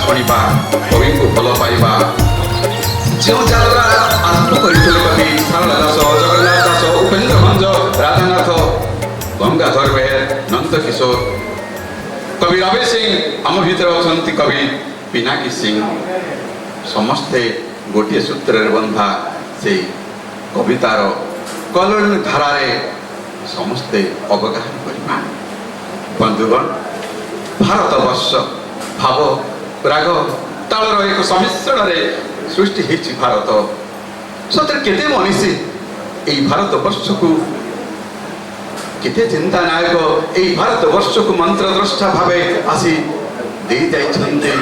शुणा कवि को भल पाइबा जो जात्रा आरंभ करते कवि सारला दास जगन्नाथ दास उपेन्द्र भंज राधानाथ गंगाधर बेहेर नंद किशोर कवि रवि सिंह आम भीतर अच्छा कवि पिनाकी सिंह समस्ते गोटे सूत्र बंधा से कवितार कलर धारे समस्ते अवगाहन करवा बंधुगण भारत वर्ष भाव राग तालर एक सम्मिश्रण सृष्टि होती भारत सतरे केते मनीषी यही भारत वर्ष को केते चिंता नायक यही भारत वर्ष को मंत्र द्रष्टा भाव आसी दे जाइछन्ते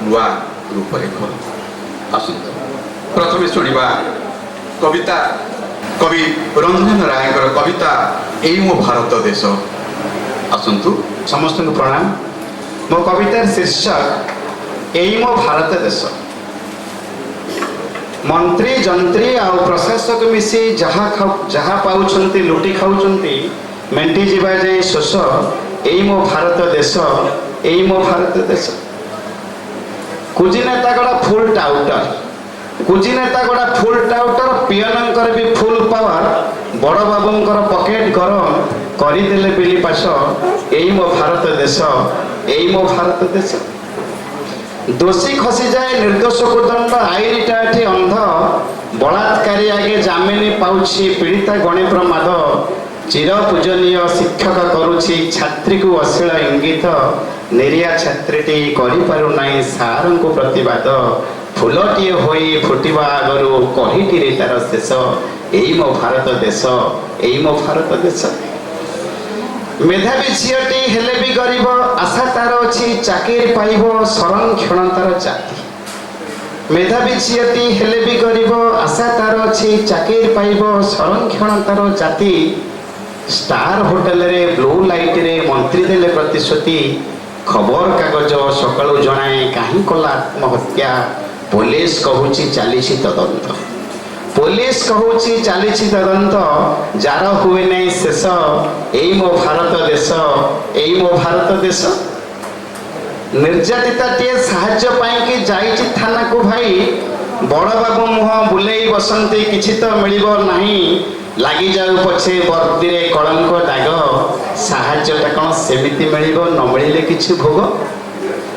नुआ रूपरेख आसतु प्रथमे शुणा कविता कवि रंजन राय कविता यही मो भारत देश आसतु समस्त प्रणाम मो कवितार शीर्षक यही मो भारत देश मंत्री जंत्री आ प्रशासक मिसी जहाँ पाउछन्ति लुटी खाउछन्ति मेंटी जीवा जाए शोष यही मो भारत देश यही मो भारत देश कुजी नेता गड़ा फुल टाउटर कुजी नेता गड़ा फुल टाउटर पियनंकर भी फुल पावर बड़ बाबूंकर पकेट गरम करदेले बिली पाश यही मो भारत देश यही मो भारत देश दोषी खसी जाए निर्दोष को दंड आईनटा एठी अंध बलात्कारी आगे जामिनी पाउछि पीड़िता गणे प्रमाद चिर पूजनीय शिक्षक करुछि छात्री को अश्लील इंगित निरिया छात्रीटी करि पारु नाही सारं को प्रतिवाद फुलटी होई फुटिबा आगरु कहिटिरे तार शेष एई मो भारत देश एई मो भारत देश मेधावी झीटी हेले भी गरीब आशा तार अच्छी चाकरी पाइब संरक्षण तार जाति मेधावी झीटी हेले भी गरीब आशा तार अच्छी चाकरी पाइब संरक्षण तार जाति स्टार होटेल रे ब्लू लाइट रे मंत्री देले प्रतिश्रुति खबर कागज सकाळु जणाए काहे कला आत्महत्या पुलिस कहूची चालीसी तदंत पुलिस कहूची चालीसी तदंत जार हुए नहीं शेष यही मो भारत देश यही मो भारत देश निर्यातिता टे साहाय्य पाई जाइछि थाना को भाई बड़ बाबू मुह बुलेई बसंती किछि तो मिलिबो नाही लागी जाऊ पछे वर्दी रे कलंक दाग साहाय्यटा कौन सेमिति मिलिबो न मिलिले किछि भोग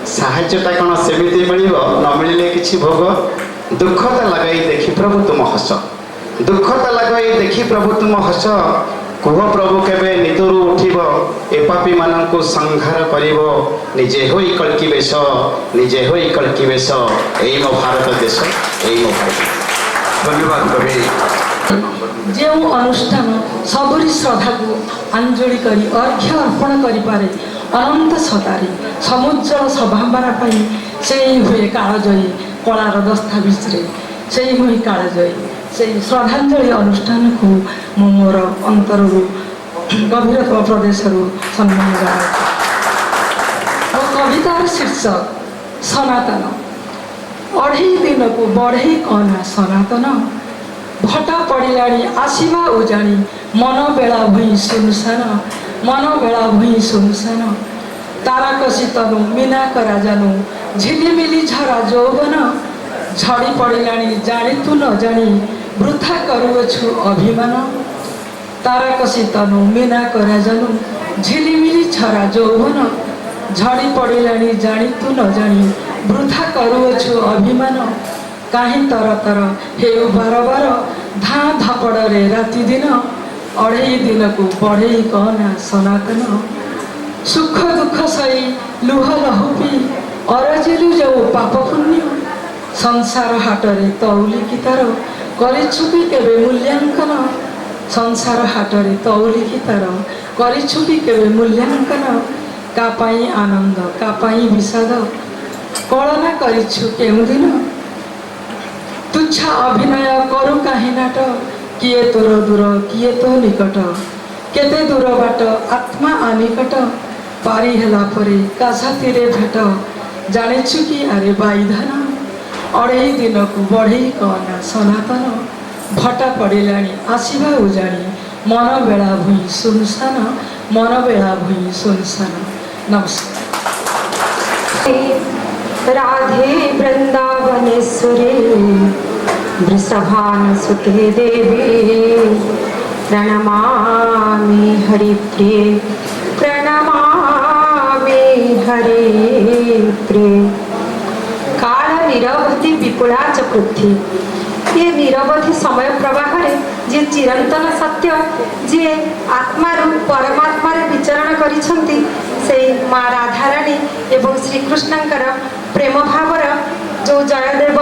साहाय्यटा कौन सेमिति मिलिबो न मिलिले किछि भोग दुखता लगाई देखी प्रभु तुम हस दुखता लगाई देखी प्रभु तुम हस कुह प्रभु केबे निदरु उठिब एपापी माननकु संहार करिवो निजे होई कलकी बेश निजे होई कलकी बेश एई मो भारत देश एई मो भारत धन्यवाद कवि जो अनुष्ठान सबरी श्रद्धा को अंजलि करी अर्घ्य अर्पण करि पारे अनंत सदारी समुज्जल सभावना पाई से हुए कालजयी कलार दस्तावेज से हुई कालजयी से श्रद्धांजलि अनुष्ठान को मु मोर अंतर गभीरतम प्रदेश सम्मान जनाए मो कवितार शीर्षक सनातन अढ़े दिन को बढ़े कना सनातन भटा पड़िलाणी आसीबा उजाणी मन बेला भई सुनसान मन बेला भई सुनसान ताराकसी तनु मीना करा जानू झिलिमिली झरा यौवन झड़ी पड़िलाणी जानी तू न जानी वृथा करुछु अभिमान ताराकसी तनु मीना करा जानू झिलिमिली झरा यौवन झड़ी पड़िलाणी जानी तू न जानी वृथा करुछु अभिमान काहे तर तर हेउ बार बार धा धपड़ रे राति दिन अढ़े दिन को बढ़े कहना सनातन सुख दुख सही लुह लहुपी अरजिलु जो पाप पुण्य संसार हाटरे तौली की तार करिछुकी केबे मूल्यांकन संसार हाटरे तौली की तार करिछुकी केबे मूल्यांकन का पाई आनंद का पाई विषाद कलना करिछु केउ दिन तुच्छ अभिनय करू काहे नाट किए तोर दूर किए तो निकट केते दूर बाट आत्मा आनिकट पारी हेला परे का साथीरे भेट जानेछु कि अरे बाईधन अढ़े दिन को बढ़े कहना सनातन भटा पड़िलाणी आसीबा उजाणी मन बेला भुई सुनसान मन बेला भुई सुनसान। नमस्कार। राधे वृंदावनेश्वरी वृषभानुसुते देवी प्रणमामि हरिप्रिये प्रणमामि हरिप्रिये। काल निरवधि विपुला च पृथ्वी। ये निरवधि समय प्रवाह जे चिरंतन सत्य जे आत्मा रूप परमात्मा विचरण करिछंती से माँ राधाराणी एवं श्रीकृष्णंकर प्रेम भावर जो जयदेव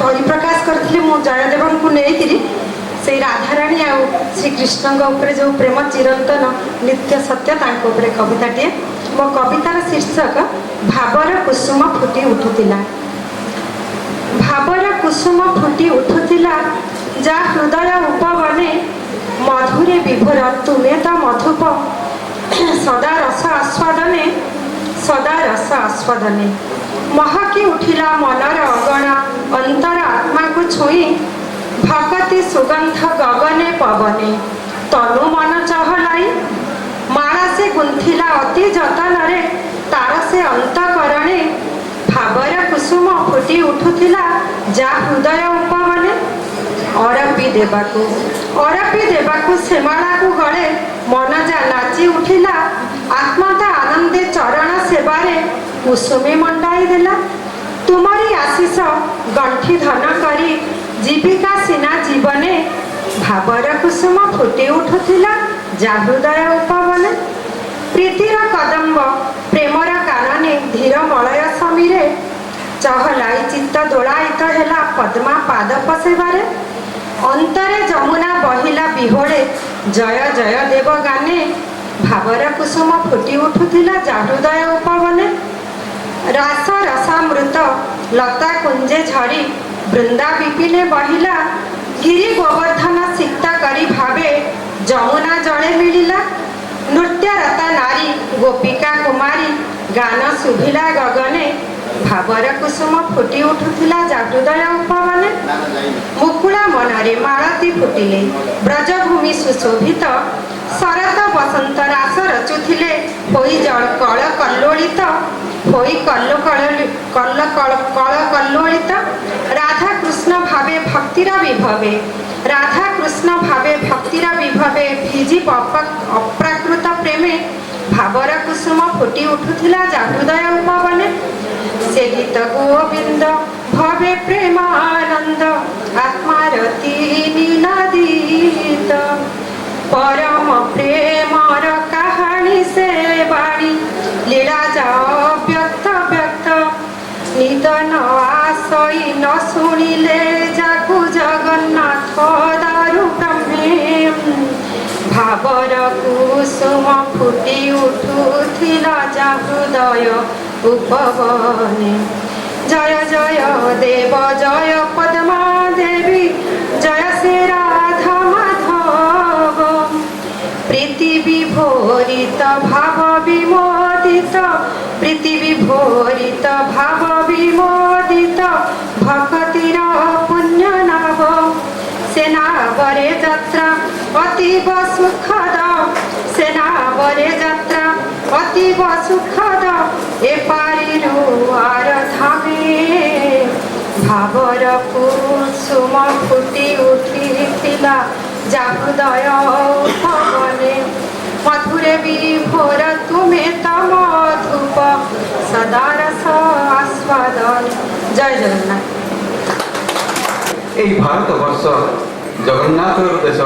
परिप्रकाश करथिले मु जयदेव को नेइकिरी से राधाराणी आ श्रीकृष्ण जो प्रेम चिरंतन नित्य सत्य तांको उपरे कविताटे मो कवितार शीर्षक भावर कुसुम फुटी उठुतिला। भावर कुसुम फुटी उठुतिला जा हृदय उपवने मधुरे विभोर तुमे तो मधुप सदा रस आस्वादने महकी उठिला मनर अगण अंतर आत्मा को छुई भगति सुगंध गगने पवने तनु मन चहलाई माला से गुंथिला अति जतन रे तार से अंतकरणे भावर कुसुम फुटी उठुथिला जा हृदय उपवने अरपी देवाकू सेमाला को गले मन जा नाची उठिला आत्माता आनंदे चरण सेवारे कुसुमे मंडाई देला तुमरी आशीष गंठी धन करी जीविका सिना जीवने भावर कुसुम फुटी उठुथिला जा हृदय उपवने प्रीतिर कदम्ब प्रेमर कानने धीर मलय समीरे चहलाई चित्त दोलायित हेला पद्मा पाद पसेबारे अंतरे जमुना बहिला बिहोड़े जय जय देव गाने भावर कुसुम फुटी उठुथिला जा हृदय उपवने रास रसामृत लता कुंजे झरी वृंदा विपिने बहिला गिरी गोवर्धन सिक्ता करी भावे जमुना जड़े मिलिला नृत्यरता नारी गोपिका कुमारी गान शुभिला गगने भावर कुसुम फुटी उठुथिला जा हृदय उपवने मुकुला मनरे मालती फुटिले ब्रजभूमि सुशोभित शरत बसंत रास रचुथिले होई जल कल कल्लोलित होई कल कल्लोलित राधा कृष्ण भावे भक्तिरा विभवे राधा कृष्ण भावे भक्तिरा विभवे भिजी अप्राकृत प्रेमे भावर कुसुम फुटी उठुथिला जा हृदय उपवने से गीत गोविंद भवे प्रेमानंद आत्मारती नीलादीत परम प्रेमर कहानी से बाणी लीला जा व्यक्त व्यक्त निदन आशई न शुणिले जाकु जगन्नाथ दारु ब्रह्मे भावर कुसुम फुटी उठुथिला जा हृदय उपवने जय जय देव जय पद्मा देवी जय श्री राधा माधव प्रीति विभोरित भाव विमोदित प्रीति विभोरित भाव विमोदित भक्तिर पुण्य नव सेनावरे यात्रा अतीव सुखद सेनावरे यात्रा अतीव सुखद एपारिरु आर धामे भावर कुसुम फुटी उठिथिला जा हृदय उपवने मधुरे विभोर तुमे तम धूप सदा रस आस्वादन। जय जगन्नाथ। এই ভারতবর্ষ জগন্নাথর দেশ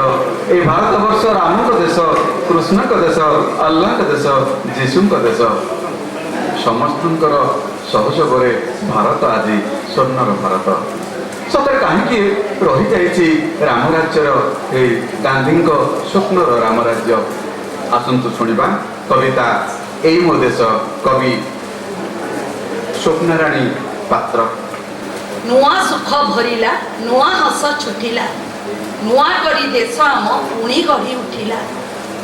এই ভারতবর্ষ রামক দেশ কৃষ্ণক দেশ আল্লাহଙ୍କ দেশ ଯୀଶୁଙ୍କ ଦେଶ ସମସ୍ତଙ୍କର ସହଯୋଗରେ ଭାରତ ଆଜି ସ୍ୱର୍ଣ୍ଣର ଭାରତ ସତରେ କାହିଁକି ରହିଯାଇଛି ରାମରାଜ୍ୟର ଏଇ ଗାନ୍ଧୀଙ୍କ ସ୍ୱପ୍ନର ରାମରାଜ୍ୟ ଆସନ୍ତୁ ଶୁଣିବା କବିତା ଏଇ ମୋ ଦେଶ କବି ସ୍ୱପ୍ନାରାଣୀ ପାତ୍ର। नुआ सुख भरिला नुआ हस छुटिला नुआ करी देश आम पुणी गढ़ी उठिला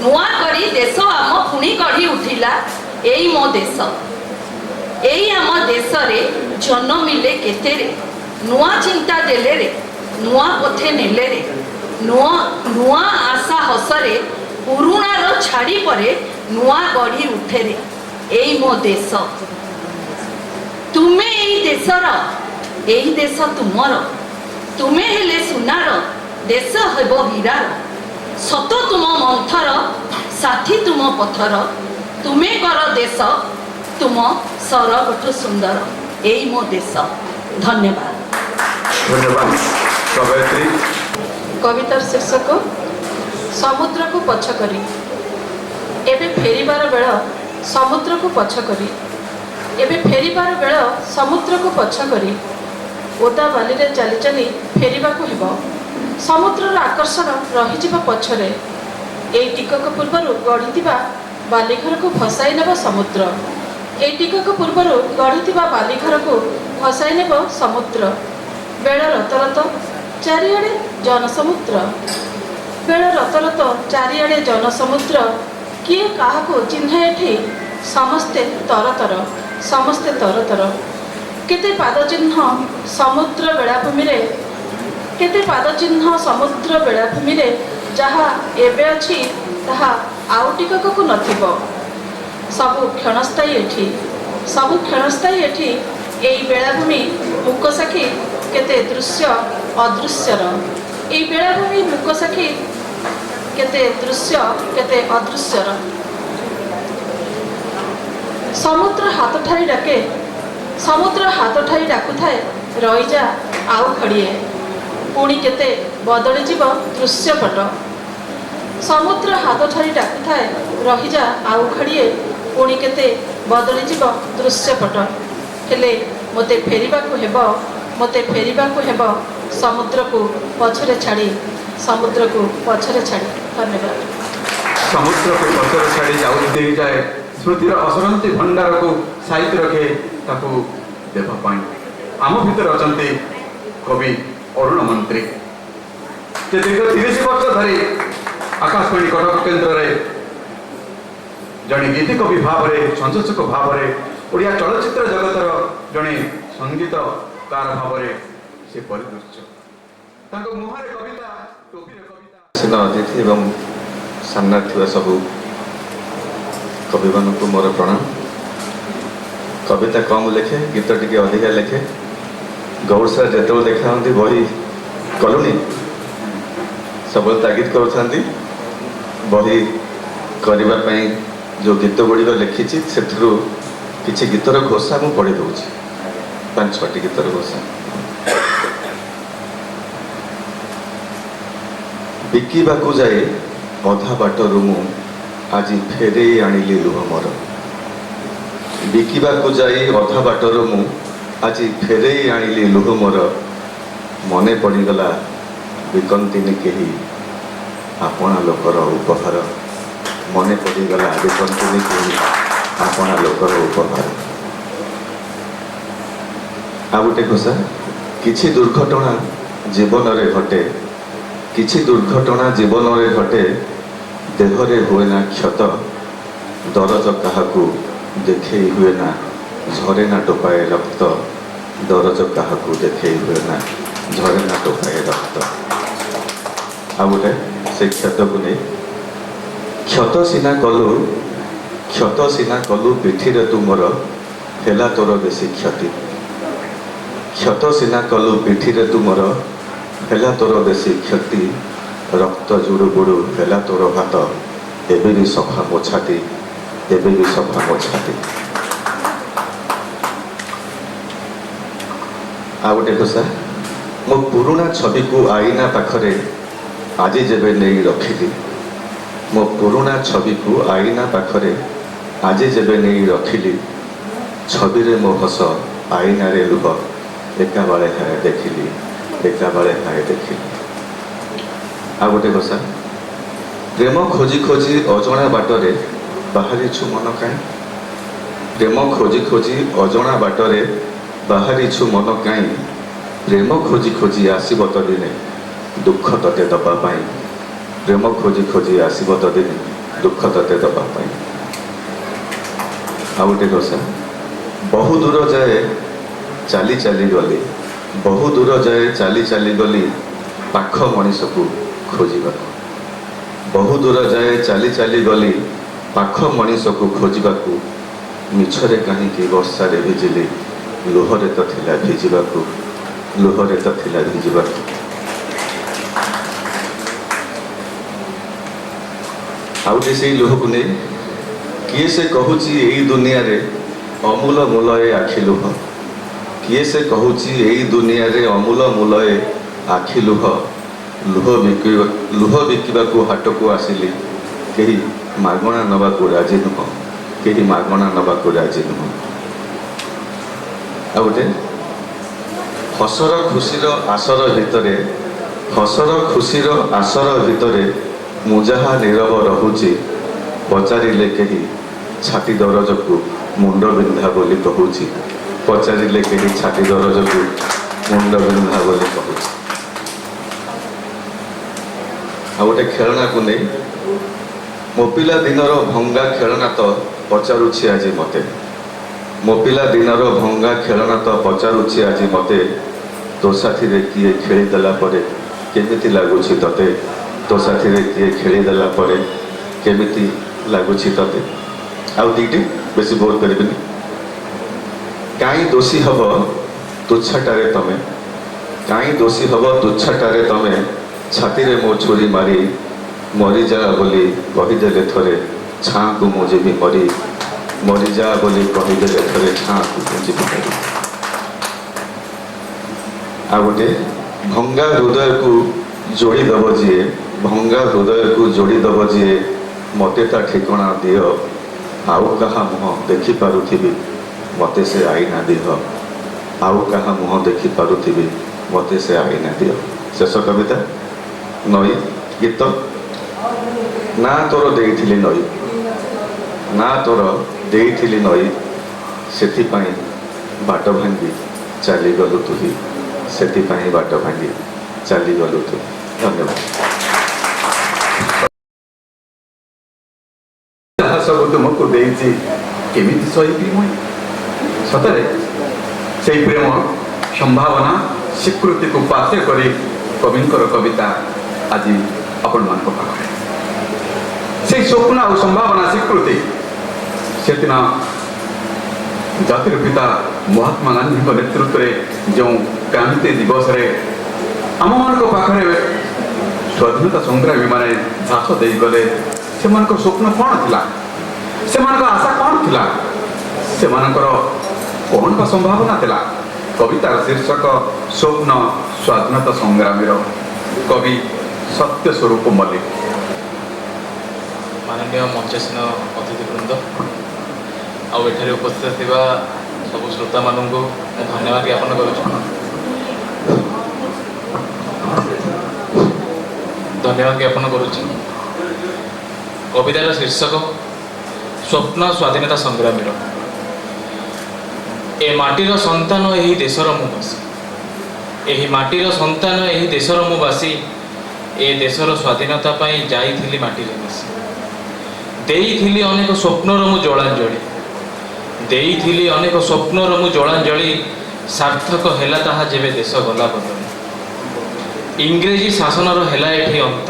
नुआ करी देश आम पुणी गढ़ी उठिला एई मो देश एई आम देश रे जन्मिले केते रे नुआ चिंता देले रे नुआ पथे नेले रे नुआ आशा हसरे पुरुणार छाड़ी परे नुआ गढ़ी उठे रे एई मो देश ତୁମେ ଏଇ ଦେଶର, ଏଇ ଦେଶ ତୁମର। ତୁମେ ହେଲେ ସୁନାର, ଦେଶ ହେବ ହୀରାର। ସତ ତୁମ ମନ୍ଥର, ସାଥୀ ତୁମ ପଥର। ତୁମେ କର ଦେଶ ତୁମ ସରଗଠୁ ସୁନ୍ଦର। ଏଇ ମୋ ଦେଶ। ଧନ୍ୟବାଦ। ଧନ୍ୟବାଦ କବୟତ୍ରୀ। କବିତାର ଶୀର୍ଷକ ସମୁଦ୍ରକୁ ପଛ କରି। ଏବେ ଫେରିବାର ବେଳ ସମୁଦ୍ରକୁ ପଛ କରି। ଏବେ ଫେରିବାର ବେଳ ସମୁଦ୍ରକୁ ପଛ କରି। ଓଦା ବାଲିରେ ଚାଲି ଚାଲି ଫେରିବାକୁ ହେବ। ସମୁଦ୍ରର ଆକର୍ଷଣ ରହିଯିବ ପଛରେ। ଏଇ ଟିକକ ପୂର୍ବରୁ ଗଢ଼ିଥିବା ବାଲିଘରକୁ ଭସାଇ ନେବ ସମୁଦ୍ର। ଏଇ ଟିକକ ପୂର୍ବରୁ ଗଢ଼ିଥିବା ବାଲିଘରକୁ ଭସାଇ ନେବ ସମୁଦ୍ର। ବେଳ ରତରତ ଚାରିଆଡ଼େ ଜନସମୁଦ୍ର। ବେଳ ରତରତ ଚାରିଆଡ଼େ ଜନସମୁଦ୍ର। କିଏ କାହାକୁ ଚିହ୍ନେ ଏଠି? ସମସ୍ତେ ତରତର, ସମସ୍ତେ ତରତର। କେତେ ପାଦଚିହ୍ନ ସମୁଦ୍ର ବେଳାଭୂମିରେ, କେତେ ପାଦଚିହ୍ନ ସମୁଦ୍ର ବେଳାଭୂମିରେ। ଯାହା ଏବେ ଅଛି ତାହା ଆଉ ଟିକକକୁ ନଥିବ। ସବୁ କ୍ଷଣସ୍ଥାୟୀ ଏଠି, ସବୁ କ୍ଷଣସ୍ଥାୟୀ ଏଠି। ଏଇ ବେଳାଭୂମି ମୂକ ସାକ୍ଷୀ କେତେ ଦୃଶ୍ୟ ଅଦୃଶ୍ୟର। ଏଇ ବେଳାଭୂମି ମୂକ ସାକ୍ଷୀ କେତେ ଦୃଶ୍ୟ କେତେ ଅଦୃଶ୍ୟର। ସମୁଦ୍ର ହାତ ଠାରି ଡାକେ, ସମୁଦ୍ର ହାତ ଠାରି ଡାକୁଥାଏ, ରହିଯା ଆଉ ଘଡ଼ିଏ। ପୁଣି କେତେ ବଦଳିଯିବ ଦୃଶ୍ୟପଟ। ସମୁଦ୍ର ହାତ ଠାରି ଡାକୁଥାଏ, ରହିଯା ଆଉ ଘଡ଼ିଏ। ପୁଣି କେତେ ବଦଳିଯିବ ଦୃଶ୍ୟପଟ। ହେଲେ ମୋତେ ଫେରିବାକୁ ହେବ, ମୋତେ ଫେରିବାକୁ ହେବ ସମୁଦ୍ରକୁ ପଛରେ ଛାଡ଼ି, ସମୁଦ୍ରକୁ ପଛରେ ଛାଡ଼ି। ଧନ୍ୟବାଦ। ସମୁଦ୍ରକୁ ପଛରେ ଛାଡ଼ି ଯାଉନି ଦେଇଯାଏ ସ୍ମୃତିର ଅସରନ୍ତି ଭଣ୍ଡାରକୁ ସାଇତି ରଖେ ତାକୁ ଦେବା ପାଇଁ। ଆମ ଭିତରେ ଅଛନ୍ତି କବି ଅରୁଣ ମନ୍ତ୍ରୀ। ସେ ଦୀର୍ଘ 30 ବର୍ଷ ଧରି ଆକାଶବାଣୀ କଟକ କେନ୍ଦ୍ରରେ ଜଣେ ଗୀତି କବି ଭାବରେ, ସଂଯୋଜକ ଭାବରେ, ଓଡ଼ିଆ ଚଳଚ୍ଚିତ୍ର ଜଗତର ଜଣେ ସଙ୍ଗୀତକାର ଭାବରେ ସେ ପରିଦୃଶ୍ୟ। ତାଙ୍କ ମୁହଁରେ କବିତା, ଟୋପିରେ କବିତା। ସିନ ଅତିଥି ଏବଂ ସାମ୍ନାରେ ଥିବା ସବୁ କବିମାନଙ୍କୁ ମୋର ପ୍ରଣାମ। କବିତା କମ୍ ଲେଖେ, ଗୀତ ଟିକେ ଅଧିକା ଲେଖେ। ଗୌଡ଼ ସାର୍ ଯେତେବେଳେ ଦେଖାନ୍ତି ବହି କଲୁଣି ସବୁବେଳେ ତାଗିଦ କରୁଥାନ୍ତି ବହି କରିବା ପାଇଁ। ଯେଉଁ ଗୀତ ଗୁଡ଼ିକ ଲେଖିଛି ସେଥିରୁ କିଛି ଗୀତର ଘୋଷା ମୁଁ ପଢ଼ି ଦେଉଛି, 5-6ଟି ଗୀତର ଘୋଷା। ବିକିବାକୁ ଯାଇ ଅଧା ବାଟରୁ ମୁଁ ଆଜି ଫେରେଇ ଆଣିଲି ଲୁହ ମୋର। ବିକିବାକୁ ଯାଇ ଅଧା ବାଟରୁ ମୁଁ ଆଜି ଫେରେଇ ଆଣିଲି ଲୁହ ମୋର। ମନେ ପଡ଼ିଗଲା ବିକନ୍ତିନି କେହି ଆପଣା ଲୋକର ଉପହାର। ମନେ ପଡ଼ିଗଲା ବିକନ୍ତିନି କେହି ଆପଣା ଲୋକର ଉପହାର। ଆଉ ଗୋଟେ ଘୋଷା। କିଛି ଦୁର୍ଘଟଣା ଜୀବନରେ ଘଟେ, କିଛି ଦୁର୍ଘଟଣା ଜୀବନରେ ଘଟେ, ଦେହରେ ହୁଏ ନା କ୍ଷତ। ଦରଜ କାହାକୁ ଦେଖେଇ ହୁଏ ନା, ଝରେ ନା ଟୋପାଏ ରକ୍ତ। ଦରଜ କାହାକୁ ଦେଖେଇ ହୁଏ ନା, ଝରେ ନା ଟୋପାଏ ରକ୍ତ। ଆଉ ଗୋଟେ ସେ କ୍ଷତକୁ ନେଇ। କ୍ଷତ ସିନା କଲୁ, କ୍ଷତ ସିନା କଲୁ ପିଠିରେ ତୁମର, ହେଲା ତୋର ବେଶୀ କ୍ଷତି। କ୍ଷତ ସିନା କଲୁ ପିଠିରେ ତୁମର, ହେଲା ତୋର ବେଶୀ କ୍ଷତି। ରକ୍ତ ଜୁଡ଼ୁ ବୁଡ଼ୁ ହେଲା ତୋର ହାତ, ଏବେ ବି ସଫା ମୋ ଛାତି, ଏବେ ବି ସଫା ମୋ ଛାତି। ଆଉ ଗୋଟେ ଘୋଷା। ମୋ ପୁରୁଣା ଛବିକୁ ଆଇନା ପାଖରେ ଆଜି ଯେବେ ନେଇ ରଖିଲି, ମୋ ପୁରୁଣା ଛବିକୁ ଆଇନା ପାଖରେ ଆଜି ଯେବେ ନେଇ ରଖିଲି। ଛବିରେ ମୋ ହସ, ଆଇନାରେ ଲୁହ, ଏକାବେଳେ ହାୟ ଦେଖିଲି, ଏକାବେଳେ ହାୟ ଦେଖିଲି। ଆଉ ଗୋଟେ ଘୋଷା। ପ୍ରେମ ଖୋଜି ଖୋଜି ଅଜଣା ବାଟରେ ବାହାରିଛୁ ମନ କାହିଁ। ପ୍ରେମ ଖୋଜି ଖୋଜି ଅଜଣା ବାଟରେ ବାହାରିଛୁ ମନ କାହିଁ। ପ୍ରେମ ଖୋଜି ଖୋଜି ଆସିବ ତ ଦିନେ ଦୁଃଖ ତତେ ଦେବା ପାଇଁ। ପ୍ରେମ ଖୋଜି ଖୋଜି ଆସିବ ତ ଦିନେ ଦୁଃଖ ତତେ ଦେବା ପାଇଁ। ଆଉ ଗୋଟେ ଘୋଷା। ବହୁ ଦୂର ଯାଏ ଚାଲି ଚାଲି ଗଲି, ବହୁ ଦୂର ଯାଏ ଚାଲି ଚାଲି ଗଲି ପାଖ ମଣିଷକୁ ଖୋଜିବାକୁ। ବହୁ ଦୂର ଯାଏ ଚାଲି ଚାଲି ଗଲି ପାଖ ମଣିଷକୁ ଖୋଜିବାକୁ। ମିଛରେ କାହିଁକି ବର୍ଷାରେ ଭିଜିଲି, ଲୁହରେ ତ ଥିଲା ଭିଜିବାକୁ, ଲୁହରେ ତ ଥିଲା ଭିଜିବାକୁ। ଆଉ ଯେ ସେଇ ଲୁହକୁ ନେଇ କିଏ ସେ କହୁଛି ଏଇ ଦୁନିଆରେ ଅମୂଲ ମୂଲ ଏ ଆଖି ଲୁହ, କିଏ ସେ କହୁଛି ଏଇ ଦୁନିଆରେ ଅମୂଲ ମୂଲ ଏ ଆଖି ଲୁହ। ଲୁହ ବିକିବାକୁ ହାଟକୁ ଆସିଲି, କେହି ମାଗଣା ନେବାକୁ ରାଜି ନୁହଁ, କେହି ମାଗଣା ନେବାକୁ ରାଜି ନୁହଁ। ଆଉ ଗୋଟେ ହସର ଖୁସିର ଆସର ଭିତରେ, ହସର ଖୁସିର ଆସର ଭିତରେ ମୁଁ ଯାହା ନୀରବ ରହୁଛି, ପଚାରିଲେ କେହି ଛାତି ଦରଜକୁ ମୁଣ୍ଡ ବିନ୍ଧା ବୋଲି କହୁଛି, ପଚାରିଲେ କେହି ଛାତି ଦରଜକୁ ମୁଣ୍ଡ ବିନ୍ଧା ବୋଲି କହୁଛି। ଆଉ ଗୋଟେ ଖେଳନାକୁ ନେଇ ମୋ ପିଲା ଦିନର ଭଙ୍ଗା ଖେଳନା ତ ପଚାରୁଛି ଆଜି ମୋତେ, ମୋ ପିଲା ଦିନର ଭଙ୍ଗା ଖେଳନା ତ ପଚାରୁଛି ଆଜି ମୋତେ, ତୋ ସାଥିରେ କିଏ ଖେଳିଦେଲା ପରେ କେମିତି ଲାଗୁଛି ତତେ, ତୋ ସାଥିରେ କିଏ ଖେଳିଦେଲା ପରେ କେମିତି ଲାଗୁଛି ତତେ। ଆଉ ଦୁଇଟି ବେଶୀ ବୋର କରିବିନି। କାହିଁ ଦୋଷୀ ହବ ତୁଚ୍ଛାଟାରେ ତମେ, କାହିଁ ଦୋଷୀ ହବ ତୁଚ୍ଛାଟାରେ ତମେ, ଛାତିରେ ମୋ ଛୁରୀ ମାରି ମରିଯା ବୋଲି କହିଦେଲେ ଥରେ, ଛାଁକୁ ମୁଁ ଯିବି ମରି, ମରିଯା ବୋଲି କହିଦେଲେ ଥରେ, ଛାଁକୁ ମୁଁ ଯିବି ମରି। ଆଉ ଗୋଟେ ଭଙ୍ଗା ହୃଦୟକୁ ଯୋଡ଼ିଦେବ ଯିଏ, ଭଙ୍ଗା ହୃଦୟକୁ ଯୋଡ଼ିଦେବ ଯିଏ, ମୋତେ ତା ଠିକଣା ଦିଅ, ଆଉ କାହା ମୁହଁ ଦେଖିପାରୁଥିବି ମୋତେ ସେ ଆଇନା ଦିଅ, ଆଉ କାହା ମୁହଁ ଦେଖିପାରୁଥିବି ମୋତେ ସେ ଆଇନା ଦିଅ। ଶେଷ କବିତା ନଈ ଗୀତ। ନା ତୋର ଦେଇଥିଲି ନଈ, ନା ତୋର ଦେଇଥିଲି ନଈ, ସେଥିପାଇଁ ବାଟ ଭାଙ୍ଗି ଚାଲିଗଲୁ ତୁହି, ସେଥିପାଇଁ ବାଟ ଭାଙ୍ଗି ଚାଲିଗଲୁ ତୁ। ଧନ୍ୟବାଦ। ଯାହା ସବୁ ତୁମକୁ ଦେଇଛି କେମିତି ସହିବି ମୁଁ। ସତରେ ସେଇ ପ୍ରେମ ସମ୍ଭାବନା ସ୍ୱୀକୃତିକୁ ପାଥେୟ କରି କବିଙ୍କର କବିତା ଆଜି ଆପଣମାନଙ୍କ ପାଖରେ। ସେଇ ସ୍ୱପ୍ନ ଆଉ ସମ୍ଭାବନା ସ୍ୱୀକୃତି ସେଦିନ ଜାତିର ପିତା ମହାତ୍ମା ଗାନ୍ଧୀଙ୍କ ନେତୃତ୍ୱରେ ଯେଉଁ କ୍ରାନ୍ତି ଦିବସରେ ଆମମାନଙ୍କ ପାଖରେ ସ୍ୱାଧୀନତା ସଂଗ୍ରାମୀମାନେ ଝାସ ଦେଇଗଲେ, ସେମାନଙ୍କର ସ୍ୱପ୍ନ କ'ଣ ଥିଲା, ସେମାନଙ୍କର ଆଶା କ'ଣ ଥିଲା, ସେମାନଙ୍କର କ'ଣ ବା ସମ୍ଭାବନା ଥିଲା। କବିତାର ଶୀର୍ଷକ ସ୍ୱପ୍ନ ସ୍ୱାଧୀନତା ସଂଗ୍ରାମୀର, କବି ସତ୍ୟସ୍ୱରୂପ ମଲ୍ଲିକ। ମାନନୀୟ ମଞ୍ଚସ୍ନ ଅତିଥିବୃନ୍ଦ, ଆଉ ଏଠାରେ ଉପସ୍ଥିତ ଥିବା ସବୁ ଶ୍ରୋତାମାନଙ୍କୁ ମୁଁ ଧନ୍ୟବାଦ ଜ୍ଞାପନ କରୁଛି। କବିତାର ଶୀର୍ଷକ ସ୍ୱପ୍ନ ସ୍ୱାଧୀନତା ସଂଗ୍ରାମୀର। ଏ ମାଟିର ସନ୍ତାନ ଏହି ଦେଶର ମୁଁ ବାସୀ, ଏହି ମାଟିର ସନ୍ତାନ ଏହି ଦେଶର ମୁଁ ବାସୀ, ଏ ଦେଶର ସ୍ୱାଧୀନତା ପାଇଁ ଯାଇଥିଲି ମାଟିରେ ମିଶି, ଦେଇଥିଲି ଅନେକ ସ୍ୱପ୍ନର ମୁଁ ଜଳାଞ୍ଜଳି, ଦେଇଥିଲି ଅନେକ ସ୍ୱପ୍ନର ମୁଁ ଜଳାଞ୍ଜଳି, ସାର୍ଥକ ହେଲା ତାହା ଯେବେ ଦେଶ ଗଲା ବଦଳି। ଇଂରେଜୀ ଶାସନର ହେଲା ଏଠି ଅନ୍ତ,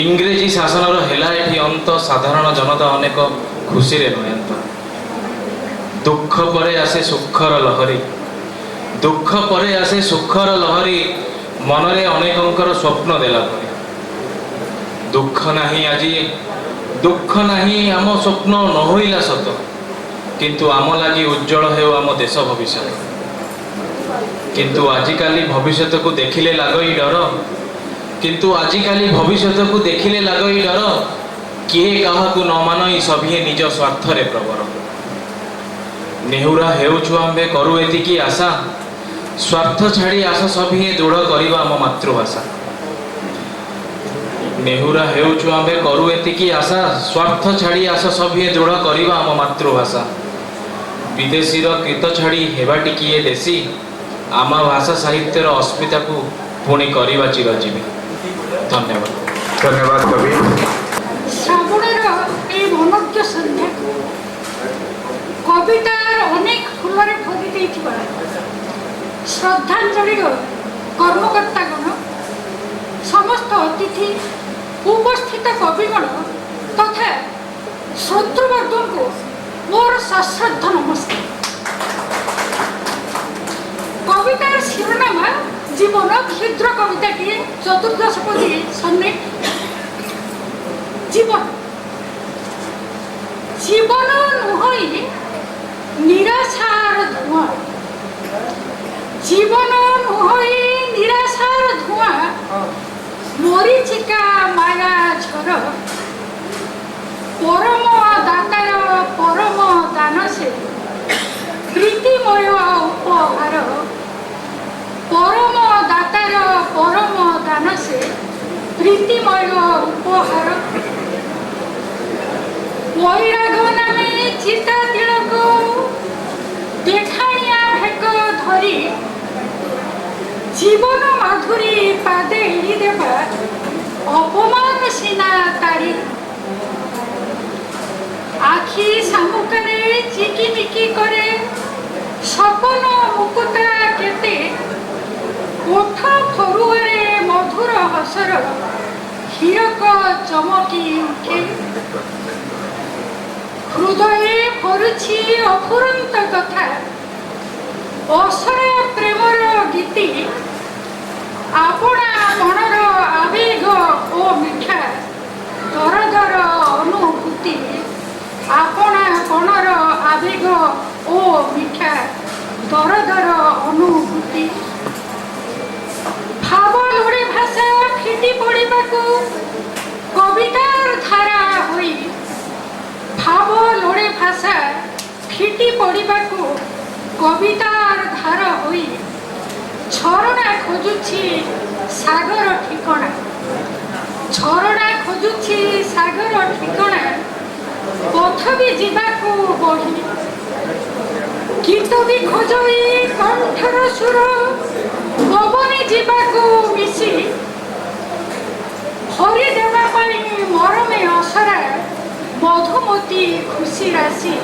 ଇଂରେଜୀ ଶାସନର ହେଲା ଏଠି ଅନ୍ତ, ସାଧାରଣ ଜନତା ଅନେକ ଖୁସିରେ ନୟନ୍ତ। ଦୁଃଖ ପରେ ଆସେ ସୁଖର ଲହରୀ, ଦୁଃଖ ପରେ ଆସେ ସୁଖର ଲହରୀ, ମନରେ ଅନେକଙ୍କର ସ୍ୱପ୍ନ ଦେଲା ପରି। ଦୁଃଖ ନାହିଁ ଆଜି, ଦୁଃଖ ନାହିଁ ଆମ ସ୍ୱପ୍ନ ନ ହୋଇଲା ସତ, କିନ୍ତୁ ଆମ ଲାଗି ଉଜ୍ଜଳ ହେଉ ଆମ ଦେଶ ଭବିଷ୍ୟତ। କିନ୍ତୁ ଆଜିକାଲି ଭବିଷ୍ୟତକୁ ଦେଖିଲେ ଲାଗଇ ଡର, କିନ୍ତୁ ଆଜିକାଲି ଭବିଷ୍ୟତକୁ ଦେଖିଲେ ଲାଗଇ ଡର, କିଏ କାହାକୁ ନ ମାନଇ ସଭିଏ ନିଜ ସ୍ୱାର୍ଥରେ ପ୍ରବର। ନେହୁରା ହେଉଛୁ ଆମ୍ଭେ କରୁ ଏତିକି ଆଶା, ସ୍ୱାର୍ଥ ଛାଡ଼ି ଆସ ସଭିଏ ଦୃଢ଼ କରିବା ଆମ ମାତୃଭାଷା। ନେହୁରା ହେଉଛୁ ଆମ୍ଭେ କରୁ ଏତିକି ଆଶା, ସ୍ୱାର୍ଥ ଛାଡ଼ି ଆସ ସଭିଏ ଦୃଢ଼ କରିବା ଆମ ମାତୃଭାଷା। ବିଦେଶୀର କୀତ ଛାଡ଼ି ହେବା ଟିକିଏ ଦେଶୀ, ଆମ ଭାଷା ସାହିତ୍ୟର ଅସ୍ମିତାକୁ ପୁଣି କରିବା ଚିରଜୀବୀ। ଧନ୍ୟବାଦ। ଧନ୍ୟବାଦ କବି। ଶ୍ରାବଣର এই মনোজ্ঞ সন্ধ্যাକୁ কবিতার অনেক ফুলরে ভরি ଦେଇଥିବା শ্রদ্ধাঞ্জলির কর্মকর্তাগণ, সমস্ত অতিথি, উপস্থিত কবিগণ তথা শ্রোতৃবর্গଙ୍କୁ ମୋର ସଶ୍ରଦ୍ଧ ନମସ୍କାର। শিরোনামা জীবন ক্ষুদ্র কবিতাটি চতুর্দশপদী সন্নিক জীবন জীবন নুহই নিরাশার ধোঁয়া জীবন নুহই নিরাশার ধোঁয়া মরিচিকা মায়া ঝড় পরম দাতার পরম দান সে প্রীতিময় উপহার পরম দাতার পরম দান সে প্রীতিময় উপহার বৈরাগ নামে চিতা তিলক দেখাণিয়া ভেক ধরি জীবন মাধুরী পাদে এড়ি দেবা অপমান সিনা তারি আখি শামুকারে চিকিমিকি করে স্বপন মুকুতা কেতে ওঠ ফরুয়ারে মধুর হসর হীরক চমকি উঠে হৃদয়ে ভরুছি অফুরন্ত কথা অসরা প্রেমর গীতি আপনা মনর আবেগ ও মিঠা দরদর অনুভূতি আপনা মনর আবেগ ও মিঠা দরদর অনুভূতি ভাব লোড়ে ভাষা ফিটি পড়িবাকু কবিতার ধারা হই ভাব লোড়ে ভাষা ফিটি পড়িবাকু কবিতার ধারা হই ঝরଣା খোঁজুছি সাগর ঠিকଣା ঝরଣା খোঁজুছি সাগর ঠিকଣା পথ ବି ଯିବାକୁ ବଢି ଗୀତ ବି ଖୋଜଇ କଣ୍ଠର ସୁର ପବନି ଯିବାକୁ ମିଶି ଭରି ଦେବା ପାଇଁ ମରମେ ଅସରା ମଧୁମତୀ ଖୁସି ରାଶି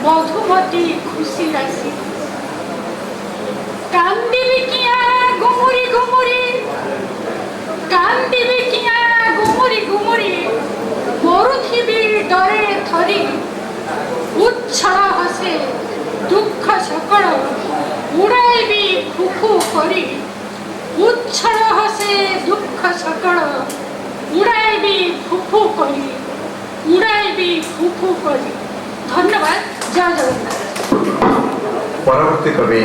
ମଧୁମତୀ ଖୁସି ରାଶି କାନ୍ଦିବି କିଆ ଗୁମୁରି ଗୁମୁରି କାନ୍ଦିବି କିଆ ଗୁମୁରି ଗୁମୁରି মরুথিবি ডরে থরি উচ্ছল হসে দুঃখ সকল উড়াইবি ফুফু করি উচ্ছল হসে দুঃখ সকল উড়াইবি ফুফু করি উড়াইবি ফুফু করি ধন্যবাদ জয় জগন্নাথ পরবর্তী কবি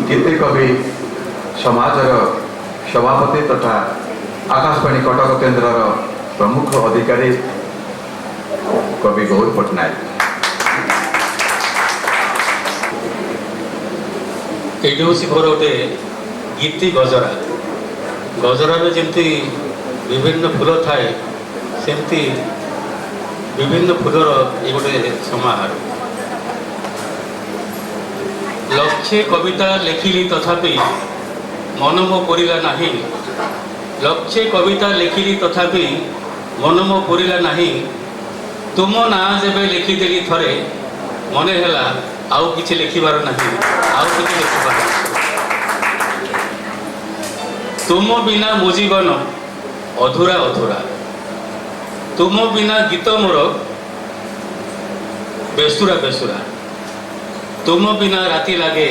গীতি কবি সমাজর সভাপতি তথা আকাশবাণী কটক কেন্দ্রর প্রমুখ অধিকারী কবি গৌর পট্টনায়ক। ଏଇଠି ହେଉଛି ମୋର ଗୋଟେ ଗୀତି ଗଜରା ଗଜରାରେ ଯେମିତି ବିଭିନ୍ନ ଫୁଲ ଥାଏ ସେମିତି ବିଭିନ୍ନ ଫୁଲର ଏ ଗୋଟେ ସମାହାର। ଲକ୍ଷେ କବିତା ଲେଖିଲି ତଥାପି ମନ ମୋ ପୁରିଲା ନାହିଁ ଲକ୍ଷେ କବିତା ଲେଖିଲି ତଥାପି ମନ ମୋ ପୁରିଲା ନାହିଁ ତୁମ ନାଁ ଯେବେ ଲେଖିଦେଲି ଥରେ ମନେ ହେଲା ଆଉ କିଛି ଲେଖିବାର ନାହିଁ ଆଉ କିଛି ଲେଖିବାର ତୁମ ବିନା ମୋ ଜୀବନ ଅଧୁରା ଅଧୁରା ତୁମ ବିନା ଗୀତ ମୋର ବେସୁରା ବେସୁରା ତୁମ ବିନା ରାତି ଲାଗେ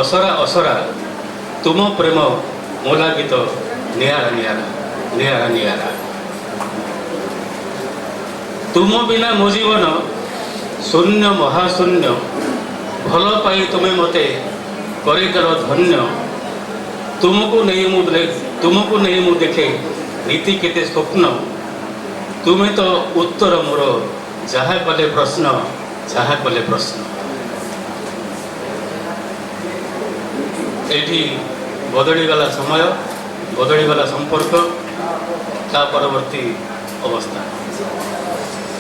ଅସରା ଅସରା ତୁମ ପ୍ରେମ ମୋ ଲାଗିତ ନିଆରା ନିଆରା ନିଆରା ନିଆରା ତୁମ ବିନା ମୋ ଜୀବନ ଶୂନ୍ୟ ମହାଶୂନ୍ୟ ଭଲ ପାଇ ତୁମେ ମୋତେ କରିଦେଲ ଧନ୍ୟ ତୁମକୁ ନେଇ ମୁଁ ଦେଖେ ନୀତି କେତେ ସ୍ୱପ୍ନ ତୁମେ ତ ଉତ୍ତର ମୋର ଯାହା କଲେ ପ୍ରଶ୍ନ ଯାହା କଲେ ପ୍ରଶ୍ନ। ଏଠି ବଦଳିଗଲା ସମୟ ବଦଳିଗଲା ସମ୍ପର୍କ ତା ପରବର୍ତ୍ତୀ ଅବସ୍ଥା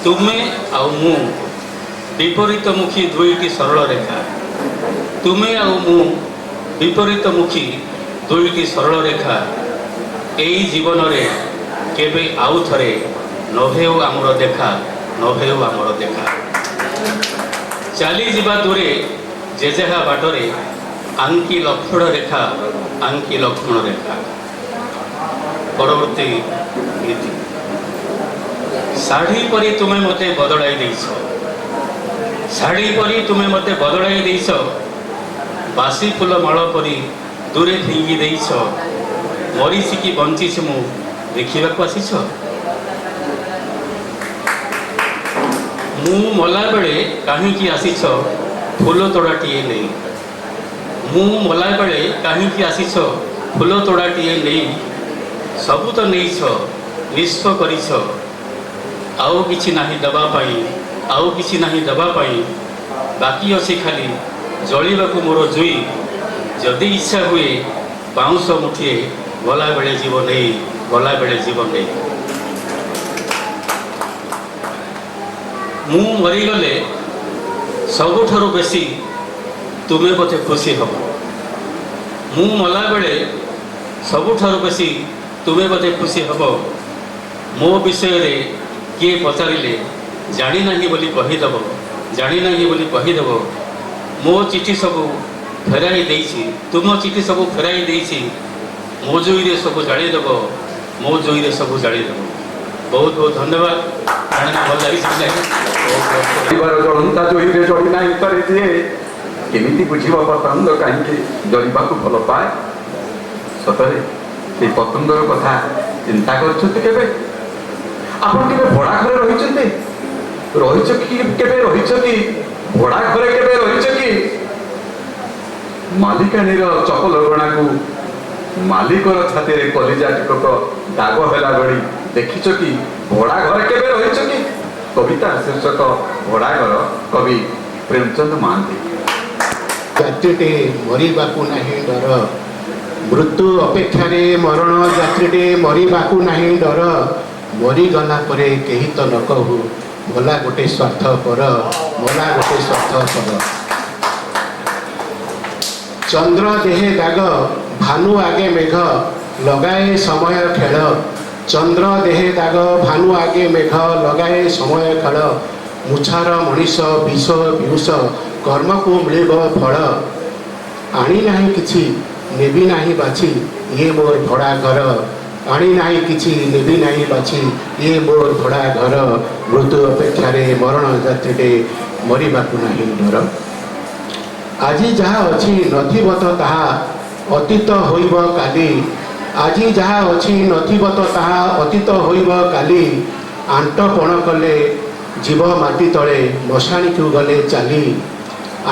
ତୁମେ ଆଉ ମୁଁ ବିପରୀତମୁଖୀ ଦୁଇଟି ସରଳ ରେଖା ତୁମେ ଆଉ ମୁଁ ବିପରୀତମୁଖୀ ଦୁଇଟି ସରଳ ରେଖା ଏଇ ଜୀବନରେ କେବେ ଆଉ ଥରେ ନ ହେଉ ଆମର ଦେଖା ନ ହେଉ ଆମର ଦେଖା ଚାଲିଯିବା ଦୂରେ ଯେ ଯାହା ବାଟରେ ଆଙ୍କି ଲକ୍ଷ୍ମଣ ରେଖା ଆଙ୍କି ଲକ୍ଷ୍ମଣ ରେଖା। ପରବର୍ତ୍ତୀ ଗୀତି ଶାଢ଼ୀ ପରି ତୁମେ ମୋତେ ବଦଳାଇ ଦେଇଛ ଶାଢ଼ୀ ପରି ତୁମେ ମୋତେ ବଦଳାଇ ଦେଇଛ ବାସି ଫୁଲ ମାଳ ପରି ଦୂରେ ଫିଙ୍ଗି ଦେଇଛ, ମରିସିକି ବଞ୍ଚିଛି ମୁଁ ଦେଖିବାକୁ ଆସିଛ। ମୁଁ ମଲାବେଳେ କାହିଁକି ଆସିଛ ଫୁଲ ତୋଡ଼ାଟିଏ ନେଇ, ମୁଁ ମଲାବେଳେ କାହିଁକି ଆସିଛ ଫୁଲ ତୋଡ଼ାଟିଏ ନେଇ, ସବୁ ତ ନେଇଛ ନିଷ୍ପ କରିଛ, ଆଉ କିଛି ନାହିଁ ଦେବା ପାଇଁ, ଆଉ କିଛି ନାହିଁ ଦେବା ପାଇଁ, ବାକି ଅଛି ଖାଲି ଜଳିବାକୁ ମୋର ଜୁଇ, ଯଦି ଇଚ୍ଛା ହୁଏ ବାଉଁଶ ମୁଠିଏ ଗଲାବେଳେ ଯିବ ନେଇ, ଗଲାବେଳେ ଯିବ ନେଇ। ମୁଁ ମରିଗଲେ ସବୁଠାରୁ ବେଶୀ ତୁମେ ବୋଧେ ଖୁସି ହେବ, ମୁଁ ମଲାବେଳେ ସବୁଠାରୁ ବେଶୀ ତୁମେ ବୋଧେ ଖୁସି ହେବ। ମୋ ବିଷୟରେ କିଏ ପଚାରିଲେ ଜାଣିନାହିଁ ବୋଲି କହିଦେବ, ଜାଣିନାହିଁ ବୋଲି କହିଦେବ। ମୋ ଚିଠି ସବୁ ଫେରାଇ ଦେଇଛି, ତୁମ ଚିଠି ସବୁ ଫେରାଇ ଦେଇଛି, ମୋ ଜୁଇରେ ସବୁ ଜାଳିଦେବ, ମୋ ଜୁଇରେ ସବୁ ଜାଳିଦେବ। ବହୁତ ବହୁତ ଧନ୍ୟବାଦ। ଭଲ ଲାଗିଛି। ଜଳନ୍ତା ଜୋଇରେ ଜଳି ନାହିଁ ତରେ ଯିଏ, କେମିତି ବୁଝିବ ପତଙ୍ଗ କାହିଁକି ଜଳିବାକୁ ଭଲ ପାଏ। ସତରେ ସେଇ ପତଙ୍ଗର କଥା ଚିନ୍ତା କରିଛନ୍ତି କେବେ? ଆପଣ କେବେ ଭଡ଼ା ଘରେ ରହିଛନ୍ତି? ରହିଛ କି କେବେ ରହିଛ କି ଭଡ଼ା ଘରେ କେବେ ରହିଛ କି? ମାଲିକାଣୀର ଚପଲ ଗଣାକୁ ମାଲିକର ଛାତିରେ କଲିଜା ଟିକକ ଦାଗ ହେଲା ଭଳି ଦେଖିଛ କି ଭଡ଼ା ଘରେ କେବେ ରହିଛ କି? କବିତା ଶୀର୍ଷକ ଭଡ଼ା ଘର, କବି ପ୍ରେମଚନ୍ଦ ମହାନ୍ତି। ଯାତ୍ରୀଟେ ମରିବାକୁ ନାହିଁ ଡର, ମୃତ୍ୟୁ ଅପେକ୍ଷାରେ ମରଣ ଯାତ୍ରୀଟେ ମରିବାକୁ ନାହିଁ ଡର, ମରିଗଲା ପରେ କେହି ତ ନ କହୁ ମଲା ଗୋଟେ ସ୍ୱାର୍ଥ ପର, ମଲା ଗୋଟେ ସ୍ୱାର୍ଥ ପର। ଚନ୍ଦ୍ର ଦେହେ ଦାଗ ଭାନୁ ଆଗେ ମେଘ, ଲଗାଏ ସମୟ ଖେଳ, ଚନ୍ଦ୍ର ଦେହେ ଦାଗ ଭାନୁ ଆଗେ ମେଘ, ଲଗାଏ ସମୟ ଖେଳ, ମୁଛାର ମଣିଷ ବିଷ ବିହୁଷ କର୍ମକୁ ମିଳିବ ଫଳ, ଆଣି ନାହିଁ କିଛି ନେବି ନାହିଁ ବାଛି ଇଏ ମୋର ଭଡ଼ା ଘର, ଆଣି ନାହିଁ କିଛି ନେବି ନାହିଁ ବାଛି ଇଏ ମୋର ଭଡ଼ା ଘର, ମୃତ୍ୟୁ ଅପେକ୍ଷାରେ ମରଣ ଯାତ୍ରୀଟେ ମରିବାକୁ ନାହିଁ ଡର। ଆଜି ଯାହା ଅଛି ନଥିବ ତ ତାହା ଅତୀତ ହୋଇବ କାଲି, ଆଜି ଯାହା ଅଛି ନଥିବ ତ ତାହା ଅତୀତ ହୋଇବ କାଲି, ଆଣ୍ଟ ପଣ କଲେ ଯିବ ମାଟି ତଳେ ମଶାଣିକୁ ଗଲେ ଚାଲି,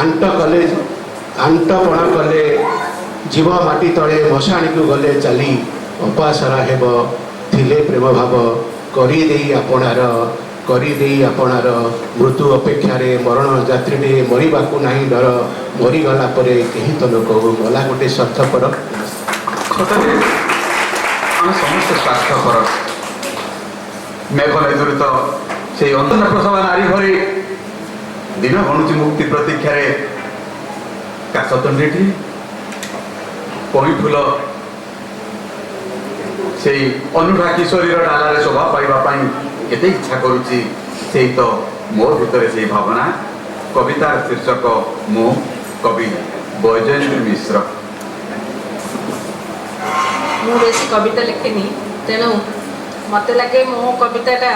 ଆଣ୍ଟ ପଣ କଲେ ଯିବ ମାଟି ତଳେ ମଶାଣିକୁ ଗଲେ ଚାଲି, ଅପାସରା ହେବ ଥିଲେ ପ୍ରେମ ଭାବ, କରିଦେଇ ଆପଣାର, ମୃତ୍ୟୁ ଅପେକ୍ଷାରେ ମରଣ ଯାତ୍ରୀଟେ ମରିବାକୁ ନାହିଁ ଡର, ମରିଗଲା ପରେ କେହି ତ ନ କହୁ ଗଲା ଗୋଟେ ସ୍ୱାର୍ଥପର। ସତରେ ଆମେ ସମସ୍ତେ ସ୍ୱାର୍ଥପର। ମେଘ ନଦୀରେ ତ ସେଇ ଅନ୍ତନ ପ୍ରସବା ନାରୀ ଭଳି ଦିନ ଗଣୁଛି ମୁକ୍ତି ପ୍ରତୀକ୍ଷାରେ, କାଶତଣ୍ଡିଟି କଇଁ ଫୁଲ ସେଇ ଅନୁରା କିଶୋରୀର ଡାଲାରେ ଶୋଭା ପାଇବା ପାଇଁ କେତେ ଇଚ୍ଛା କରୁଛି, ସେଇ ତ ମୋ ଭିତରେ ସେଇ ଭାବନା। କବିତାର ଶୀର୍ଷକ ମୁଁ, କବି ବୈଜୟନ୍ତୀ ମିଶ୍ର। ମୁଁ ବେଶୀ କବିତା ଲେଖେନି, ତେଣୁ ମୋତେ ଲାଗେ ମୋ କବିତାଟା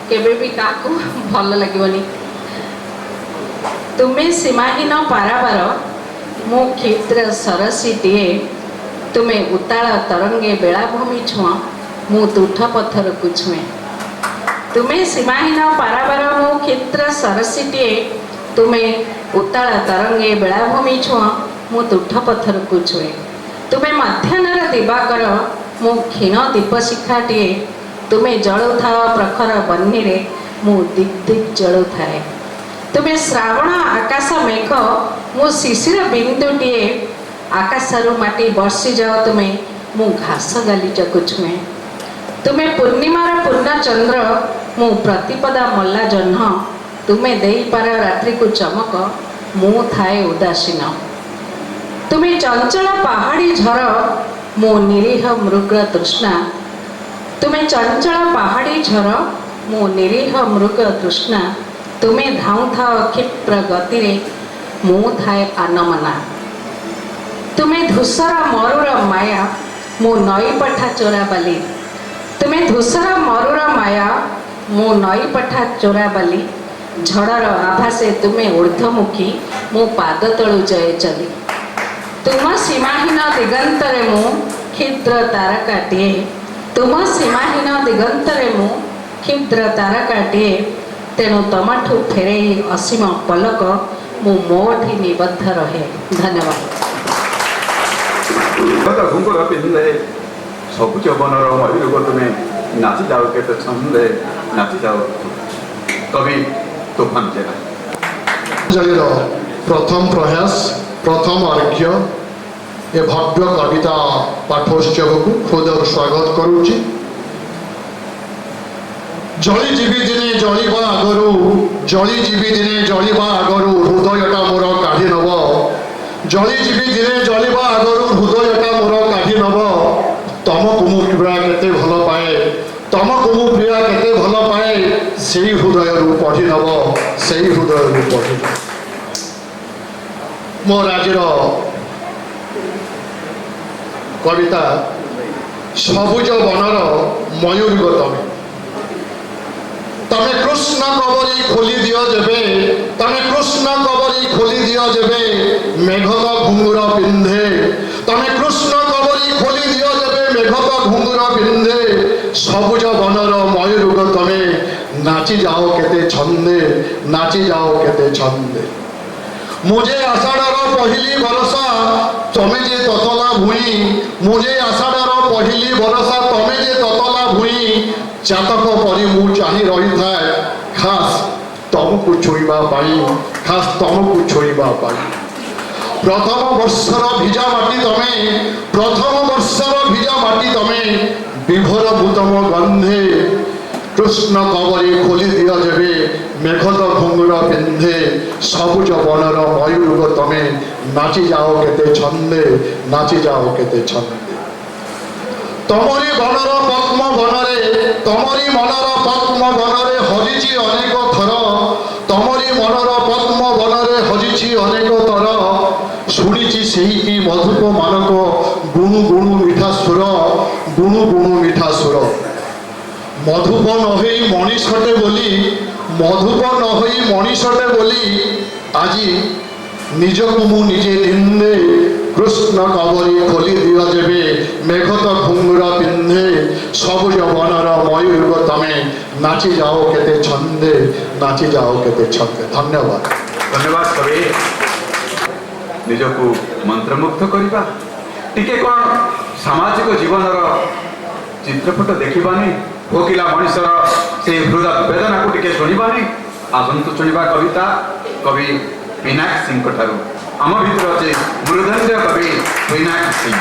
କେବେ ବି କାହାକୁ ଭଲ ଲାଗିବନି। ତୁମେ ସୀମାହୀନ ପାରାବାର, ମୁଁ କ୍ଷୁଦ୍ର ସରସୀଟିଏ, ତୁମେ ଉତ୍ତାଳ ତରଙ୍ଗେ ବେଳାଭୂମି ଛୁଅଁ, ମୁଁ ତୁଠ ପଥରକୁ ଛୁଏଁ। ତୁମେ ସୀମାହୀନ ପାରାବାର, ମୁଁ କ୍ଷୁଦ୍ର ସରସୀଟିଏ, ତୁମେ ଉତ୍ତାଳ ତରଙ୍ଗେ ବେଳାଭୂମି ଛୁଅଁ, ମୁଁ ତୁଠ ପଥରକୁ ଛୁଏଁ। ତୁମେ ମଧ୍ୟାହ୍ନର ଦିବାକର, ମୁଁ କ୍ଷୀଣ ଦୀପଶିଖାଟିଏ, ତୁମେ ଜଳୁଥାଅ ପ୍ରଖର ବହ୍ନିରେ, ମୁଁ ଦିକ୍ ଦିକ୍ ଜଳୁଥାଏ। ତୁମେ ଶ୍ରାବଣ ଆକାଶ ମେଘ, ମୁଁ ଶିଶିର ବିନ୍ଦୁଟିଏ, ଆକାଶରୁ ମାଟି ବର୍ଷିଯାଅ ତୁମେ, ମୁଁ ଘାସ ଗାଲିଚାକୁ ଛୁଏଁ। ତୁମେ ପୂର୍ଣ୍ଣିମାର ପୂର୍ଣ୍ଣଚନ୍ଦ୍ର, ମୁଁ ପ୍ରତିପଦା ମଲା ଜହ୍ନ, ତୁମେ ଦେଇପାର ରାତ୍ରିକୁ ଚମକ, ମୁଁ ଥାଏ ଉଦାସୀନ। ତୁମେ ଚଞ୍ଚଳ ପାହାଡ଼ି ଝର, ମୁଁ ନିରୀହ ମୃଗ ତୃଷ୍ଣା, ତୁମେ ଚଞ୍ଚଳ ପାହାଡ଼ି ଝର, ମୁଁ ନିରୀହ ମୃଗ ତୃଷ୍ଣା, ତୁମେ ଧାଉଁଥାଅ କ୍ଷିପ୍ର ଗତିରେ, ମୁଁ ଥାଏ ଆନମନା। ତୁମେ ଧୂସର ମରୁର ମାୟା, ମୁଁ ନଈ ପଠା ଚୋରାବାଲି, ତୁମେ ଧୂସର ମରୁର ମାୟା, ମୁଁ ନଈ ପଠା ଚୋରାବାଲି, ଝଡ଼ର ଆଭାସେ ତୁମେ ଊର୍ଦ୍ଧ୍ୱମୁଖୀ, ମୁଁ ପାଦ ତଳୁ ଜୟ ଚାଲି। तुम सीमाहीन दिगंतरे मु क्षुद्र तारकाटिए तुम सीमाहीन दिगंतरे मु क्षुद्र तारकाटिए तेणु तमाठू फेरे असीम पलक मु मोठी निबद्ध रहे। धन्यवाद। घुंगुर पिंधे सबुज बनर मयूर तुमे नाची जाओ केते छंदे नाची जाओ कवि तूफान जेना जलिर प्रथम प्रयास प्रथम अर्घ्य ए भव्य कविता पाठोत्सव को हृदय स्वागत करुच्ची। जली जीवी दिने जलिबा आगरू जली जीवी दिने जलिबा आगरू हृदयटा मोर काढ़ी नब जली जीवी दिने जलिबा आगरू हृदयटा मोर काढ़ी नब तमको मु प्रिया केते भल पाए तमको मु प्रिया केते भल पाए सेई हृदय पढ़ी नब सेई हृदय पढ़ी मो राज्यर कविता सबुज बनर मयूर तमे तमे कृष्ण कबरी खोली दियो जेबे तमे कृष्ण कबरी खोली दियो जेबे मेघक घुंगुर पिंधे तमे कृष्ण कबरी खोली दियो जेबे मेघक घुंगुर पिंधे सबुज बनर मयूर तमे नाची जाओ केते छंदे नाची जाओ केते छंदे मुझे आषाढ़र पहली बरसा तमे जे ततला भूई मुझे आषाढ़र पहली बरसा तमे जे ततला भूई चातक परी मु चाही रही थाए खास तमको छुईबा पाई खास तमको छुईबा पाई प्रथम वर्षर भिजा माटी तमे प्रथम वर्षर भिजा माटी तमे विभोर भूतम गंधे कृष्ण कबरी खोली दियो जेबे मेघत घुंगुर पिंधे सबुज बनर मयूर तमे नाची जाओ केते छंदे नाची जाओ केते छंदे तमरी बनर पद्म बनरे तमरी मनर पद्म बनरे हजिछि अनेक थर तमरी मनर पद्म बनरे हजिछि अनेक थर शुणिछि सेही मधुप मानक गुणु गुणु मिठा सुर गुणु गुणु मिठा सुर मधुप नहई मनीषटे बोली मधुप नहई मनीषटे बोली আজি নিজকু মু নিজে নিন্দে कृष्ण कबरी खोली दियो जेबे मेघत घुंगुर पिंधे सबुज बनर मयूर तमे नाची जाओ केते छंदे नाची जाओ केते छंदे। धन्यवाद धन्यवाद कवि निजकु मंत्रमुग्ध करिबा टिके कोन सामाजिक जीवनर चित्रपट देखिबानी भोगिला मनुष्यर से हृदय वेदना को टिके शुणिबानी आसंतु शुणिबा कविता कवि पिनाक सिंह ठारू आम भीतर अच्छे मृदंग कवि पिनाक सिंह।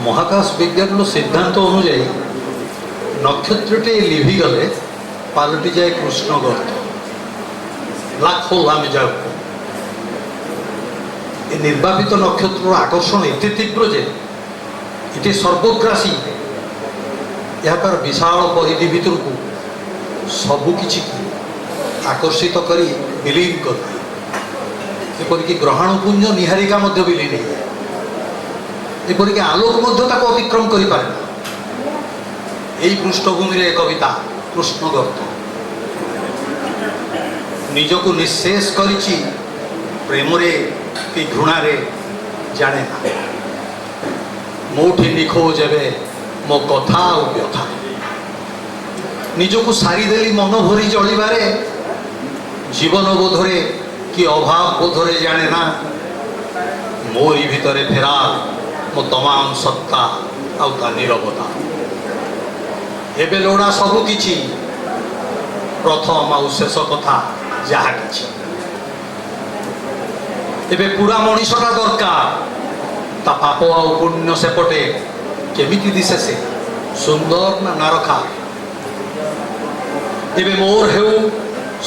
महाकाश विज्ञान सिद्धांत अनुजाई नक्षत्रटे लिभिगले पालटि जाए कृष्ण गर्त ब्लैक होल आम जाऊ ए निर्वापित नक्षत्र आकर्षण एते तीव्र जे इटे सर्वग्रासी यार विशाल परिधि भितर को सबुकिछि आकर्षित करी विलीन कर एपरिक ग्रहणपुंज निहारिका मध्य विलीन है एपरिक आलोक मध्य ताको अतिक्रम करि पारे एई पृष्ठभूमि रे कविता कृष्ण गर्त निजको निशेष करिछि प्रेम रे कि घृणा रे जाने ना मोठी निखोज एबे मो कथा और व्यथा निजको सारीदेली मन भरी जलिबारे जीवन बोधरे कि अभाव बोधरे जाने ना मोरी भितरे फेरा मो तमाम सत्ता आउता नीरवता एबे लोड़ा सबु किछि प्रथम आउ शेष कथा जहा किछि एबे पूरा मनीषटा दरकार ता पाप आउ पुण्य सेपटे केमिति दिसे से सुंदर ना नारखा एबे मोर हेउ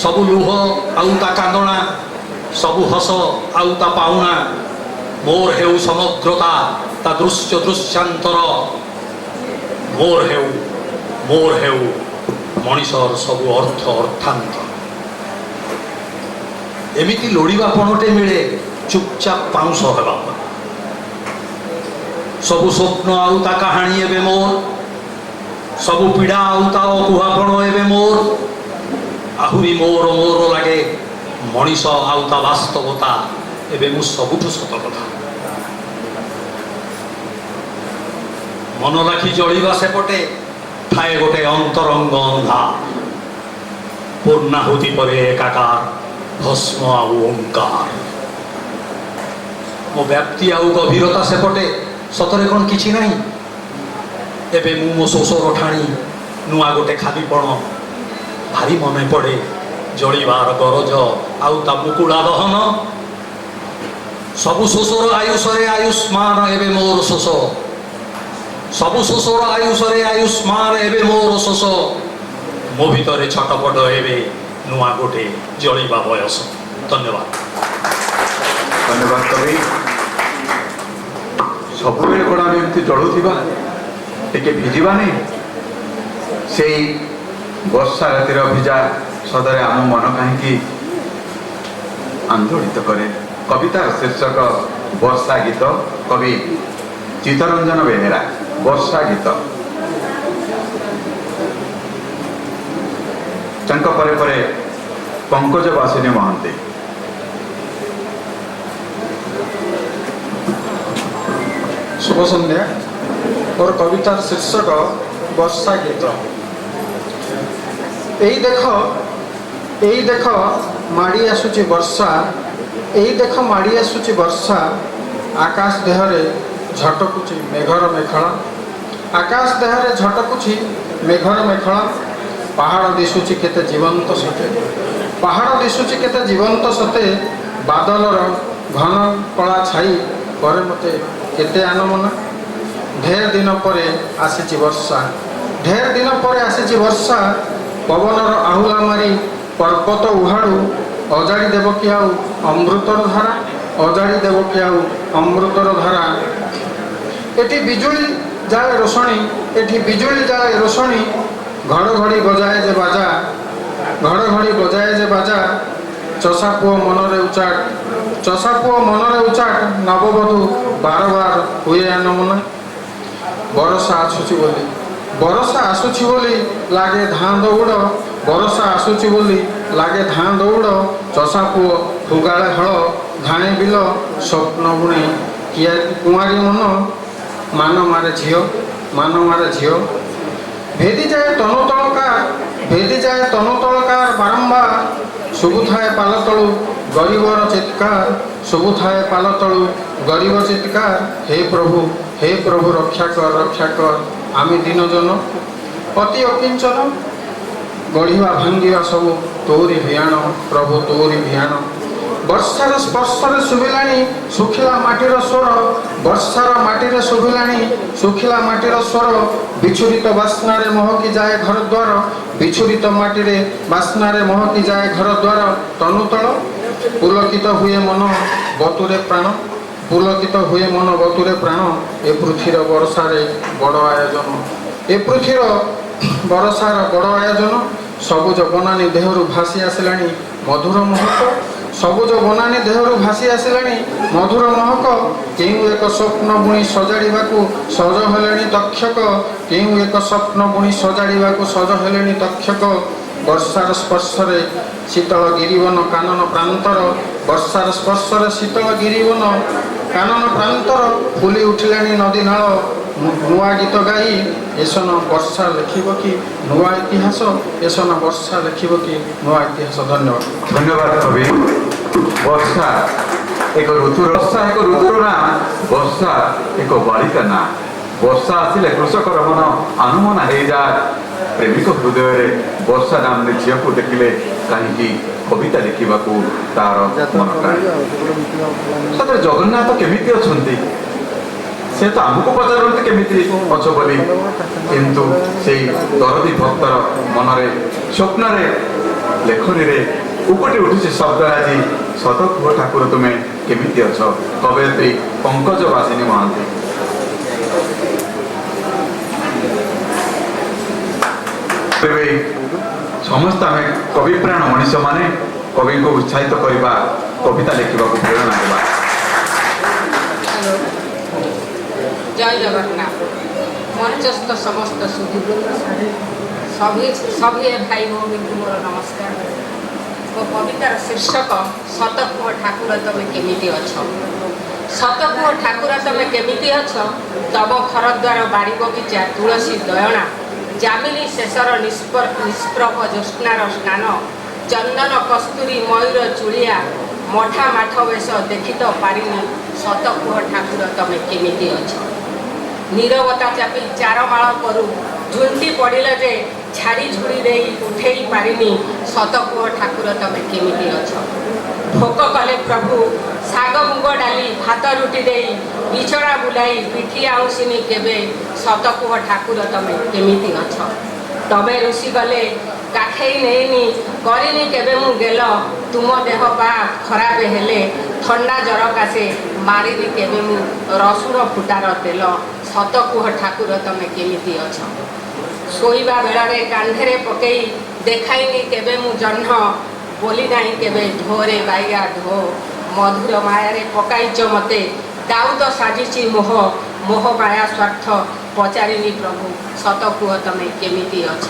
सबु लुह आउ ता कांदणा सबु हस आउ ता पाउना मोर हेउ समग्रता ता दृश्य दृश्यांतर मोर हेउ मनीषर सबु अर्थ अर्थांत एमिति लोड़ीबा पणटे मिले चुपचाप पाउंस हेबा सबु स्वप्न आउ ता कहानी एबे मोर सबु पीड़ा आउ ता अकुहापण एबे मोर आहुरी मोर मोर लागे मनीष आउ ता वास्तवता एबे मु सबुठु सत कथा मन लाखी जलिबा सेपटे थाए गोटे अंतरंग अंधा पूर्णाहुति परे एकाकार भस्म आउ ओंकार मो व्याप्ति आउ गभीरता सेपटे सतरे कौन किछि नहीं एबे मु मो शोषर ठाणी नुआ गोटे खालीपण भारी मने पड़े जलिबार गरज आउ ता मुकुड़ा दहन सबु शोषर आयुषरे आयुष्मान एबे मोर शोष सबु शोषर आयुषरे आयुष्मान एबे मोर शोष मो भितरे छटपट एबे नुआ गोटे जलिबा बयस। धन्यवाद। धन्यवाद कवि। सबुबेले कौन आम एमती जलुवा टे भिजबानी से वर्षा रातिर भिजा सदरे आम मन कहीं आंदोलित करे। कवितार शीर्षक वर्षा गीत, कवि चित्तरंजन बेहेरा। वर्षा गीत परे परे पंकज बासिनी महांती। शुभ संध्या। मोर कवितार शीर्षक वर्षा गीत। एई देख माड़ी आसुची वर्षा, एई देख माड़ी आसुची वर्षा, आकाश देहरे झटकुची मेघर मेखला, आकाश देहरे झटकुची मेघर मेखला, पहाड़ दिशुची केते जीवंत सते, पहाड़ दिशुची केते जीवंत सते, बादलर घन कला छाई करे मते केते आनमना। ढेर दिन परे आसीची वर्षा, ढेर दिन परे आसीची वर्षा, पवनर आहुला मारी पर्वत उहाड़ू अजाड़ी देव कि आउ अमृतर धारा, अजाड़ी देव कि आउ अमृतर धारा। एठी बिजुली जाए रोशनी, एठी बिजुली जाए रोशनी, घड़घड़ी बजाए जे बाजा, घड़घड़ी बजाए जे बाजा, चषा पुओ मनरे उचाट, चषा पुओ मनरे उचाट, नवबधू बार बार हुए आनमना। बरसा आसुची बोली, बरसा आसुची बोली लागे धां दौड़, बरसा आसुची बोली लागे धां दौड़, चषा पुओ फुगाळे हल धाणे बिल, स्वप्न बुणे कुआरी मन, मान मारे झियो, मान मारे झियो। भेदी जाए तनु तलकार, भेदी जाए तनु तलकार बारंबार, शुभु थाए पाल तलु गरीबर चित्कार, शुभु थाए पाल तलु गरीब चित्कार। हे प्रभु रक्षा कर आमी दिन जन, अति अकिंचन गढ़िया भांगिया सबू तोरी भियान, प्रभु तोरी भियान। वर्षार स्पर्शरे शुभिलानी सुखिला माटीर स्वर, वर्षार माटीरे शुभिलानी सुखिला माटीर स्वर, बिछुरित बास्नारे महकी जाए घर द्वार, बिछुरित माटीरे बास्नारे महकी जाए घर द्वार। तनुतल पुलकित हुए मन बतुरे प्राण, पुलकित हुए मन बतुरे प्राण। ए पृथ्वीर वर्षारे बड़ आयोजन, ए पृथ्वीर वर्षार बड़ आयोजन। सबुज बनानी देहरु भासी आसिलानी मधुर महक, सबुज बनानी देहरु भासी आसिलानी मधुर महक। केउ एक स्वप्न बुणी सजाड़िबाकू सज हेलेनी तक्षक, केउ एक स्वप्न बुणी सजाड़िबाकू सज हेलेनी तक्षक। वर्षार स्पर्शरे शीतल गिरिवन कानन प्रांतर, वर्षार स्पर्शरे शीतल गिरिवन कानन प्रांतर। फुली उठिलानी नदी नाल नुआ गीत गाई, एसन वर्षा लिखिब कि नुआ इतिहास, एसन वर्षा लिखिब कि नुआ इतिहास। धन्यवाद। धन्यवाद कवि। वर्षा एक ऋतु, वर्षा एक ऋतुर ना, वर्षा एक बालिका ना। वर्षा आसिले कृषकर मन अनुमना हो जाए, प्रेमिक हृदय वर्षा नाम झील को देखिले कहीं कविता लिखा तार मन टाणे। सतरे जगन्नाथ केमिति अछंती से तो आमको पचारती केमिति अछ बोली, किंतु से दरदी भक्तर मनरे स्वप्नरे लेखनी रे उपटी उठी शब्द आज सत कुह ठाकुर तुम्हें केमिति अछ। कवयित्री पंकज बासिनी महांती। समस्त आम कविप्राण मनीष माने कवि को उत्साहित करवा, कविता लिखा प्रेरणा देवा। জয় জগন্নাথ মঞ্চস্থ সমস্ত সুধীবৃন্দ সভি ভাই ভৌমীଙ୍କୁ ମୋର ନମସ୍କାର। ମୋ କବିତାର ଶୀର୍ଷକ ସତ କୁହ ଠାକୁର ତମେ କେମିତି ଅଛ। ସତ କୁହ ଠାକୁର ତମେ କେମିତି ଅଛ। ତମ ଘରଦ୍ୱାର ବାଡ଼ି ବଗିଚା ତୁଳସୀ ଦୟଣା ଜାମିନୀ ଶେଷର ନିଷ୍ପ୍ରଭ ଜ୍ୟୋତ୍ସ୍ନାର ସ୍ନାନ ଚନ୍ଦନ କସ୍ତୁରୀ ମୟୂର ଚୁଳିଆ ମଠା ମାଠ ବେଶ ଦେଖି ତ ପାରିନି। ସତ କୁହ ଠାକୁର ତମେ କେମିତି ଅଛ। ନୀରବତା ଚାପି ଚାରମାଳ କରୁ ଝୁଣ୍ଟି ପଡ଼ିଲ ଯେ ଛାଡ଼ି ଝୁଡ଼ି ଦେଇ ଉଠେଇ ପାରିନି। ସତ କୁହ ଠାକୁର ତମେ କେମିତି ଅଛ। ଭୋକ କଲେ ପ୍ରଭୁ ଶାଗ ମୁଗ ଡାଲି ଭାତ ରୁଟି ଦେଇ ବିଛଣା ବୁଲାଇ ପିଠି ଆଉଁସିନି କେବେ। ସତ କୁହ ଠାକୁର ତମେ କେମିତି ଅଛ। ତମେ ରୁଷି ଗଲେ କାଖେଇ ନେଇନି କରିନି କେବେ ମୁଁ ଗେଲ। ତୁମ ଦେହ ପା ଖରାପ ହେଲେ ଥଣ୍ଡା ଜ୍ୱର କାଶେ ମାରିନି କେବେ ମୁଁ ରସୁଣ ଫୁଟାର ତେଲ। ସତ କୁହ ଠାକୁର ତମେ କେମିତି ଅଛ। ଶୋଇବା ବେଳରେ କାନ୍ଧରେ ପକେଇ ଦେଖାଇନି କେବେ ମୁଁ ଜହ୍ନ ବୋଲି ନାହିଁ କେବେ ଢୋରେ ବାଇଆ ଢୋ। ମଧୁର ମାୟାରେ ପକାଇଛ ମୋତେ ଦାଉଦ ସାଜିଛି ମୋହ ମୋହ ମାୟା ସ୍ୱାର୍ଥ ପଚାରିନି ପ୍ରଭୁ। ସତ କୁହ ତମେ କେମିତି ଅଛ।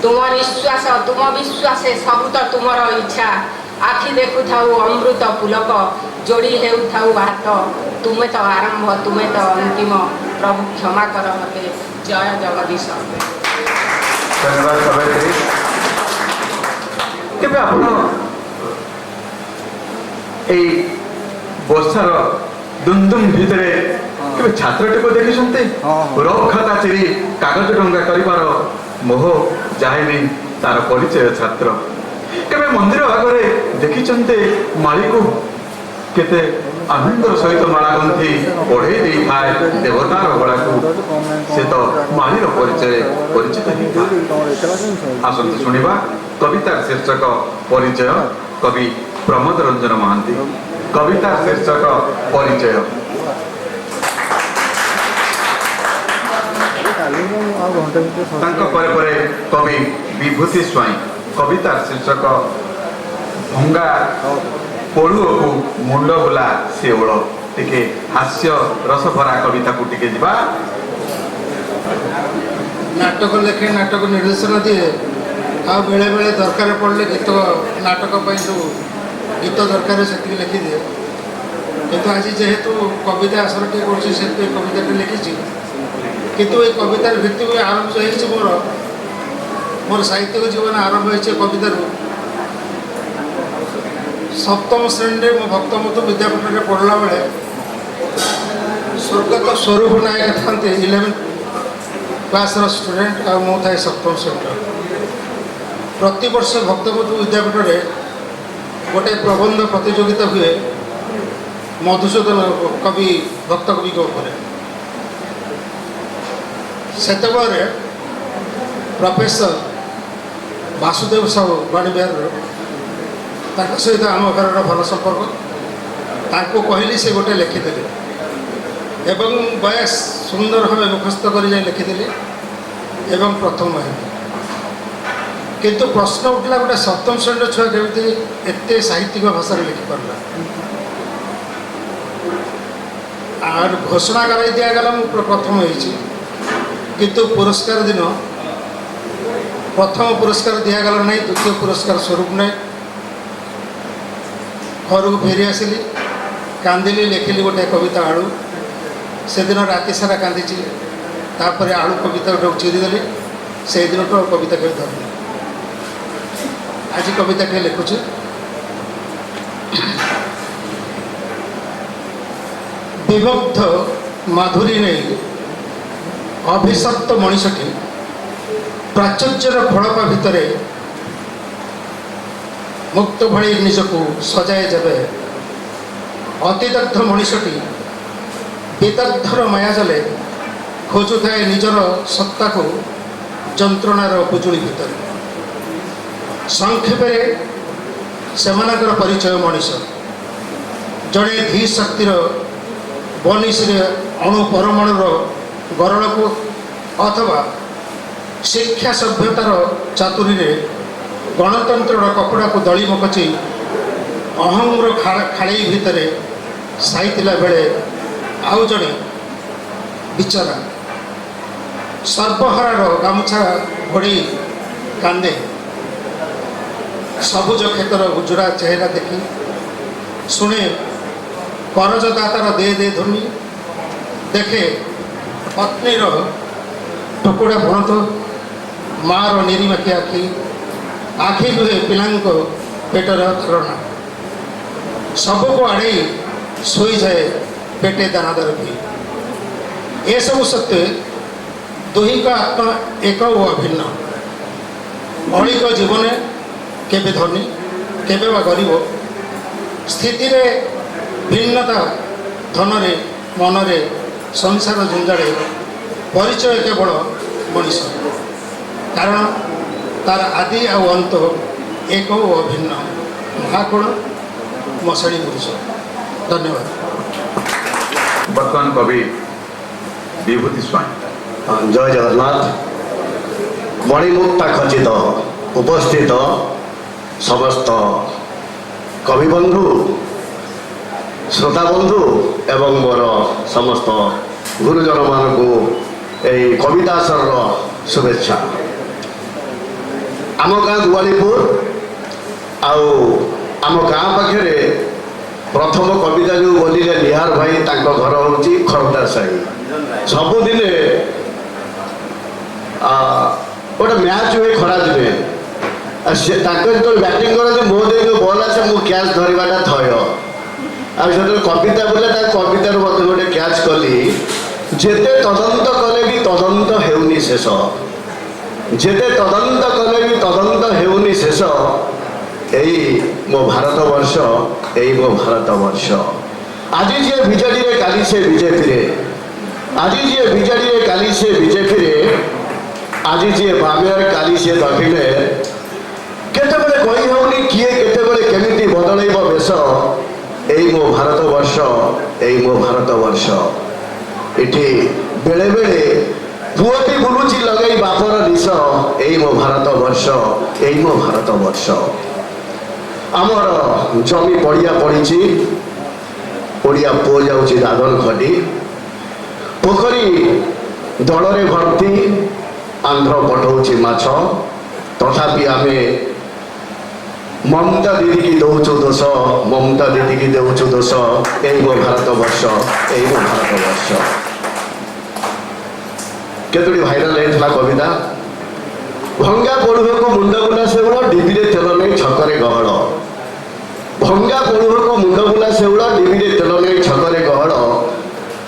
ତୁମ ନିଶ୍ୱାସ ତୁମ ବିଶ୍ୱାସେ ସବୁ ତ ତୁମର ଇଚ୍ଛା। ଆଖି ଦେଖୁଥାଉ ଅମୃତ ପୁଲକ ଯୋଡ଼ି ହେଉଥାଉ ହାତ। ତୁମେ ତ ଆରମ୍ଭ ତୁମେ ତ ଅନ୍ତିମ ପ୍ରଭୁ କ୍ଷମା କର ମୋତେ। ଜୟ ଜଗଦୀଶ। ଧନ୍ୟବାଦ ସଭାପତି। କେବେ ଆପଣ ଏଇ ବର୍ଷାର ଦୁମଦୁମ ଭିତରେ କେବେ ଛାତ୍ରଟିକୁ ଦେଖିଛନ୍ତି। ରଫ୍ ଖାତା ଚିରି କାଗଜ ଡଙ୍ଗା କରିବାର ମୋହ ଯାଏନି ତାର ପରିଚୟ ଛାତ୍ର। କେବେ ମନ୍ଦିର ଆଗରେ ଦେଖିଛନ୍ତି ମାଳିକୁ କେତେ ଆନନ୍ଦର ସହିତ ମାଳା ଗନ୍ଥି ପଢ଼େଇ ଦେଇଥାଏ ଦେବତାର ଗଳାକୁ। ସେ ତ ମାଳିର ପରିଚିତ ହେଇଥାଏ। ଆସନ୍ତୁ ଶୁଣିବା କବିତାର ଶୀର୍ଷକ ପରିଚୟ କବି ପ୍ରମୋଦ ରଞ୍ଜନ ମହାନ୍ତି। କବିତାର ଶୀର୍ଷକ ପରିଚୟ। ତାଙ୍କ ପରେ ପରେ କବି ବିଭୂତି ସ୍ୱାଇଁ। କବିତାର ଶୀର୍ଷକ ଭଙ୍ଗା ପୋଳୁଅକୁ ମୁଣ୍ଡ ବୁଲା ଶେଉଳ। ଟିକେ ହାସ୍ୟ ରସଭରା କବିତାକୁ ଟିକେ ଯିବା। ନାଟକ ଲେଖେ ନାଟକ ନିର୍ଦ୍ଦେଶନା ଦିଏ ଆଉ ବେଳେବେଳେ ଦରକାର ପଡ଼ିଲେ ଗୀତ ନାଟକ ପାଇଁ ଯେଉଁ ଗୀତ ଦରକାର ସେତିକି ଲେଖିଦିଏ। କିନ୍ତୁ ଆଜି ଯେହେତୁ କବିତା ଆସରଟିଏ କରୁଛି ସେଥିପାଇଁ କବିତାଟି ଲେଖିଛି। କିନ୍ତୁ এই কবিতার ভিত্তিভূমি আরম্ভ হয়েছে মোর সাহিত্যিক জীবন আরম্ভ হয়েছে কবিতার সপ্তম শ্রেণীরে মো ভক্তমুথু বিদ্যাপীঠে পড়লা বেড়ে স্বর্গত স্বরূপ নায়ক থাকে 11th ক্লাসর স্টুডেন্ট আর মু থাকে সপ্তম শ্রেণীর। প্রতি বর্ষ ভক্তমুথু বিদ্যাপীঠে গোটে প্রবন্ধ প্রতিযোগিতা হুয়ে মধুসূদন কবি ভক্ত কবিଙ୍କ উপরে। ସେତେବେଳେ ପ୍ରଫେସର ବାସୁଦେବ ସାହୁ ବାଣୀବିହାରର ତାଙ୍କ ସହିତ ଆମ ଘରର ଭଲ ସମ୍ପର୍କ। ତାଙ୍କୁ କହିଲି ସେ ଗୋଟେ ଲେଖିଦେଲେ ଏବଂ ବୟସ ସୁନ୍ଦର ଭାବେ ମୁଖସ୍ଥ କରି ଯାଇ ଲେଖିଦେଲି ଏବଂ ପ୍ରଥମ ହେଲି। କିନ୍ତୁ ପ୍ରଶ୍ନ ଉଠିଲା ଗୋଟେ ସପ୍ତମ ଶ୍ରେଣୀର ଛୁଆ କେମିତି ଏତେ ସାହିତ୍ୟିକ ଭାଷାରେ ଲେଖିପାରିଲା। আর ঘোষণা করাই দিয়াগলা মু প্রথম হয়েছি। কিন্তু পুরস্কার দিন প্রথম পুরস্কার দিয়াগলা নাই, দ্বিতীয় পুরস্কার স্বরূপ নাই। ঘরକୁ ফেরি আসিলি, কান্দিলি, লেখিলি গোটে কবিতা আলু। সেদিন রাতি সারা কান্দিছি। তারপরে আলু কবিতা ওটা চিরিদেলি। সেই দিনটা কবিতা কেউ ধরলি। আজ কবিতাটি লেখুছি। বিভক্ত মাধুরী নেই অভিশপ্ত মଣିষটি প্রাচুর্যর খোড়পা ভিতরে মুক্ত ভଳି নিজକୁ সজায় যাবে। অতিদগ্ধ মଣିষটি বিদগ্ধর মায়াজালে খোঁজুଥାଏ ନିଜର ସତ୍ତାକୁ ଯନ୍ତ୍ରଣାର ପୁଜୁଳି ଭିତରେ। ସଂକ୍ଷେପରେ ସେମାନଙ୍କର ପରିଚୟ ମଣିଷ ଜଣେ ଧୀ ଶକ୍ତିର ବନିଶରେ ଅଣୁ ପରମାଣୁର ଗରଳକୁ ଅଥବା ଶିକ୍ଷା ସଭ୍ୟତାର ଚାତୁରୀରେ ଗଣତନ୍ତ୍ରର କପଡ଼ାକୁ ଦଳି ମକଚି ଅହଂର ଖାଳେଇ ଭିତରେ ସାଇଥିଲା ବେଳେ ଆଉ ଜଣେ ବିଚରା ସର୍ବହରାର ଗାମୁଛା ଘୋଡ଼େଇ କାନ୍ଦେ। ସବୁଜ କ୍ଷେତର ଗୁଜୁରା ଚେହେରା ଦେଖି ଶୁଣେ କରଜଦାତାର ଦେ ଦେ ଧ୍ୱନି, ଦେଖେ ପତ୍ନୀର ଟୁକୁଡ଼ା ଭଣତ, ମାଆର ନିରିମାଖି ଆଖି, ଆଖି ନୁହେଁ ପିଲାଙ୍କ ପେଟର ଧାରଣା। ସବୁକୁ ଆଡ଼େଇ ଶୋଇଯାଏ ପେଟେ ଦାନାଦାର ବି। ଏସବୁ ସତ୍ତ୍ୱେ ଦୁହିଁଙ୍କ ଆତ୍ମା ଏକ ଓ ଅଭିନ୍ନ। ମୌଳିକ ଜୀବନେ କେବେ ଧନୀ କେବେ ବା ଗରିବ, ସ୍ଥିତିରେ ଭିନ୍ନତା, ଧନରେ ମନରେ ସଂସାର ଜଞ୍ଜାଳେ ପରିଚୟ କେବଳ ମଣିଷ, କାରଣ ତାର ଆଦି ଆଉ ଅନ୍ତ ଏକ ଓ ଅଭିନ୍ନ। ମହାକୁଳ ମଶାଣୀ ପୁରୁଷ। ଧନ୍ୟବାଦ। ବର୍ତ୍ତମାନ କବି ବିଭୂତି ସ୍ୱାଇଁ। ଜୟ ଜଗନ୍ନାଥ। ମଣିମୁକ୍ତା ଖଚିତ ଉପସ୍ଥିତ ସମସ୍ତ କବିବନ୍ଧୁ, ଶ୍ରୋତାବନ୍ଧୁ ଏବଂ ମୋର ସମସ୍ତ ଗୁରୁଜନମାନଙ୍କୁ ଏହି କବିତା ଆସରର ଶୁଭେଚ୍ଛା। ଆମ ଗାଁ ଦୁଆଳିପୁର, ଆଉ ଆମ ଗାଁ ପାଖରେ ପ୍ରଥମ କବିତା ଯେଉଁ ବୋଲିଲେ ନିହାର ଭାଇ, ତାଙ୍କ ଘର ହେଉଛି ଖରଦା ସାହି। ସବୁଦିନେ ଗୋଟେ ମ୍ୟାଚ୍ ହୁଏ ଖରାଦିନେ, ସେ ତାଙ୍କ ଯେତେବେଳେ ବ୍ୟାଟିଂ କରନ୍ତି ମୋ ଦେଇ ଯେଉଁ ବଲ୍ ଆସେ ମୁଁ କ୍ୟାଚ୍ ଧରିବାଟା ଥୟ। ଆଉ ଯେତେବେଳେ କବିତା ବୋଲେ ତା କବିତାରୁ ମଧ୍ୟ ଗୋଟେ କ୍ୟାଚ୍ କଲି। ଯେତେ ତଦନ୍ତ କଲେ ବି ତଦନ୍ତ ହେଉନି ଶେଷ, ଯେତେ ତଦନ୍ତ କଲେ ବି ତଦନ୍ତ ହେଉନି ଶେଷ, ଏଇ ମୋ ଭାରତବର୍ଷ, ଏଇ ମୋ ଭାରତବର୍ଷ। ଆଜି ଯିଏ ବିଜେଡ଼ିରେ କାଲି ସେ ବିଜେପିରେ, ଆଜି ଯିଏ ବିଜେଡ଼ିରେ କାଲି ସେ ବିଜେପିରେ, ଆଜି ଯିଏ ବାମରେ କାଲି ସିଏ ଦକ୍ଷିଣରେ। କେତେବେଳେ କହି ହେଉନି କିଏ କେତେବେଳେ କେମିତି ବଦଳେଇବ ବେଶ। ଏଇ ମୋ ଭାରତବର୍ଷ, ଏଇ ମୋ ଭାରତବର୍ଷ। ଏଠି ବେଳେବେଳେ ପୁଅଟି ବୁଲୁଛି ଲଗେଇ ବାପର ନିଶ। ଏଇ ମୋ ଭାରତବର୍ଷ, ଏଇ ମୋ ଭାରତବର୍ଷ। ଆମର ଜମି ପଡ଼ିଆ ପଡ଼ିଛି, ଓଡ଼ିଆ ପୁଅ ଯାଉଛି ଦାଦନ ଖଟି। ପୋଖରୀ ଦଳରେ ଭର୍ତ୍ତି, ଆନ୍ଧ୍ର ପଠଉଛି ମାଛ। ତଥାପି ଆମେ ମମତା ଦିଦିକି ଦେଉଛୁ ଦୋଷ, ମମତା ଦିଦିକି ଦେଉଛୁ ଦୋଷ। ଏଇ ମୋ ଭାରତବର୍ଷ, ଏଇ ମୋ ଭାରତବର୍ଷ। କେତୋଟି ଭାଇରାଲ ହେଇଥିଲା କବିତା। ଭଙ୍ଗା ପୋଳୁହକୁ ମୁଣ୍ଡ ବୁଲା ଶେଉଳ, ଡିବିରେ ତେଲ ନେଇ ଛକରେ ଗହଳ। ଭଙ୍ଗା ପୋଳୁହକୁ ମୁଣ୍ଡ ବୁଲା ଶେଉଳ, ଡିବିରେ ତେଲ ନେଇ ଛକରେ ଗହଳ।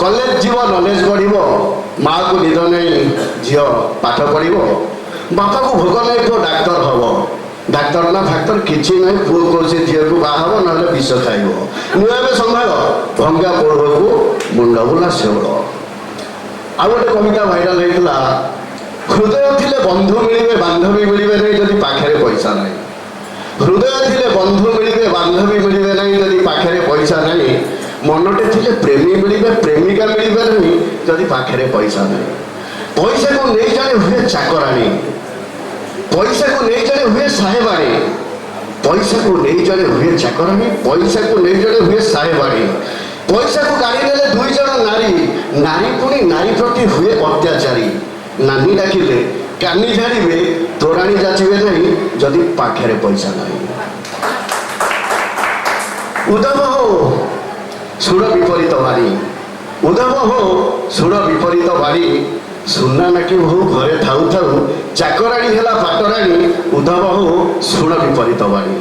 କଲେଜ ଯିବ ନଲେଜ ବଢ଼ିବ, ମାଆକୁ ନିଦ ନେଇ ଝିଅ ପାଠ ପଢ଼ିବ। ବାପାକୁ ଭୋଗ ନେଇ ପୁଅ ଡାକ୍ତର ହବ। ଡାକ୍ତର ନା ଫାକ୍ତର କିଛି ନାହିଁ, ପୁଅ କହୁଛି ଝିଅକୁ ବାହା ହବ ନହେଲେ ବିଷ ଖାଇବ। ନୂଆ ଏବେ ସମ୍ଭାଳ, ଭଙ୍ଗା ପୋଳୁହକୁ ମୁଣ୍ଡ ବୁଲା ଶେଉଳ। ଆଉ ଗୋଟେ କବିତା ଭାଇରାଲ ହେଇଥିଲା। ହୃଦୟ ଥିଲେ ବନ୍ଧୁ ମିଳିବେ ବାନ୍ଧବୀ ମିଳିବେ ନାହିଁ ଯଦି ପାଖରେ ପଇସା ନାହିଁ। ହୃଦୟ ଥିଲେ ବନ୍ଧୁ ମିଳିବେ ବାନ୍ଧବୀ ମିଳିବେ ନାହିଁ ଯଦି ପାଖରେ ପଇସା ନାହିଁ। ମନଟେ ଥିଲେ ପ୍ରେମୀ ମିଳିବେ ପ୍ରେମିକା ମିଳିବେ ନାହିଁ ଯଦି ପାଖରେ ପଇସା ନାହିଁ। ପଇସାକୁ ନେଇ ଜଣେ ହୁଏ ଚାକରାଣୀ, ପଇସାକୁ ନେଇ ଜଣେ ହୁଏ ସାହେବାଣୀ। ପଇସାକୁ ନେଇ ଜଣେ ହୁଏ ଚାକରାଣୀ, ପଇସାକୁ ନେଇ ଜଣେ ହୁଏ ସାହେବାଣୀ। ପଇସାକୁ କାଢ଼ି ନେଲେ ଦୁଇ ଜଣ ନାରୀ, ନାରୀ ପୁଣି ନାରୀ ପ୍ରତି ହୁଏ ଅତ୍ୟାଚାରୀ। ନାନୀ ଡାକିଲେ କାନି ଝାଡ଼ିବେ, ତୋରାଣୀ ଯାଚିବେ ନାହିଁ ଯଦି ପାଖରେ ପଇସା ନାହିଁ। ଉଦ୍ଧବ ହୋ ସୁର ବିପରୀତ ବାଣୀ, ଉଦ୍ଧବ ହୋ ସୁର ବିପରୀତ ବାଣୀ। ସୁନା ନାକି ବୋହୁ ଘରେ ଥାଉ ଥାଉ ଚାକରାଣୀ ହେଲା ପାଟରାଣୀ। ଉଦ୍ଧବ ହୋ ସୁର ବିପରୀତ ବାଣୀ।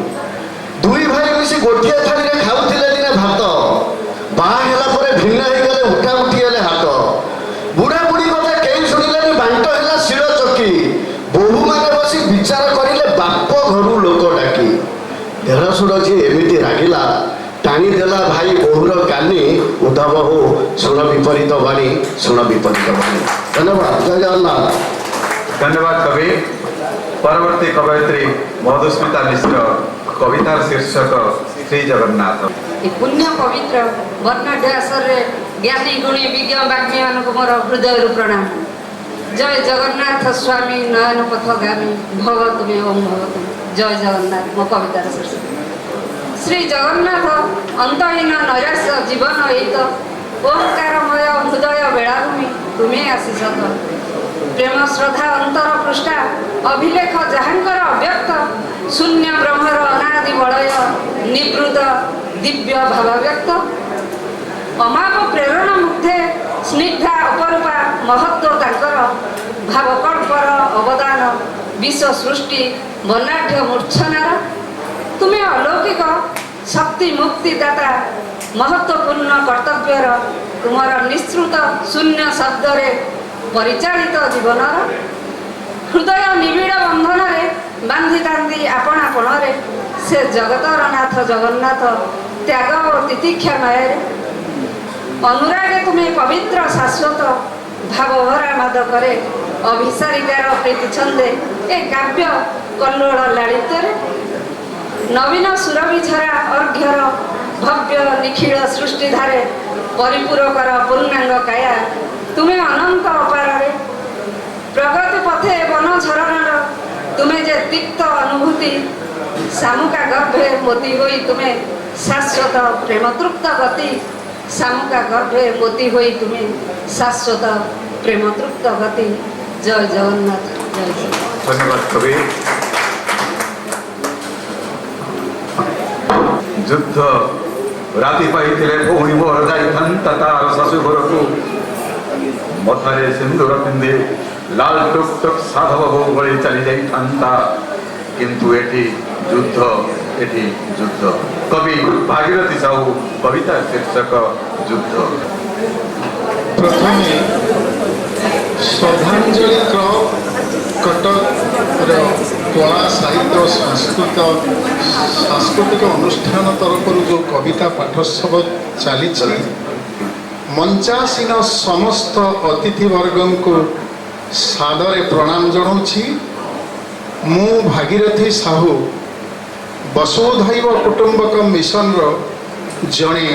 ଦୁଇ ଭାଇ ମିଶି ଗୋଟିଏ ଥାଳିରେ ଖାଉଥିଲେ ଦିନେ ଭାତ। ବାହା ହେଲା ପରେ ଭିନ୍ନ ହେଇଗଲେ, ଉଠା ଉଠି ହେଲେ ହାତ। ବୁଢ଼ା ବୁଢ଼ୀ କଥା କେହି ଶୁଣିଲେନି, ବାଣ୍ଟ ହେଲା ଶିଳ ଚକି। ବୋହୂମାନେ ବସି ବିଚାର କରିଲେ ବାପ ଘରୁ ଲୋକ ଡାକି। ଦେଢ଼ଶୁର ଯିଏ ଏମିତି ରାଗିଲା, ଟାଣି ଦେଲା ଭାଇ ବୋହୂର କାନି। ଉଦ୍ଧବ ହୋ ଶୁଣ ବିପରୀତ ବାଣୀ, ଶୁଣ ବିପରୀତ ବାଣୀ। ଧନ୍ୟବାଦ। ଜୟ ଜଗନ୍ନାଥ। ଧନ୍ୟବାଦ କବି। ପରବର୍ତ୍ତୀ କବୟିତ୍ରୀ ମଧୁସ୍ମିତା ମିଶ୍ର। କବିତାର ଶୀର୍ଷକ ଶ୍ରୀ ଜଗନ୍ନାଥ। ଏ ପୁଣ୍ୟ ପବିତ୍ର ବର୍ଣ୍ଣାଢ୍ୟ ଆସରରେ ଜ୍ଞାନୀ ଗୁଣୀ ବିଜ୍ଞ ବାଗ୍ମୀମାନଙ୍କୁ ମୋର ହୃଦୟରୁ ପ୍ରଣାମ। ଜୟ ଜଗନ୍ନାଥ ସ୍ୱାମୀ ନୟନ ପଥଗାମୀ, ଭବ ତୁମେ ଓಂ ଭବ ତୁମେ। ଜୟ ଜଗନ୍ନାଥ ମୋ କବିତାର ଶୀର୍ଷକ। ଶ୍ରୀ ଜଗନ୍ନାଥ ଅନ୍ତହୀନ ନୈରାଶ୍ୟ ଜୀବନ ଏଇତ, ଓଙ୍କାରମୟ ହୃଦୟ ବେଳାଭୂମି। ତୁମେ ଆସିଛ ତ। ପ୍ରେମ ଶ୍ରଦ୍ଧା ଅନ୍ତର ପୃଷ୍ଠା ଅଭିଲେଖ ଯାହାଙ୍କର ଅବ୍ୟକ୍ତ ଶୂନ୍ୟ ବ୍ରହ୍ମର ଅନାଦି ବଳୟ ନିବୃତ ଦିବ୍ୟ ଭାବାବ୍ୟକ୍ତ ଅମାପ ପ୍ରେରଣା ମୁଗ୍ଧେ ସ୍ନିଗ୍ଧା ଅପରୂପା ମହତ୍ଵ ତାଙ୍କର ଭାବକଳ୍ପର ଅବଦାନ ବିଶ୍ୱ ସୃଷ୍ଟି ବର୍ଣ୍ଣାଢ୍ୟ ମୂର୍ଚ୍ଛନାର ତୁମେ ଅଲୌକିକ ଶକ୍ତି ମୁକ୍ତିଦାତା ମହତ୍ଵପୂର୍ଣ୍ଣ କର୍ତ୍ତବ୍ୟର ତୁମର ନିଃସୃତ ଶୂନ୍ୟ ଶବ୍ଦରେ ପରିଚାଳିତ ଜୀବନର ହୃଦୟ ନିବିଡ଼ ବନ୍ଧନରେ ବାନ୍ଧିଥାନ୍ତି ଆପଣାପଣରେ ସେ ଜଗତର ନାଥ ଜଗନ୍ନାଥ ତ୍ୟାଗ ଓ ତିତିକ୍ଷା ମୟରେ ଅନୁରାଗେ ତୁମେ ପବିତ୍ର ଶାଶ୍ୱତ ଭାବଭରା ମାଦକରେ ଅଭିସାରିକାର ପ୍ରୀତି ଛନ୍ଦେ ଏ କାବ୍ୟ କଲ୍ଲୋଳ ଲାଳିତ୍ୟରେ ନବୀନ ସୁରଭିଝରା ଅର୍ଘ୍ୟର ଭବ୍ୟ ନିଖିଳ ସୃଷ୍ଟିଧାରେ ପରିପୂରକର ପୂର୍ଣ୍ଣାଙ୍ଗ କାୟା ତୁମେ ଅନନ୍ତ ଅପାରରେ ପ୍ରଗତି ପଥେ ବନ ଝରଣାର ତୁମେ ଯେ ତିକ୍ତ ଅନୁଭୂତି ଶାମୁକା ଗର୍ଭେ ମୋତି ହୋଇ ତୁମେ ଶାଶ୍ୱତ ପ୍ରେମତୃପ୍ତ ଗତି ଶାମୁକା ଗର୍ଭେ ମୋତି ହୋଇ ତୁମେ ଶାଶ୍ୱତ ପ୍ରେମତୃପ୍ତ ଗତି। ଜୟ ଜଗନ୍ନାଥ। ଜୟ ଜଗନ୍ନାଥ। ধন্যবাদ কবি। যুদ্ধ রাতি পাইলে ভৌণী মোর যাইথান্তা তার শাশু ঘরকু মথারে সিন্দুর পিন্ধি লাল টুক টুক সাধব বউ ভଳି চালি যাইথান্তা কিন্তু এটি যুদ্ধ এটি যুদ্ধ। কবি ভাগীরথী সাহু কবিতা শীর্ষক যুদ্ধ। প্রথমে শ্রদ্ধাঞ্জলি ক্লব কটকর কলা সাহিত্য সাংস্কৃতিক অনুষ্ঠান তরফর যে কবিতা পাঠোৎসব চালিছে মঞ্চাসীন সমস্ত অতিথিবর্গଙ୍କୁ সাদরে প্রণাম জনাউছি। মু ভাগীরথী সাহু বসুধৈব কুটুম্বক মিশনর জনে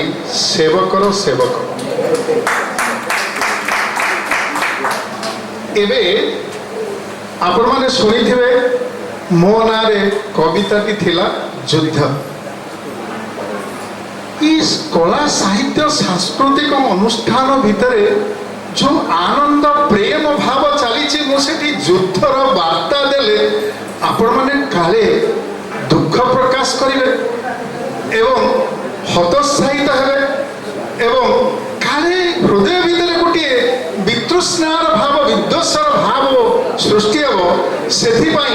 সেবকর সেবক। এবে আপন মানে শুনিথিবে মো নাঁরে কবিতাটি থিলা যুদ্ধ। এই কলা সাহিত্য সাংস্কৃতিক অনুষ্ঠান ভিতরে যে আনন্দ প্রেম ভাব চালিছে মু সেটি যুদ্ধর বার্তা দেলে আপন মানে কালে দুঃখ প্রকাশ করিবে এবং হতোৎসাহিত হবে এবং কালে হৃদয় ভিতরে গোটিয়ে বিতৃষ্ণার ভাব বিদ্বেষর ভাব সৃষ্টি হব। সেথিপাই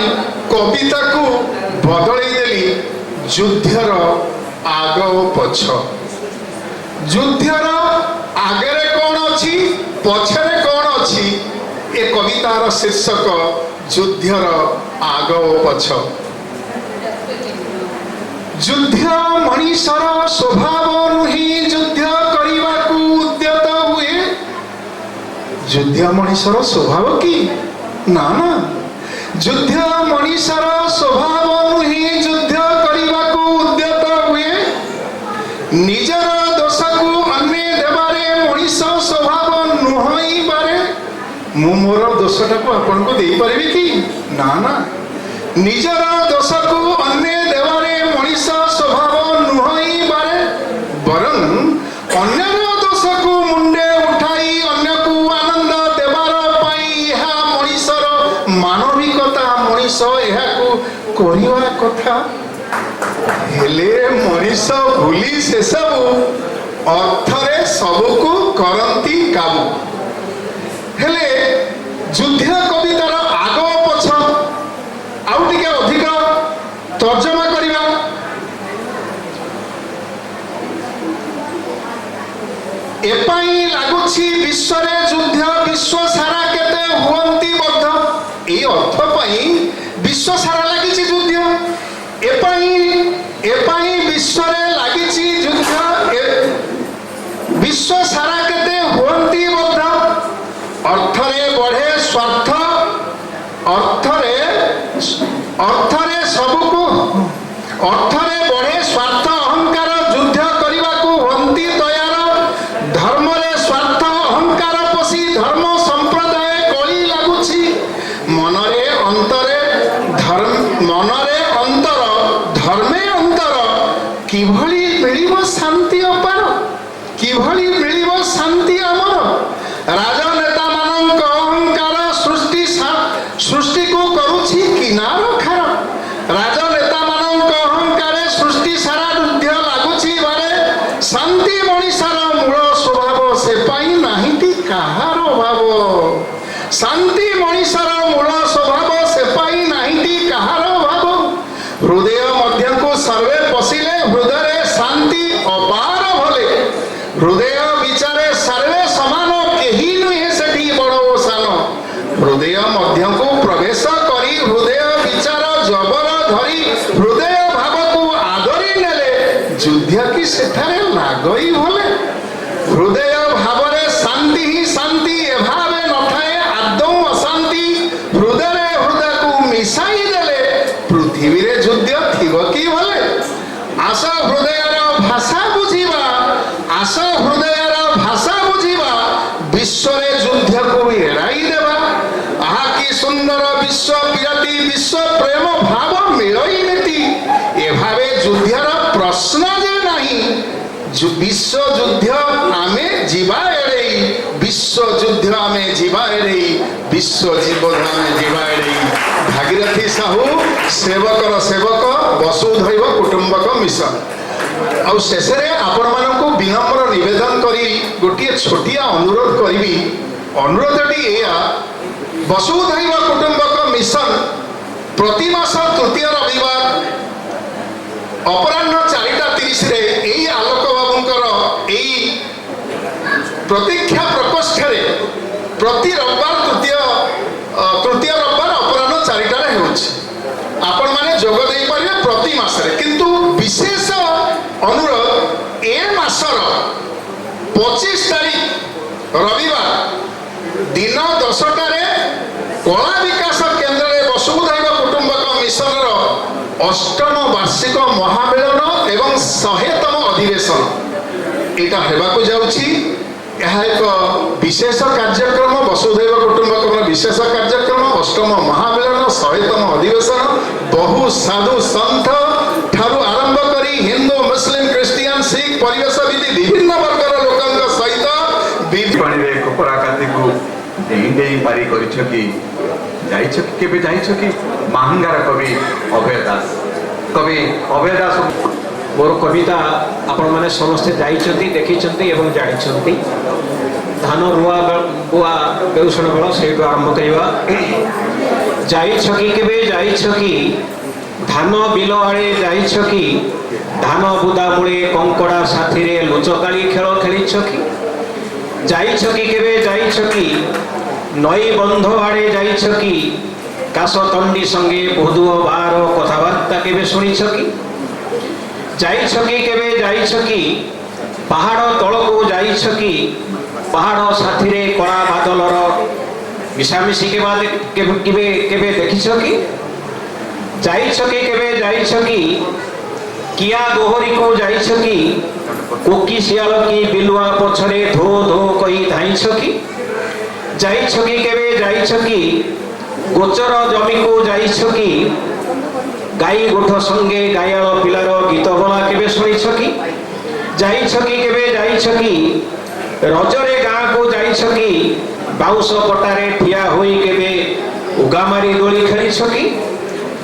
কবিতাকু বদলাই দেলি যুদ্ধর আগ ও পছ। যুদ্ধর আগরে কোন অছি পছরে কোন অছি এ কবিতার শীর্ষক যুদ্ধর আগ ও পছ। যুদ্ধ মଣିষর স্বভাব নুহি যুদ্ধ করিবাকু উদ্যত হুয়ে। যুদ্ধ মଣିষর স্বভাব কি? না না, যুদ্ধ মଣିষর স্বভাব নুহি যুদ্ধ করিবাকু উদ্যত হুয়ে। নিজর দোষকু অন্য দেবারে মଣିষ স্বভাব নুহই পারে। মু মোর দোষটাকু আপনাকে দেই পারিবি কি? না না, নিজর দোষকু অন্য দেবারে মଣିষ স্বভাব নুহই পারে বরং অন্যর দোষকু মুন্ডে উঠাই অন্যকু আনন্দ দেবার পাই ইহা মଣିষর মানবিকতা। মଣିষ এহাকু করিবা কথা হেলে মଣିষ ভুলি সেসবু অর্থরে সবুকু করন্তি কাবু। হেলে যুদ্ধ কবিতার আগ পছ আউ টিকে অধিক তর্জমা করিবা। এপাই লাগুছি বিশ্বরে যুদ্ধ বিশ্ব সারা কেতে হুয়ন্তি বদ্ধ। এই অর্থ পাই বিশ্ব সারা লাগিছি যুদ্ধ। এপাই বিশ্বরে লাগিছি যুদ্ধ বিশ্ব সারা কেতে হুয়ন্তি বদ্ধ। অর্থরে বঢ়ে স্বার্থ অর্থরে সবুকু অর্থরে বঢ়ে স্বার্থ অহংকার যুদ্ধ করিবাকু হন্তি তয়ার। ধর্মরে স্বার্থ অহংকার পশি ধর্ম সম্প্রদায় কলি লাগুছি। মনরে অন্তর ধর্মে অন্তর কিভଳି মিলিব শান্তি অপার? কিভଳି মিলিব শান্তি আমার? রাজনেতা ହୃଦୟ ଭାବକୁ ଆଦରି ନେଲେ ଯୁଦ୍ଧ କି ସେଠାରେ ଲାଗଇ ଭଲେ। ହୃଦୟ ଭାବରେ ଶାନ୍ତି ହିଁ ଶାନ୍ତି, ଏଭାବେ ନଥାଏ ଆଦୌ ଅଶାନ୍ତି। ହୃଦୟରେ ହୃଦୟକୁ ମିଶାଇ ଦେଲେ ପୃଥିବୀରେ ଯୁଦ୍ଧ ଥିବ କି ଭଲେ। ଆସ ହୃଦୟର ଭାଷା ବୁଝିବା, ଆସ ହୃଦୟର ଭାଷା ବୁଝିବା, ବିଶ୍ୱରେ ଯୁଦ୍ଧକୁ ଏଡ଼ାଇ ଦେବା। ଆହା କି ସୁନ୍ଦର ବିଶ୍ୱ ବିରତି, ବିଶ୍ୱ ପ୍ରେମ ଭାବ ମିଳଇ ନୀତି। ଏଭାବେ ଯୁଦ୍ଧର ପ୍ରଶ୍ନ ଯେ ନାହିଁ, ବିଶ୍ୱ ଯୁଦ୍ଧ ଆମେ ଯିବା ଏଡ଼େଇ, ବିଶ୍ୱ ଯୁଦ୍ଧ ଆମେ ଯିବା ଏଡ଼େଇ, ବିଶ୍ୱ ଜୀବନ ଆମେ ଯିବା ଏଡ଼େଇ। ଭାଗୀରଥୀ ସାହୁ, ସେବକର ସେବକ, ବସୁଧୈବ କୁଟୁମ୍ବକ ମିଶନ। ଆଉ ଶେଷରେ ଆପଣମାନଙ୍କୁ ବିନମ୍ର ନିବେଦନ କରି ଗୋଟିଏ ଛୋଟିଆ ଅନୁରୋଧ କରିବି। ଅନୁରୋଧଟି ଏଇଆ, ବସୁଧୈବ କୁଟୁମ୍ବକ ମିଶନ ପ୍ରତି ମାସ ତୃତୀୟ ରବିବାର ଅପରାହ୍ନ 4:30ରେ ଏଇ ଆଲୋକ ବାବୁଙ୍କର ଏଇ ପ୍ରତୀକ୍ଷା ପ୍ରକୋଷ୍ଠରେ ପ୍ରତି ରବିବାର ତୃତୀୟ ରବିବାର ଅପରାହ୍ନ 4ଟାରେ ହେଉଛି। ଆପଣମାନେ ଯୋଗ ଦେଇପାରିବେ ପ୍ରତି ମାସରେ। କିନ୍ତୁ ବିଶେଷ ଅନୁରୋଧ, ଏ ମାସର 25 ତାରିଖ ରବିବାର ଦିନ 10ଟାରେ କଳା ବିକାଶ କେନ୍ଦ୍ରରେ ବସୁଧୈବ କୁଟୁମ୍ବକ ମିଶନର 8ମ ବାର୍ଷିକ ମହାମିଳନ ଏବଂ 100ତମ ଅଧିବେଶନ ଏଇଟା ହେବାକୁ ଯାଉଛି। ଏହା ଏକ ବିଶେଷ କାର୍ଯ୍ୟକ୍ରମ, ବସୁଧୈବ କୁଟୁମ୍ବକର ବିଶେଷ କାର୍ଯ୍ୟକ୍ରମ, 8ମ ମହାମିଳନ, 100ତମ ଅଧିବେଶନ। ବହୁ ସାଧୁ ସନ୍ଥ ଠାରୁ ଆରମ୍ଭ କରି ହିନ୍ଦୁ, ମୁସଲିମ, ଖ୍ରୀଷ୍ଟିଆନ, ଶିଖ, ପରିବେଶବିଧି ବିଭିନ୍ନ ବର୍ଗର ଲୋକଙ୍କ ସହିତ ପାଣିରେ କପଡ଼ା କାତିକୁ ଡେଇଁ ଡେଇଁ ପାରି କରିଛ କି? ଯାଇଛ କି କେବେ ଯାଇଛ କି? ମାହାଙ୍ଗାର କବି ଅଭୟ ଦାସ। କବି ଅଭୟ ଦାସ ମୋର କବିତା ଆପଣମାନେ ସମସ୍ତେ ଯାଇଛନ୍ତି, ଦେଖିଛନ୍ତି ଏବଂ ଜାଣିଛନ୍ତି। ଧାନ ରୁଆ ବୁଆ ବେଉଷଣ ବେଳ ସେଇଠୁ ଆରମ୍ଭ କରିବା। ଯାଇଛ କି କେବେ ଯାଇଛ କି? ଧାନ ବିଲ ଆଡ଼େ ଯାଇଛ କି? ଧାନ ବୁଦା ମୂଳେ କଙ୍କଡ଼ା ସାଥିରେ ଲୁଚକାଳି ଖେଳ ଖେଳିଛ କି? ଯାଇଛ କି କେବେ ଯାଇଛ କି? ନଈ ବନ୍ଧ ଆଡ଼େ ଯାଇଛ କି? କାଶ ତଣ୍ଡି ସଙ୍ଗେ ବୋଧୁଅ ବାର କଥାବାର୍ତ୍ତା କେବେ ଶୁଣିଛ କି? ଯାଇଛ କି କେବେ ଯାଇଛ କି? ପାହାଡ଼ ତଳକୁ ଯାଇଛ କି? ପାହାଡ଼ ସାଥିରେ କଳା ବାଦଲର ମିଶାମିଶି କେବେ ଦେଖିଛ କି? ଯାଇଛ କି କେବେ ଯାଇଛ କି? କିଆ ଗୋହରିକୁ ଯାଇଛ କି? କୋକି ଶିଆଳ କି ବିଲୁଆ ପଛରେ ଧୋ ଧୋ କହି ଧାଇଁଛ କି? ଯାଇଛ କି କେବେ ଯାଇଛ କି? ଗୋଚର ଜମିକୁ ଯାଇଛ କି? ଗାଈ ଗୋଠ ସଙ୍ଗେ ଗାୟାଳ ପିଲାର ଗୀତ ବୋଲା କେବେ ଶୁଣିଛ କି? ଯାଇଛ କି କେବେ ଯାଇଛ କି? ରଜରେ ଗାଁକୁ ଯାଇଛ କି? ବାଉଁଶ ପଟାରେ ଠିଆ ହୋଇ କେବେ ଉଗାମାରି ଦୋଳି ଖେଳିଛ କି?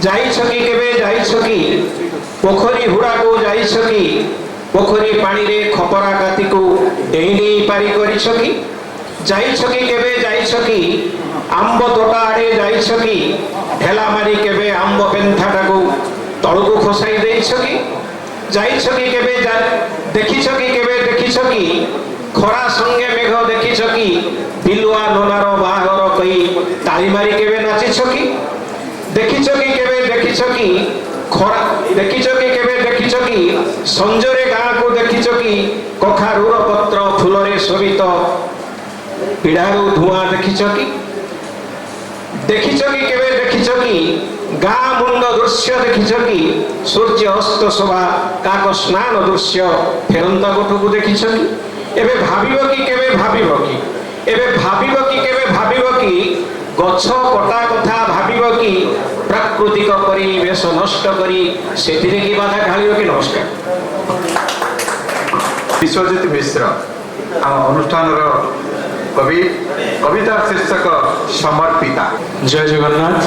ଯାଇଛ କି କେବେ ଯାଇଛ କି? ପୋଖରୀ ହୁଡ଼ାକୁ ଯାଇଛ କି? ପୋଖରୀ ପାଣିରେ ଖପରା କାତିକୁ ଡେଇଁ ଡେଇଁ ପାରି କରିଛ କି? ଯାଇଛ କି କେବେ ଯାଇଛ କି? ଆମ୍ବ ତୋଟା ଆଡ଼େ ଯାଇଛ କି? ଢେଲା ମାରି କେବେ ଆମ୍ବ ପେନ୍ଥାଟାକୁ ତଳକୁ ଖସାଇ ଦେଇଛ କି? ଯାଇଛ କି କେବେ ଦେଖିଛ କି କେବେ ଦେଖିଛ କି? ଖରା ସଙ୍ଗେ ମେଘ ଦେଖିଛ କି? ବିଲୁଆ ନନାର ବାହାଘର କହି ତାଳି ମାରି କେବେ ନାଚିଛ କି? ଦେଖିଛ କି କେବେ ଦେଖିଛ କି? ଖରା ଦେଖିଛ କି କେବେ ଦେଖିଛ କି? ସଞ୍ଜରେ ଗାଁକୁ ଦେଖିଛ କି? କଖାରୁର ପତ୍ର ଫୁଲରେ ଶୋଭିତ ପିଢ଼ାରୁ ଧୂଆଁ ଦେଖିଛ କି? ଦେଖିଛ କି କେବେ ଦେଖିଛ କି? ଗାଁ ମୁଣ୍ଡ ଦୃଶ୍ୟ ଦେଖିଛ କି? ସୂର୍ଯ୍ୟ ଅସ୍ତ ଶୋଭା କାକ ସ୍ନାନ ଦୃଶ୍ୟ ଫେରନ୍ତା ଗୋଠକୁ ଦେଖିଛ କି? ଏବେ ଭାବିବ କି କେବେ ଭାବିବ କି? ଏବେ ଭାବିବ କି କେବେ ଭାବିବ କି? ଗଛ କଟା କଥା ଭାବିବ କି? ପ୍ରାକୃତିକ ପରିବେଶ ନଷ୍ଟ କରି ସେଥିରେ କି ବାଧା ଢାଳିବ କି? ନମସ୍କାର। ବିଶ୍ୱଜିତ ମିଶ୍ର ଆମ ଅନୁଷ୍ଠାନର କବି, କବିତା ଶୀର୍ଷକ ସମର୍ପିତା। ଜୟ ଜଗନ୍ନାଥ।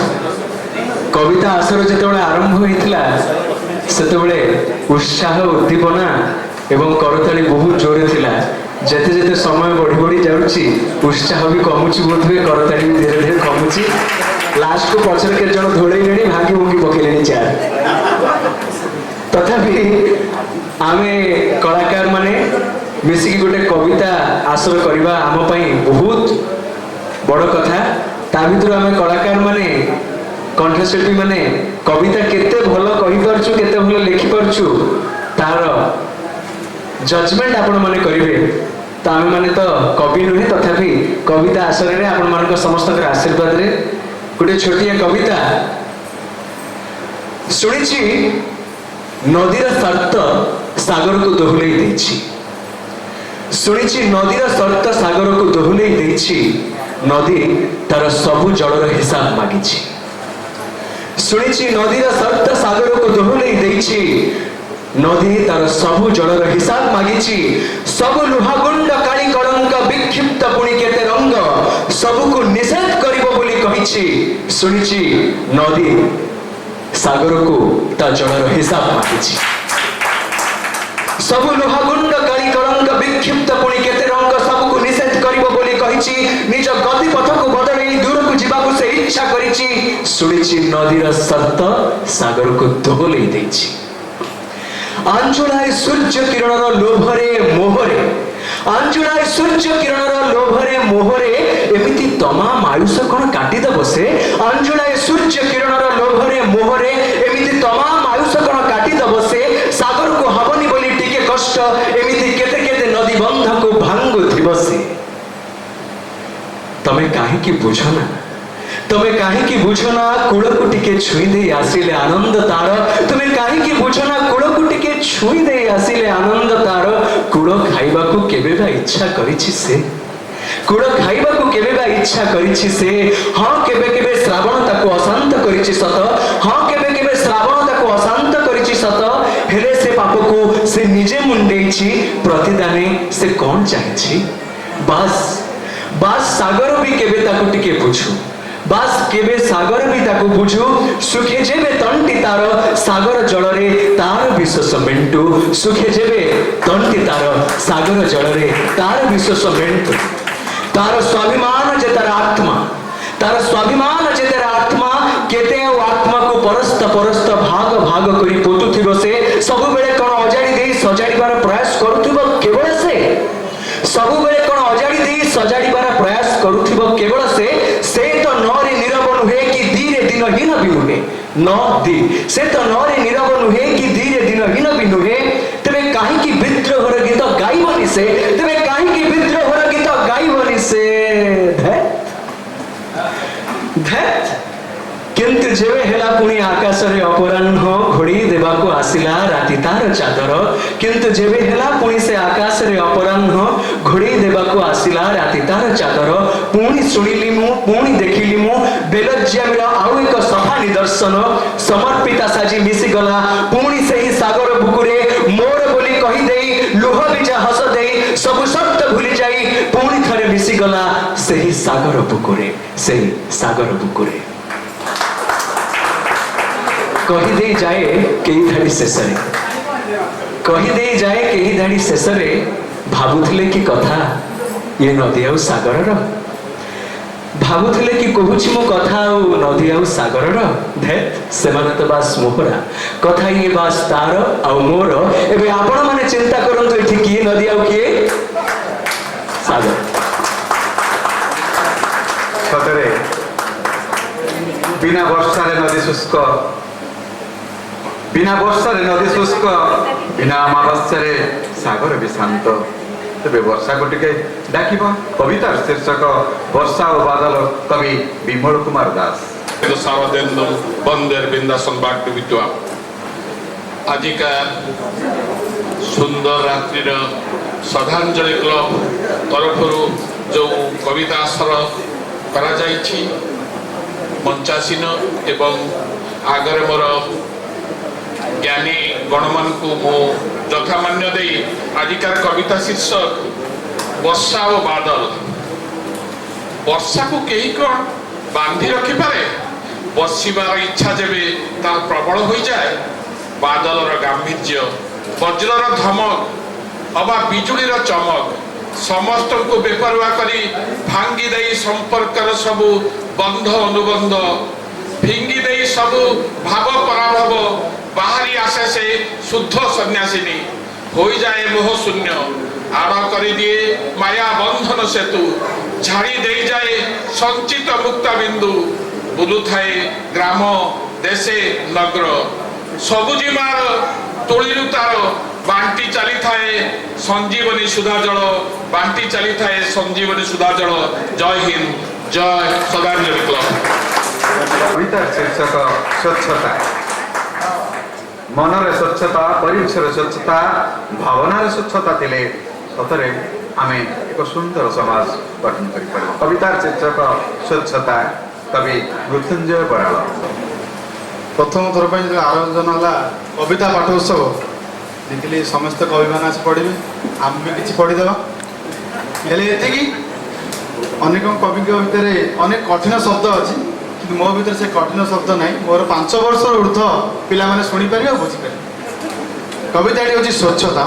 କବିତା ଆସର ଯେତେବେଳେ ଆରମ୍ଭ ହୋଇଥିଲା ସେତେବେଳେ ଉତ୍ସାହ, ଉଦ୍ଦୀପନା ଏବଂ କରତାଳି ବହୁତ ଜୋରରେ ଥିଲା। ଯେତେ ଯେତେ ସମୟ ବଢ଼ି ବଢ଼ି ଯାଉଛି ଉତ୍ସାହ ବି କମୁଛି, ବୋଧହୁଏ କରତାଳି ବି ଧୀରେ ଧୀରେ କମୁଛି। ଲାଷ୍ଟକୁ ପଛରେ କେତେ ଜଣ ଧୋଳେଇଲେଣି, ଭାଙ୍ଗି ଭୁଙ୍ଗି ପକେଇଲେଣି ଚେୟାର। ତଥାପି ଆମେ କଳାକାର ମାନେ ମିଶିକି ଗୋଟେ କବିତା ଆସର କରିବା ଆମ ପାଇଁ ବହୁତ ବଡ଼ କଥା। ତା ଭିତରୁ ଆମେ କଳାକାର ମାନେ, କଣ୍ଠଶିଳ୍ପୀ ମାନେ କବିତା କେତେ ଭଲ କହି जजमेंट आपण माने करिवे तो आम माने तो कवि नुहे तथापि कविता आसर रे आपण मान समस्त आशीर्वाद रे गोटे छोटिया कविता शुणी नदीर शर्त सागर को दोहलई देछि शुणी नदीर शर्त सागर को दोहलई देछि नदी तार सबु जलर हिसाब मागिछि शुणी नदीर शर्त सागर को दोहलई देछि नदी तार सबु जलर हिसाब मागिछि सबु लुहागुंड काली कलंक विक्षिप्त पुणी केते रंग सबु को निषेध करिवो बोली कहिछि शुनिछि नदी सागर को ता जलर हिसाब मागिछि सबु लुहागुंड काली कलंक विक्षिप्त पुणी केते रंग सबु को निषेध करिवो बोली कहिछि निज गति पथ को बदलई दूर को जिबाकू से इच्छा करिछि शुनिछि नदीर शर्त सागर को दोहलई देछि आंचुलाय सूर्य किरणर लोभरे मोहरे आंचुलाय सूर्य किरणर लोभरे मोहरे एमिति तमाम आयुष कोन काटी दब से आंचुलाय सूर्य किरणर लोभरे मोहरे एमिति तमाम आयुष कोन काटी दब से सागर को हबनी बोली टिके कष्ट एमिति केते केते नदी बंध को भांगु थिबसे तमे काहे की बुझना तमे काहे की बुझना कूल को टिके छुई दे आसिले आनंद तार तमे काहे की बुझना कूल को टिके छुई दे आसिले आनंद तार कूल खाइबा को केबे बा इच्छा करिछि से कूल खाइबा को केबे बा इच्छा करिछि से हां केबे केबे श्रावण ताको अशांत करिछि सत हां केबे केबे श्रावण ताको अशांत करिछि सत हेले से पाप को से निजे मुंडेछि प्रतिदाने से कोन चाहिछि बस बस सागर भी केबे ताको टिके बुझू बास केबे सागर भी ताको बुझू सुखे जेबे तंटी तार सागर जलरे तार विश्वास मेंटू सुखे जेबे तंटी तार सागर जलरे तार विश्वास मेंटू तार स्वाभिमान जे तार आत्मा तार स्वाभिमान जे तार आत्मा केते आत्मा को परस्त परस्त भाग भाग करी पोतुथिबो से सब बेले कोन अजाडी देई सजाडीबार प्रयास करूथिबो केवल से सब बेले कोन अजाडी देई सजाडीबार प्रयास करूथिबो केवल से तो नरे नीरव नुहे कि धीरे दिनहीन भी नुहे न दी से तो नरे नीरव नुहे कि धीरे दिनहीन भी नुहे तबे काहे की विद्रोहर गीत गाइबनी से तबे काहे की विद्रोहर गीत गाइबनी से धैत किंतु जेबे हेला पुणी आकाश रे अपराह्न घोड़ी देबा को आसिला राति तार चादर किंतु जेबे हेला पुणी से आकाश रे अपराह्न घोड़ी देबा को आसिला राति तार चादर पुणी सुनिली मु पुणी देखिली मु बेलज्जामिर आउ एक सफा निदर्शन समर्पिता साजी मिसी गला पुणी सही सागर बुकुरे मोर बोली कहि देई लोह बिचा हस देई सब शब्द भूली जाई पुणी थरे मिसी गला सही सागर बुकुरे सही सागर बुकुरे कही दे जाए कई धाड़ी शेष कही दे जाए कई धाड़ी शेष भावुले कि कथा ये नदी आउ सागर भावुले कि कहूँ मो कथा नदी आउ सागर धैत से तो बास मोहरा कथा ये बास तार आउ मोर एबे आपण माने चिंता करंतु एठी किए नदी आउ किए सागर सतरे बिना वर्षा रे नदी शुष्क बिना वर्षा रे नदी शुष्क बिना अमावस्या रे सागर भी शांत तेरे वर्षा को टिके डाकिब कवितार शीर्षक वर्षा और बादल कवि विमल कुमार दास सावदेन्दु बंदेर बिंदासन बाटू बिटुआ आजिका सुंदर रात्रि श्रद्धांजलि क्लब तरफ जो कविता आसर करा जाइछि मंचासीन एवं आगरे मोर ज्ञानी गणमान को मो यथामान्य दे आजिकार कविता शीर्षक वर्षा और बादल वर्षा को कहीं कौन बांधि रखी पारे बसबार इच्छा जेबे तार प्रबल हो जाए बादलर गांभीर्य वज्रर धमक अबा बिजुलीर चमक समस्त को बेपरुआ करी भांगी दे संपर्कर सबु बंध अनुबंध फिंगी दे सबु भाव पराभव बाहरी आशे से शुद्ध सन्यासिनी हो जाए मोह शून्य आड़ कर दिए माया बंधन सेतु झाड़ी दे जाए संचित मुक्ता बिंदु बुलु थाए ग्राम देशे नगर सबुजिमार ତୋଳିରୁ ତାର ବାଣ୍ଟି ଚାଲିଥାଏ ସଞ୍ଜୀବନୀ ସୁଧା ଜଳ, ବାଣ୍ଟି ଚାଲିଥାଏ ସଞ୍ଜୀବନୀ ସୁଧା ଜଳ। ଜୟ ହିନ୍ଦ, ଜୟ ଶ୍ରଦ୍ଧାଞ୍ଜଳି କ୍ଲବ। କବିତାର ଶୀର୍ଷକ ସ୍ୱଚ୍ଛତା। ମନରେ ସ୍ୱଚ୍ଛତା, ପରିବେଶରେ ସ୍ୱଚ୍ଛତା, ଭାବନାରେ ସ୍ୱଚ୍ଛତା ଥିଲେ ସତରେ ଆମେ ଏକ ସୁନ୍ଦର ସମାଜ ଗଠନ କରିପାରିବା। କବିତାର ଶୀର୍ଷକ ସ୍ୱଚ୍ଛତା, କବି ମୃତ୍ୟୁଞ୍ଜୟ ବରାଳ। ପ୍ରଥମ ଥର ପାଇଁ ଯେତେବେଳେ ଆୟୋଜନ ହେଲା କବିତା ପାଠ ଉତ୍ସବ, ଦେଖିଲି ସମସ୍ତ କବିମାନେ ଆସି ପଢ଼ିବେ, ଆମେ ବି କିଛି ପଢ଼ିଦେବା। ହେଲେ ଏତିକି, ଅନେକ କବିଙ୍କ ଭିତରେ ଅନେକ କଠିନ ଶବ୍ଦ ଅଛି, କିନ୍ତୁ ମୋ ଭିତରେ ସେ କଠିନ ଶବ୍ଦ ନାହିଁ। ମୋର 5 ବର୍ଷର ଉର୍ଦ୍ଧ୍ୱ ପିଲାମାନେ ଶୁଣିପାରିବେ ଆଉ ବୁଝିପାରିବେ। କବିତାଟି ହେଉଛି ସ୍ୱଚ୍ଛତା।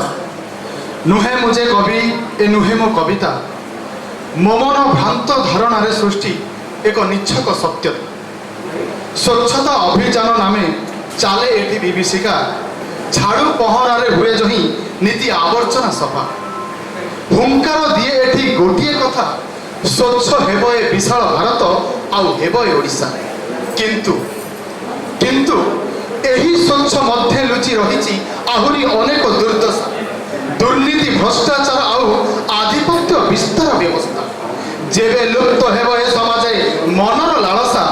ନୁହେଁ ମୁଁ ଯେ କବି, ଏ ନୁହେଁ ମୋ କବିତା, ମୋ ମନ ଭ୍ରାନ୍ତ ଧାରଣାରେ ସୃଷ୍ଟି ଏକ ନିଚ୍ଛକ ସତ୍ୟତା। ସ୍ୱଚ୍ଛତା ଅଭିଯାନ ନାମେ ଚାଲେ ଏଠି ବିଭୀଷିକା, ଝାଡ଼ୁ ପହଁରାରେ ହୁଏ ଯହିଁ ନୀତି ଆବର୍ଜନା ସଫା। ହୁଙ୍କାର ଦିଏ ଏଠି ଗୋଟିଏ କଥା, ସ୍ୱଚ୍ଛ ହେବ ଏ ବିଶାଳ ଭାରତ, ଆଉ ହେବ ଏ ଓଡ଼ିଶା। କିନ୍ତୁ କିନ୍ତୁ ଏହି ସ୍ୱଚ୍ଛ ମଧ୍ୟରେ ଲୁଚି ରହିଛି ଆହୁରି ଅନେକ ଦୁର୍ଦ୍ଦଶା, ଦୁର୍ନୀତି, ଭ୍ରଷ୍ଟାଚାର ଆଉ ଆଧିପତ୍ୟ ବିସ୍ତାର ବ୍ୟବସ୍ଥା। ଯେବେ ଲୁପ୍ତ ହେବ ଏ ସମାଜରେ ମନର ଲାଳସା,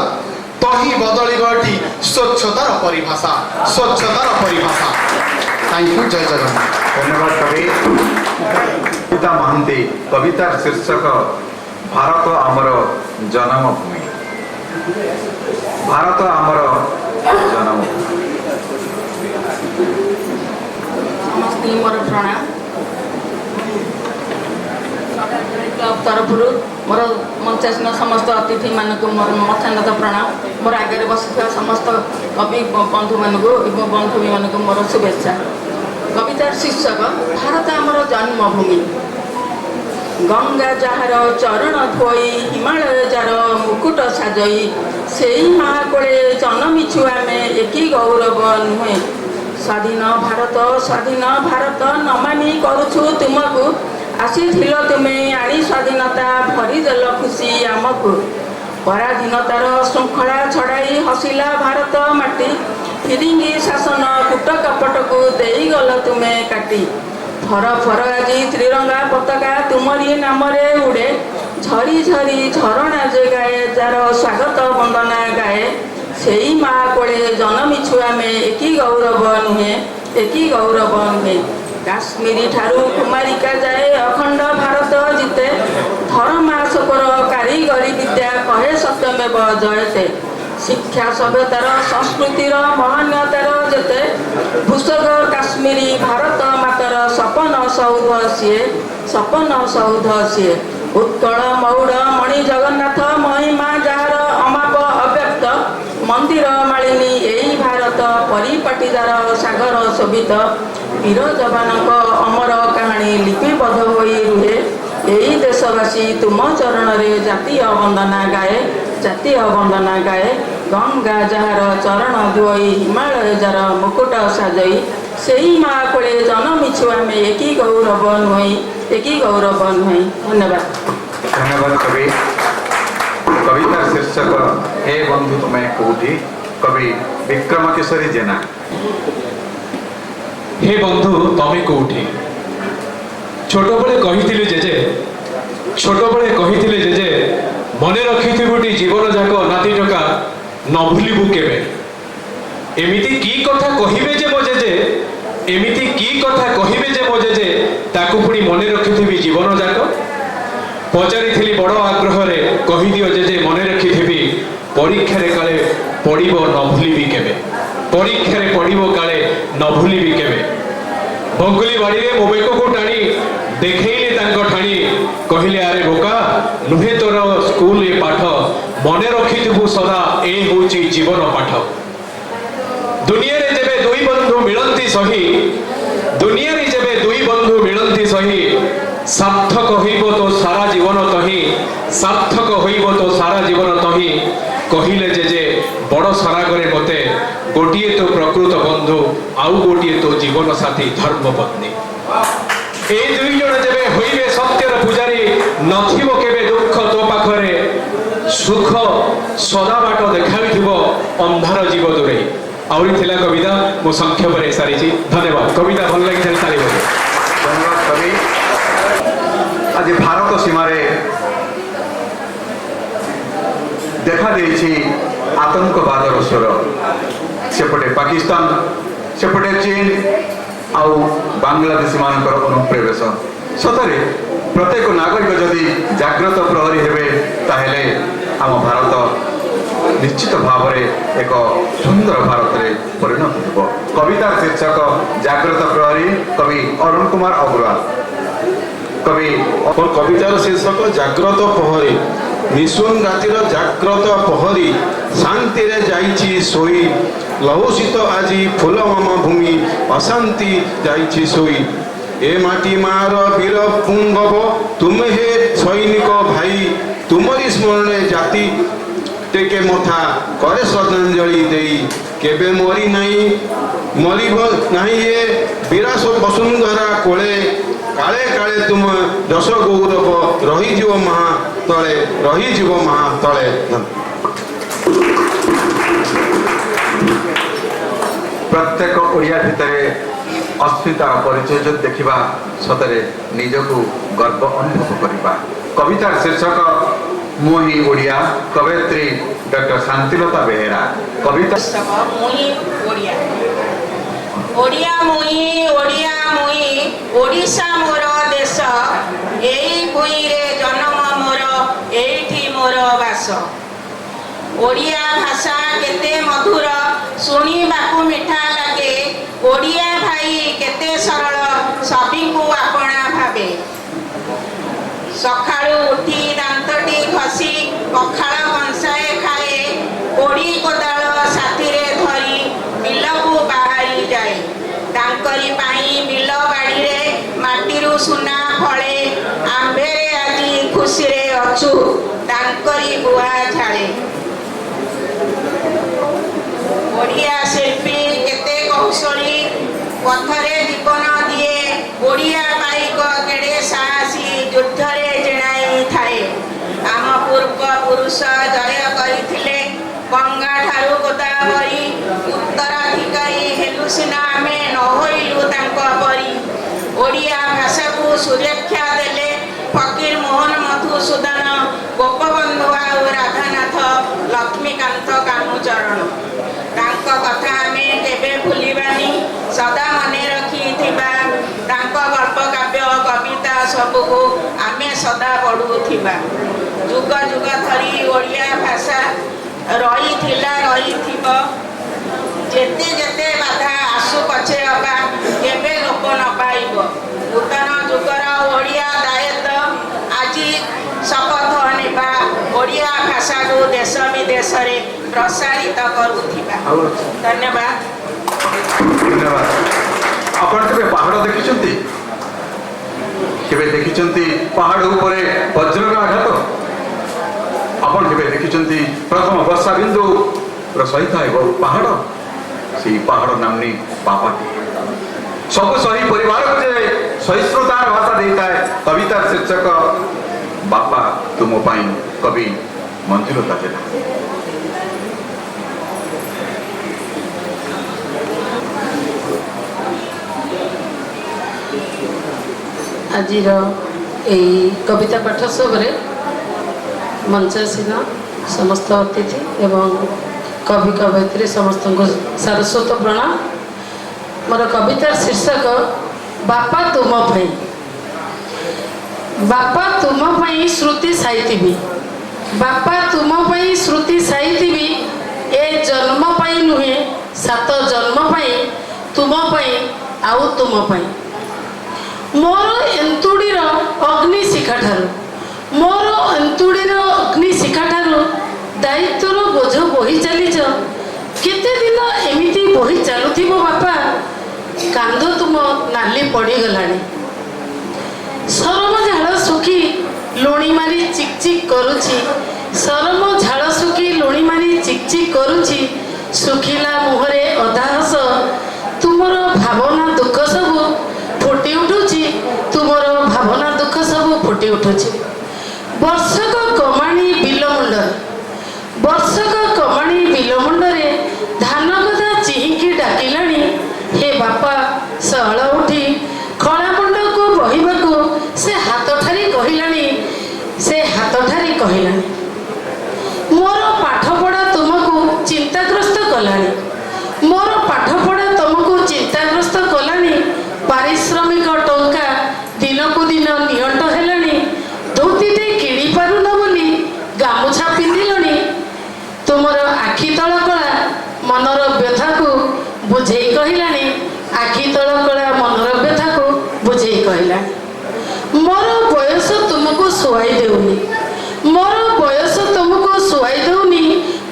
ତହିଁ ବଦଳିବ ଏଠି ସ୍ୱଚ୍ଛତାର ପରିଭାଷା, ସ୍ୱଚ୍ଛତାର ପରିଭାଷା। থ্যাংক ইউ, জয় জগন্নাথ। ধন্যবাদ কবি পিতা মহান্তি। কবিতার শীর্ষক ଭାରତ ଆମର ଜନ୍ମଭୂମି। ଭାରତ ଆମର ଜନ୍ମଭୂମି। ସମସ୍ତେ ମୋର ପ୍ରଣାମ। କ୍ଲବ ତରଫରୁ ମୋର ମଞ୍ଚାସୀନ ସମସ୍ତ ଅତିଥିମାନଙ୍କୁ ମୋର ମଥାନତ ପ୍ରଣାମ। ମୋର ଆଗରେ ବସିଥିବା ସମସ୍ତ କବି ବନ୍ଧୁମାନଙ୍କୁ ଏବଂ ବନ୍ଧୁବୀମାନଙ୍କୁ ମୋର ଶୁଭେଚ୍ଛା। କବିତାର ଶୀର୍ଷକ ଭାରତ ଆମର ଜନ୍ମଭୂମି। ଗଙ୍ଗା ଯାହାର ଚରଣ ଧୋଇ, ହିମାଳୟ ଯାର ମୁକୁଟ ସାଜଇ, ସେଇ ମା କୋଳେ ଜନମିଛୁ ଆମେ, ଏକି ଗୌରବ ନୁହେଁ। ସ୍ୱାଧୀନ ଭାରତ, ସ୍ୱାଧୀନ ଭାରତ ନ ମାନି କରୁଛୁ ତୁମକୁ, ଆସିଥିଲ ତୁମେ ଆଣି ସ୍ୱାଧୀନତା, ଭରିଦେଲ ଖୁସି ଆମକୁ। ପରାଧୀନତାର ଶୃଙ୍ଖଳା ଛଡ଼ାଇ ହସିଲା ଭାରତ ମାଟି, ଫିରିଙ୍ଗି ଶାସନ କୂଟ କପଟକୁ ଦେଇଗଲ ତୁମେ କାଟି। ଫର ଫର ଆଜି ତ୍ରିରଙ୍ଗା ପତାକା ତୁମରି ନାମରେ ଉଡ଼େ, ଝରି ଝରି ଝରଣା ଯେ ଗାଏ, ଯାର ସ୍ୱାଗତ ବନ୍ଦନା ଗାଏ। ସେଇ ମା କୋଳେ ଜନମିଛୁ ଆମେ, ଏକି ଗୌରବ ନୁହେଁ, ଏକି ଗୌରବ ନୁହେଁ। କାଶ୍ମୀରୀ ଠାରୁ କୁମାରିକା ଯାଏ ଅଖଣ୍ଡ ଭାରତ ଜିତେ, ଧର୍ମାଶୋକର କାରିଗରୀ ବିଦ୍ୟା କହେ ସତ୍ୟମେବ ଜୟତେ। ଶିକ୍ଷା ସଭ୍ୟତାର ସଂସ୍କୃତିର ମହାନ୍ୟତାର ଯେତେ, ଭୂଷଗ କାଶ୍ମୀରୀ ଭାରତ ମାତାର ସପନ ସୌଧ ସିଏ, ସପନ ସୌଧ ସିଏ। ଉତ୍କଳ ମଉଡ଼ ମଣି ଜଗନ୍ନାଥ ମହିମା ଯାହାର ଅମାପ ଅବ୍ୟକ୍ତ, ମନ୍ଦିର ମାଳିନୀ ଏଇ ଭାରତ, ପରିପାଟିଦାର ସାଗର ଶୋଭିତ। ବୀର ଯବାନଙ୍କ ଅମର କାହାଣୀ ଲିପିବଦ୍ଧ ହୋଇ ରୁହେ, ଏଇ ଦେଶବାସୀ ତୁମ ଚରଣରେ ଜାତୀୟ ବନ୍ଦନା ଗାଏ, ଜାତୀୟ ବନ୍ଦନା ଗାଏ। ଗଙ୍ଗା ଯାହାର ଚରଣ ଧୋଇ, ହିମାଳୟ ଯାର ମୁକୁଟ ସାଜଇ, ସେଇ ମା କୋଳେ ଜନମିଛୁ ଆମେ, ଏକି ଗୌରବ ନୁହେଁ, ଏକି ଗୌରବ ନୁହେଁ। ଧନ୍ୟବାଦ। ধন্যবাদ কবি। কবিতার শীর্ষক হে বন্ধু তুমি কোউঠি, কবি বিক্রম কিশোরী জেনা। হে বন্ধু তমে কোউঠি। ছোটবেলে কহিଥିଲେ জেজে, ছোটবেলে কহিଥିଲେ জেজে, মনে রখিথিবুটি জীবন যাক নাতি টকা ন ভুলিবু কেবে। এমিতি কি কথা কহিবে যে মো জেজে, এমিতি কি কথা কহিবে যে মো জেজে, তাকু পুনি মনে রখিথিবি জীবন যাক। পচারিথিলি বড় আগ্রহরে, কহিদিও জেজে মনে রখিথিবি, পরীক্ষারে কালে পড়িব ন ভুলিবি কেবে, পরীক্ষারে পড়িব কালে ন ভুলিবি কেবে। বঙ্গুলি বাড়িরে ମୋ ବେକକୁ ଟାଣି ଦେଖେଇଲେ ତାଙ୍କ ଠାଣି, କହିଲେ ଆରେ ବୋକା ନୁହେଁ ତୋର ସ୍କୁଲ ଏ ପାଠ, ମନେ ରଖିଥିବୁ ସଦା ଏ ହେଉଛି ଜୀବନ ପାଠ। ଦୁନିଆରେ ଯେବେ ଦୁଇ ବନ୍ଧୁ ମିଳନ୍ତି ସହି, ଦୁନିଆରେ ଯେବେ ଦୁଇ ବନ୍ଧୁ ମିଳନ୍ତି ସହି, ସାର୍ଥକ ହୋଇବ ତୋ ସାରା ଜୀବନ ତହିଁ, ସାର୍ଥକ ହୋଇବ ତୋ ସାରା ଜୀବନ ତହିଁ। କହିଲେ ଜେଜେ ବଡ଼ ସରାଗରେ ମତେ, ଗୋଟିଏ ତୋ ପ୍ରକୃତ ବନ୍ଧୁ, ଆଉ ଗୋଟିଏ ତୋ ଜୀବନ ସାଥୀ ଧର୍ମପତ୍ନୀ। এই দুই জন যেবে হইবে সত্যের পূজারী, নথিব কেবে দুঃখ তো পাখরে, সুখ সদা বাট দেখাইথিব, ଅନ୍ଧାର ଜୀବ ଦୂରେଇ। ଆହୁରି ଥିଲା କବିତା ମୁଁ ସଂକ୍ଷେପରେ ସାରିଛି ଧନ୍ୟବାଦ କବିତା ଭଲ ଲାଗିଥିଲା ସାରିବ ଧନ୍ୟବାଦ କବି ଆଜି ଭାରତ ସୀମାରେ দেখা ଦେଇଛି ଆତଙ୍କବାଦର ସ୍ୱର ସେପଟେ ପାକିସ୍ତାନ ସେପଟେ ଚୀନ ଆଉ ବାଂଲାଦେଶୀମାନଙ୍କର ଅନୁପ୍ରବେଶ ସତରେ ପ୍ରତ୍ୟେକ ନାଗରିକ ଯଦି ଜାଗ୍ରତ ପ୍ରହରୀ ହେବେ ତାହେଲେ ଆମ ଭାରତ ନିଶ୍ଚିତ ଭାବରେ ଏକ ସୁନ୍ଦର ଭାରତରେ ପରିଣତ ହେବ କବିତାର ଶୀର୍ଷକ ଜାଗ୍ରତ ପ୍ରହରୀ କବି ଅରୁଣ କୁମାର ଅଗ୍ରୱାଲ କବି କବିତାର ଶୀର୍ଷକ ଜାଗ୍ରତ ପ୍ରହରୀ ନିଶୁନ ରାତିର ଜାଗ୍ରତ ପ୍ରହରୀ ଶାନ୍ତିରେ ଯାଇଛି ଶୋଇ ଲହୁଷିତ ଆଜି ଫୁଲମମ ଭୂମି ଅଶାନ୍ତି ଯାଇଛି ଶୋଇ ଏ ମାଟି ମାର ବୀର ପୁଙ୍ଗବ ତୁମେ ହେ ସୈନିକ ଭାଇ ତୁମରି ସ୍ମରଣେ ଜାତି ଟେକେ ମଥା କରେ ଶ୍ରଦ୍ଧାଞ୍ଜଳି ଦେଇ କେବେ ମରି ନାହିଁ ମରିବ ନାହିଁ ଏ ବିରାସ ବସୁନ୍ଧରା କୋଳେ କାଳେ କାଳେ ତୁମ ଯଶ ଗୌରବ ରହିଯିବ ମହା ତଳେ ରହିଯିବ ମହା ତଳେ ପ୍ରତ୍ୟେକ ଓଡ଼ିଆ ଭିତରେ ଅସ୍ମିତାର ପରିଚୟ ଯଦି ଦେଖିବା ସତରେ ନିଜକୁ ଗର୍ବ ଅନୁଭବ କରିବା କବିତାର ଶୀର୍ଷକ ମୁଁ ହିଁ ଓଡ଼ିଆ କବୟିତ୍ରୀ ଡକ୍ଟର ଶାନ୍ତିଲତା ବେହେରା କବିତା ଓଡ଼ିଆ ମୁଇଁ ଓଡ଼ିଶା ମୋର ଦେଶ ଏଇ ଭୂଇଁରେ ଜନ୍ମ ମୋର ଏଇଠି ମୋର ବାସ ଓଡ଼ିଆ ଭାଷା କେତେ ମଧୁର ଶୁଣିବାକୁ ମିଠା ଲାଗେ ଓଡ଼ିଆ ଭାଇ କେତେ ସରଳ ସଭିଙ୍କୁ ଆପଣା ଭାବେ ସକାଳୁ ଉଠି ଦାନ୍ତଟି ଘଷି ପଖାଳ କଂସାଏ ଖାଏ କୋଡ଼ି କୋଦାଳ ସାଥିରେ ଧରି ବିଲକୁ ବାହାରି ଯାଏ ତାଙ୍କରି ପାଇଁ ବିଲ ବାଡ଼ିରେ ମାଟିରୁ ସୁନା ଫଳେ ଆମ୍ଭେରେ ଆଜି ଖୁସିରେ ଅଛୁ ତାଙ୍କରି ଗୁଆ ଝାଳେ ଓଡ଼ିଆ ଶିଳ୍ପୀ କେତେ କୌଶଳୀ ପଥରେ ଜୀବନ ଦିଏ ଓଡ଼ିଆ ପାଇକ କେଡ଼େ ସାହସୀ ଯୁଦ୍ଧରେ ଜିଣାଇ ଥାଏ ଆମ ପୂର୍ବ ପୁରୁଷ ଜୟ କରିଥିଲେ ଗଙ୍ଗା ଠାରୁ ଗୋଦାବରୀ ଉତ୍ତରାଧିକାରୀ ହେଲୁ ସିନା ଆମେ ନ ହୋଇଲୁ ତାଙ୍କ ପରି ଓଡ଼ିଆ ଭାଷାକୁ ସୁରକ୍ଷା ଦେଲେ ଫକୀର ମୋହନ ମଧୁସୂଦନ ଗୋପବନ୍ଧୁ ଆଉ ରାଧାନାଥ ଲକ୍ଷ୍ମୀକାନ୍ତ କାହ୍ନୁଚରଣ ତାଙ୍କ କଥା ଆମେ କେବେ ଭୁଲିବାନି ସଦା ମନେ ରଖିଥିବା ତାଙ୍କ ଗଳ୍ପ କାବ୍ୟ କବିତା ସବୁକୁ ଆମେ ସଦା ପଢ଼ୁଥିବା ଯୁଗ ଯୁଗ ଧରି ଓଡ଼ିଆ ଭାଷା ରହିଥିବ ଯେତେ ଯେତେ ବାଧା ଆସୁ ପଛେ ଅବା କେବେ ଲୋପ ନ ପାଇବ ନୂତନ ଯୁଗର ଓଡ଼ିଆ ଦାୟିତ୍ୱ ଆଜି ଶପଥ ନେବା ଓଡ଼ିଆ ଭାଷାକୁ ଦେଶ ବିଦେଶରେ ପ୍ରସାରିତ କରୁଥିବା ଧନ୍ୟବାଦ ଧନ୍ୟବାଦ ଆପଣ କେବେ ପାହାଡ଼ ଦେଖିଛନ୍ତି କେବେ ଦେଖିଛନ୍ତି ପାହାଡ଼ ଉପରେ ବଜ୍ରର ଆଘାତ ଆପଣ କେବେ ଦେଖିଛନ୍ତି ପ୍ରଥମ ବର୍ଷା ବିନ୍ଦୁର ସହିତ ହେବ ପାହାଡ଼ ସେଇ ପାହାଡ଼ ନାମ୍ନି ବାପାଟି ସବୁ ସହି ପରିବାରକୁ ଯେ ସହିଷ୍ଣୁତାର ଭାଷା ଦେଇଥାଏ କବିତାର ଶୀର୍ଷକ ବାପା ତୁମ ପାଇଁ କବି ମଞ୍ଜୁଲତା ଜେନା ଆଜିର ଏହି କବିତା ପାଠୋତ୍ସବରେ ମଞ୍ଚାସୀନ ସମସ୍ତ ଅତିଥି ଏବଂ କବି କବୟିତ୍ରୀ ସମସ୍ତଙ୍କୁ ସାରସ୍ୱତ ପ୍ରଣାମ ମୋର କବିତାର ଶୀର୍ଷକ ବାପା ତୁମ ପାଇଁ ବାପା ତୁମ ପାଇଁ ଶ୍ରୁତି ସାଇଥିବି ବାପା ତୁମ ପାଇଁ ଶ୍ରୁତି ସାଇଥିବି ଏ ଜନ୍ମ ପାଇଁ ନୁହେଁ 7 ଜନ୍ମ ପାଇଁ ତୁମ ପାଇଁ ଆଉ ତୁମ ପାଇଁ ମୋର ଏନ୍ତୁଡ଼ିର ଅଗ୍ନି ଶିଖାଠାରୁ ମୋର ଏନ୍ତୁଡ଼ିର ଅଗ୍ନି ଶିଖାଠାରୁ ଦାୟିତ୍ୱର ବୋଝ ବହି ଚାଲିଛ କେତେ ଦିନ ଏମିତି ବହି ଚାଲୁଥିବ ବାପା କାନ୍ଦ ତୁମ ନାଲି ପଡ଼ିଗଲାଣି ସରମ ଝାଳ ଶୁଖି ଲୁଣି ମାରି ଚିକ୍ ଚିକ୍ କରୁଛି ସରମ ଝାଳ ଶୁଖି ଲୁଣି ମାରି ଚିକ୍ ଚିକ୍ କରୁଛି ଶୁଖିଲା ମୁହଁରେ ଅଧା ହସ ତୁମର ଭାବନା ଦୁଃଖ ସବୁ ଫୁଟି ଉଠୁଛି ତୁମର ଭାବନା ଦୁଃଖ ସବୁ ଫୁଟି ଉଠୁଛି ବର୍ଷକ କମାଣି ବିଲ ମୁଣ୍ଡରେ ବର୍ଷକ କମାଣି ବିଲ ମୁଣ୍ଡରେ ଧାନ ଗଦା ଚିହି ପଡ଼ିଲାଣି ଆଖି ତଳ କଳା ମନର ବ୍ୟଥାକୁ ବୁଝେଇ କହିଲା ମୋର ବୟସ ତୁମକୁ ଶୁଆଇ ଦେଉନି ମୋର ବୟସ ତୁମକୁ ଶୁଆଇ ଦେଉନି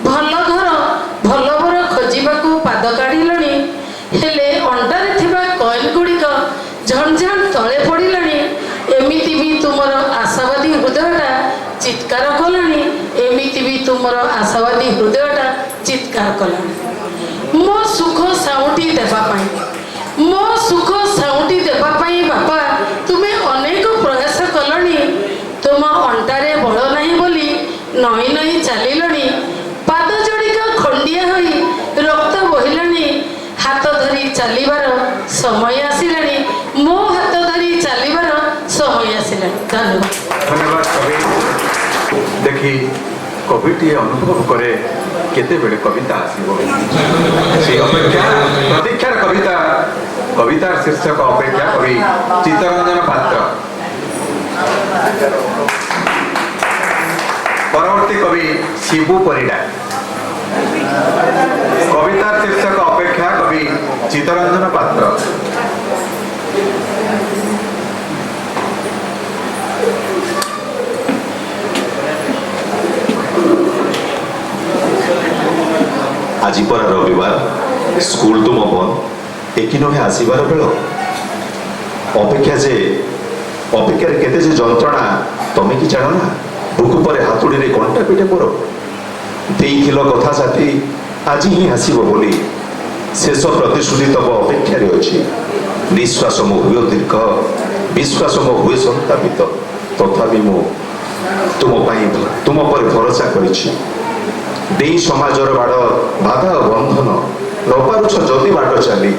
ଭଲ ଘର ଭଲ ବର ଖୋଜିବାକୁ ପାଦ କାଢ଼ିଲଣି ହେଲେ ଅଣ୍ଡାରେ ଥିବା କଏନ ଗୁଡ଼ିକ ଝଣଝଣ ତଳେ ପଡ଼ିଲାଣି ଏମିତି ବି ତୁମର ଆଶାବାଦୀ ହୃଦୟଟା ଚିତ୍କାର କଲାଣି ଏମିତି ବି ତୁମର ଆଶାବାଦୀ ହୃଦୟଟା ଚିତ୍କାର କଲାଣି ମୋ ସୁଖ ସାଉଁଟି ଦେବା ପାଇଁ ମୋ ସୁଖ ସାଉଁଟି ଦେବା ପାଇଁ ବାପା ତୁମେ ଅନେକ ପ୍ରୟାସ କଲଣି ତୁମ ଅଣ୍ଟାରେ ବଳ ନାହିଁ ବୋଲି ନଇଁ ନଇଁ ଚାଲିଲଣି ପାଦ ଯୋଡ଼ିକ ଖଣ୍ଡିଆ ହୋଇ ରକ୍ତ ବୋହିଲାଣି ହାତ ଧରି ଚାଲିବାର ସମୟ ଆସିଲାଣି ମୋ ହାତ ଧରି ଚାଲିବାର ସମୟ ଆସିଲାଣି ଧନ୍ୟବାଦ ଧନ୍ୟବାଦ କବି ଦେଖି କବିଟିଏ ଅନୁଭବ କରେ କେତେବେଳେ କବିତା ଆସିବ সেই অপেক্ষা প্রতীক্ষার কবিতা কবিতার শীর্ষক অপেক্ষা কবি চিত্তরঞ্জন পাত্র পরবর্তী কবি শিবু পরিডা কবিতার শীর্ষক অপেক্ষা কবি চিত্তরঞ্জন পাত্র আজি পরা রবিবার স্কুল তুম বন্ধ একি নহে আসিবার বেল অপেক্ষার কেতে যে যন্ত্রণা তুমি কি জানো না বুকু পরে হাতুড়িরে ঘণ্টা পিঠে পড় ଦେଇଥିଲ କଥା ସାଥୀ ଆଜି ହିଁ ଆସିବ ବୋଲି ଶେଷ ପ୍ରତିଶ୍ରୁତି ତବ ଅପେକ୍ଷାରେ ଅଛି ନିଶ୍ୱାସ ମୋ ହୁଏ ଦୀର୍ଘ ବିଶ୍ୱାସ ମୋ ହୁଏ ସନ୍ତାପିତ ତଥାପି ମୁଁ ତୁମ ପରେ ଭରସା କରିଛି ଦେଇ ସମାଜର ବାଧା ଓ ବନ୍ଧନ ନ ପାରୁଛ ଯଦି ବାଟ ଚାଲି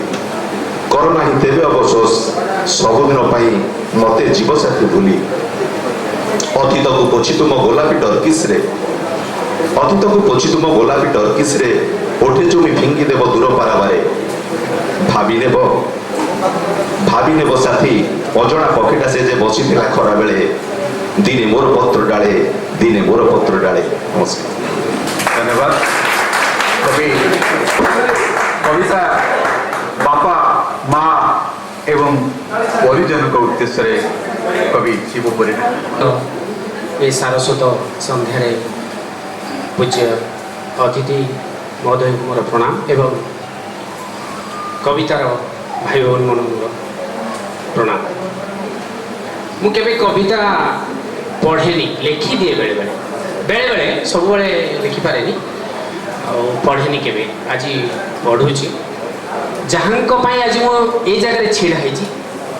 କର ନାହିଁ ତେବେ ଅବଶୋଷ ସବୁଦିନ ପାଇଁ ମତେ ଜୀବସାଥୀ ଭୁଲି ଅତୀତକୁ ପୋଛି ତୁମ ଗୋଲାପୀ ଟର୍କିସରେ ଅତୀତକୁ ପୋଛି ତୁମ ଗୋଲାପୀ ଟର୍କିସରେ ଓଠେ ଜମି ଫିଙ୍ଗି ଦେବ ଦୂର ପାରାବାରେ ଭାବି ନେବ ସାଥୀ ଅଜଣା ପକ୍ଷୀଟା ସେ ଯେ ବସିଥିଲା ଖରାବେଳେ ଦିନେ ମୋର ପତ୍ର ଡାଳେ ଦିନେ ମୋର ପତ୍ର ଡାଳେ ନମସ୍କାର ধন্যবাদ কবিতা বাপা মা এবং পরিজনক উদ্দেশ্যে কবি শিব পরিণা এই সারস্বত সন্ধ্যারে ପୂଜ୍ୟ ଅତିଥି ମହୋଦୟଙ୍କୁ ମୋର ପ୍ରଣାମ ଏବଂ କବିତାର ଭାଇ ଭଉଣୀମାନଙ୍କୁ ମୋର ପ୍ରଣାମ ମୁଁ କେବେ କବିତା ପଢ଼େନି ଲେଖିଦିଏ ବେଳେବେଳେ ସବୁବେଳେ ଲେଖିପାରେନି ଆଉ ପଢ଼େନି କେବେ ଆଜି ପଢ଼ୁଛି ଯାହାଙ୍କ ପାଇଁ ଆଜି ମୁଁ ଏଇ ଜାଗାରେ ଛିଡ଼ା ହେଇଛି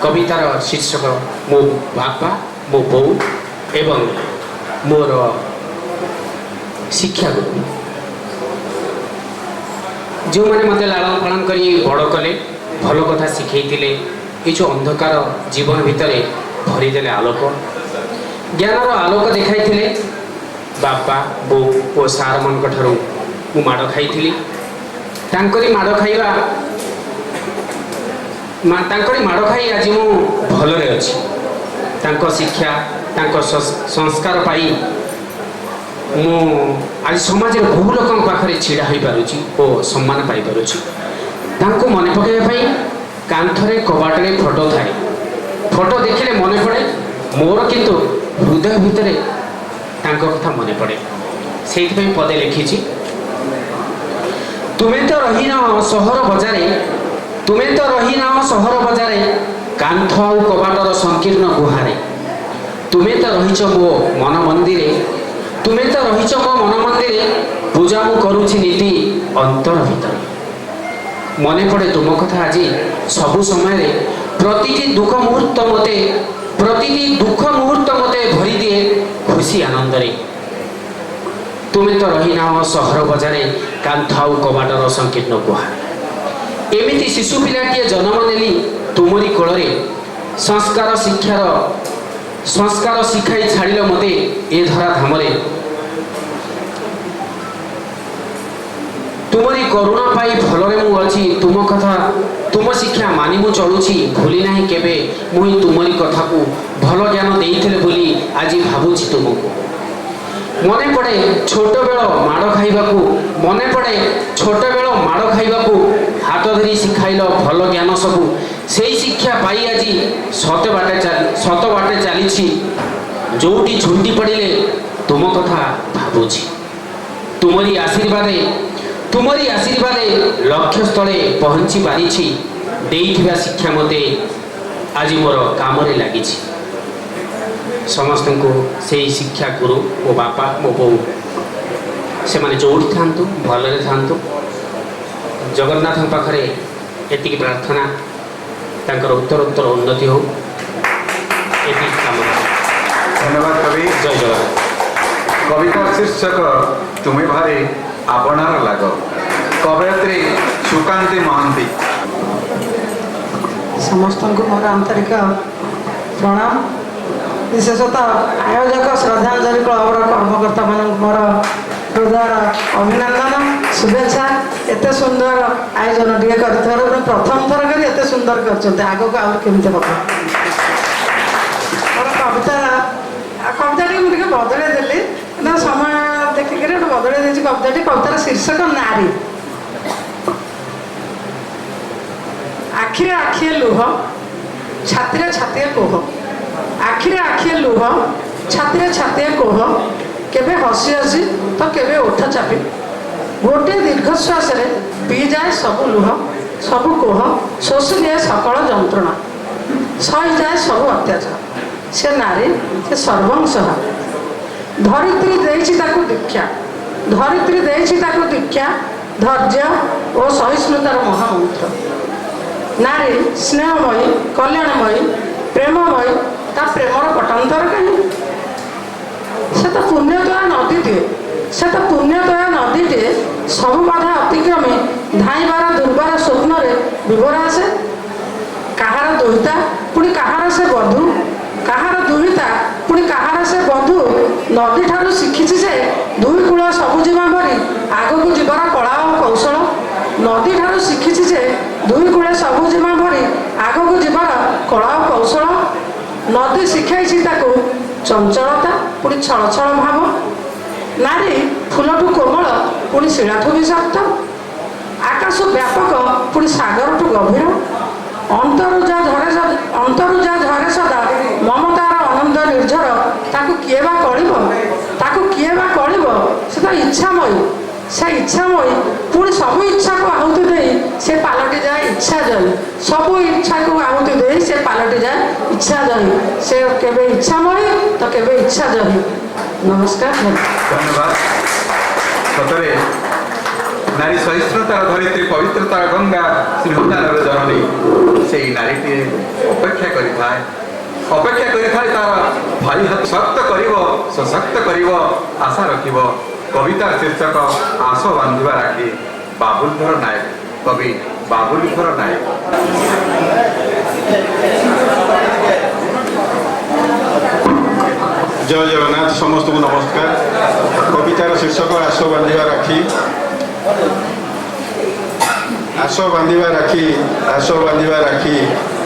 କବିତାର ଶୀର୍ଷକ ମୋ ବାପା ମୋ ବୋଉ ଏବଂ ମୋର ଶିକ୍ଷାଗୁରୁ ଯେଉଁମାନେ ମୋତେ ଲାଳନ ପାଳନ କରି ବଡ଼ କଲେ ଭଲ କଥା ଶିଖେଇଥିଲେ ଏ ଯେଉଁ ଅନ୍ଧକାର ଜୀବନ ଭିତରେ ଭରିଦେଲେ ଆଲୋକ ଜ୍ଞାନର ଆଲୋକ ଦେଖାଇଥିଲେ ବାପା ବୋଉ ଓ ସାର୍ମାନଙ୍କ ଠାରୁ ମୁଁ ମାଡ଼ ଖାଇଥିଲି ତାଙ୍କରି ମାଡ଼ ଖାଇ ଆଜି ମୁଁ ଭଲରେ ଅଛି ତାଙ୍କ ଶିକ୍ଷା ତାଙ୍କ ସଂସ୍କାର ପାଇ ମୁଁ ଆଜି ସମାଜରେ ବହୁ ଲୋକଙ୍କ ପାଖରେ ଛିଡ଼ା ହୋଇପାରୁଛି ଓ ସମ୍ମାନ ପାଇପାରୁଛି ତାଙ୍କୁ ମନେ ପକାଇବା ପାଇଁ କାନ୍ଥରେ କବାଟରେ ଫଟୋ ଥାଏ ଫଟୋ ଦେଖିଲେ ମନେ ପଡ଼େ ମୋର କିନ୍ତୁ ହୃଦୟ ଭିତରେ ତାଙ୍କ କଥା ମନେ ପଡ଼େ ସେଇଥିପାଇଁ ପଦେ ଲେଖିଛି ତୁମେ ତ ରହିନାହ ସହର ବଜାରେ କାନ୍ଥ ଆଉ କବାଟର ସଂକୀର୍ଣ୍ଣ ଗୁହାରେ ତୁମେ ତ ରହିଛ ମୋ ମନ ମନ୍ଦିରେ ପୂଜା ମୁଁ କରୁଛି ନୀତି ଅନ୍ତର ଭିତରେ ମନେ ପଡ଼େ ତୁମ କଥା ଆଜି ସବୁ ସମୟରେ ପ୍ରତିଟି ଦୁଃଖ ମୁହୂର୍ତ୍ତ ମୋତେ ଭରିଦିଏ ଖୁସି ଆନନ୍ଦରେ ତୁମେ ତ ରହିନାହ ସହର ବଜାରେ କାନ୍ଥ ଆଉ କବାଟର ସଂକୀର୍ଣ୍ଣ ଗୁହାରେ ଏମିତି ଶିଶୁ ପିଲାଟିଏ ଜନ୍ମ ନେଲି ତୁମରି କୋଳରେ ସଂସ୍କାର ଶିଖାଇ ଛାଡ଼ିଲ ମୋତେ ଏ ଧରା ଧାମରେ ତୁମରି କରୁଣା ପାଇ ଭଲରେ ମୁଁ ଅଛି ତୁମ ଶିକ୍ଷା ମାନି ମୁଁ ଚଳୁଛି ଭୁଲି ନାହିଁ କେବେ ମୁଁ ହିଁ ତୁମରି କଥାକୁ ଭଲ ଜ୍ଞାନ ଦେଇଥିଲେ ବୋଲି ଆଜି ଭାବୁଛି ତୁମକୁ মনে পড়ে ছোটবেଳ ମାଡ଼ ଖାଇବାକୁ ମନେ ପଡ଼େ ଛୋଟବେଳ ମାଡ଼ ଖାଇବାକୁ ହାତ ଧରି ଶିଖାଇଲ ଭଲ ଜ୍ଞାନ ସବୁ ସେଇ ଶିକ୍ଷା ପାଇ ଆଜି ସତ ବାଟେ ଚାଲିଛି ଯୋଉଠି ଝୁଣ୍ଟି ପଡ଼ିଲେ ତୁମ କଥା ଭାବୁଛି ତୁମରି ଆଶୀର୍ବାଦେ ଲକ୍ଷ୍ୟସ୍ଥଳେ ପହଞ୍ଚି ପାରିଛି ଦେଇଥିବା ଶିକ୍ଷା ମୋତେ ଆଜି ମୋର କାମରେ ଲାଗିଛି ସମସ୍ତଙ୍କୁ ସେଇ ଶିକ୍ଷା ଗୁରୁ ମୋ ବାପା ମୋ ବୋଉ ସେମାନେ ଯୋଉଠି ଥାଆନ୍ତୁ ଭଲରେ ଥାଆନ୍ତୁ ଜଗନ୍ନାଥଙ୍କ ପାଖରେ ଏତିକି ପ୍ରାର୍ଥନା ତାଙ୍କର ଉତ୍ତରୋତ୍ତର ଉନ୍ନତି ହଉ ଏତିକି କାମନା ଧନ୍ୟବାଦ କବି। ଜୟ ଜଗନ୍ନାଥ। କବିତା ଶୀର୍ଷକ ତୁମେ ଭାରି ଆପଣାର ଲାଗ କବୟତ୍ରୀ ସୁକାନ୍ତି ମହାନ୍ତି। ସମସ୍ତଙ୍କୁ ମୋର ଆନ୍ତରିକ ପ୍ରଣାମ ବିଶେଷତଃ ଆୟୋଜକ ଶ୍ରଦ୍ଧାଞ୍ଜଳି କ୍ଲବର କର୍ମକର୍ତ୍ତାମାନଙ୍କୁ ମୋର ହୃଦୟର ଅଭିନନ୍ଦନ ଶୁଭେଚ୍ଛା ଏତେ ସୁନ୍ଦର ଆୟୋଜନ ଟିକେ କରିଥିବାରୁ ପ୍ରଥମ ଥର କରି ଏତେ ସୁନ୍ଦର କରିଛନ୍ତି ଆଗକୁ ଆହୁରି କେମିତି ହେବ ମୋର କବିତାଟି ମୁଁ ଟିକେ ବଦଳେଇ ଦେଲି କିନ୍ତୁ ସମୟ ଦେଖିକରି ଗୋଟେ ବଦଳେଇ ଦେଇଛି କବିତାର ଶୀର୍ଷକ ନାରୀ ଆଖିରେ ଆଖିଏ ଲୁହ ଛାତିରେ ଛାତିଏ କୋହ ଆଖିରେ ଆଖିଏ ଲୁହ ଛାତିରେ ଛାତିଏ କୋହ କେବେ ହସି ହସି ତ କେବେ ଓଠ ଚାପି ଗୋଟିଏ ଦୀର୍ଘଶ୍ୱାସରେ ପିଇଯାଏ ସବୁ ଲୁହ ସବୁ କୋହ ଶୋଷି ଦିଏ ସକଳ ଯନ୍ତ୍ରଣା ସହିଯାଏ ସବୁ ଅତ୍ୟାଚାର ସେ ନାରୀ ସେ ସର୍ବଂସହା ଧରିତ୍ରୀ ଦେଇଛି ତାକୁ ଦୀକ୍ଷା ଧୈର୍ଯ୍ୟ ଓ ସହିଷ୍ଣୁତାର ମହାମନ୍ତ୍ର ନାରୀ ସ୍ନେହମୟୀ କଲ୍ୟାଣମୟୀ ପ୍ରେମମୟୀ ତା ପ୍ରେମର ପଟାନ୍ତର କାହିଁ ସେ ତ ପୁଣ୍ୟତୋୟା ନଦୀଟିଏ ସବୁ ବାଧା ଅତିକ୍ରମେ ଧାଇଁବାର ଦୁର୍ବାର ସ୍ୱପ୍ନରେ ବିଭୋର ଆସେ କାହାର ଦୁହିତା ପୁଣି କାହାର ସେ ବଧୂ ନଦୀଠାରୁ ଶିଖିଛି ଯେ ଦୁଇ କୂଳ ସବୁଜିମା ଭରି ଆଗକୁ ଯିବାର କଳା ଓ କୌଶଳ ନଦୀଠାରୁ ଶିଖିଛି ଯେ ଦୁଇ କୂଳେ ସବୁଜିମା ଭରି ଆଗକୁ ଯିବାର କଳା ଓ କୌଶଳ ନଦୀ ଶିଖାଇଛି ତାକୁ ଚଞ୍ଚଳତା ପୁଣି ଛଳଛଳ ଭାବ ନାରୀ ଫୁଲଠୁ କୋମଳ ପୁଣି ଶିଳାଠୁ ବିଷାକ୍ତ ଆକାଶ ବ୍ୟାପକ ପୁଣି ସାଗରଠୁ ଗଭୀର ଅନ୍ତରୁ ଯା ଝରେ ସଦା ମମତାର ଅନନ୍ତ ନିର୍ଝର ତାକୁ କିଏ ବା କଳିବ ସେ ତ ଇଚ୍ଛାମୟୀ ପୁଣି ସବୁ ଇଚ୍ଛାକୁ ଆହୁତି ଦେଇ ସେ ପାଲଟି ଯାଏ ଇଚ୍ଛା ଜୟୀ ସବୁ ଇଚ୍ଛାକୁ ଆହୁତି ଦେଇ ସେ ପାଲଟି ଯାଏ ଇଚ୍ଛା ଜୟୀ ସେ କେବେ ଇଚ୍ଛାମୟୀ ତ କେବେ ଇଚ୍ଛା ଜୟୀ ନମସ୍କାର ଧନ୍ୟବାଦ। ସତରେ ନାରୀ ସହିଷ୍ଣୁତାର ଧରିତ୍ରୀ ପବିତ୍ରତାର ଗଙ୍ଗା ସ୍ନେହଦାନର ଜନନୀ ସେଇ ନାରୀଟିଏ ଅପେକ୍ଷା କରିଥାଏ ତାର ଭାଇ ଶକ୍ତ କରିବ ସଶକ୍ତ କରିବ ଆଶା ରଖିବ କବିତାର ଶୀର୍ଷକ ଆଶ ବାନ୍ଧିବା ରାକ୍ଷୀ ବାବୁଲଧର ନାୟକ କବି ବାବୁଲଧର ନାୟକ। ଜୟ ଜଗନ୍ନାଥ ସମସ୍ତଙ୍କୁ ନମସ୍କାର କବିତାର ଶୀର୍ଷକ ଆଶ ବାନ୍ଧିବା ରାକ୍ଷୀ ଆଶ ବାନ୍ଧିବା ରାକ୍ଷୀ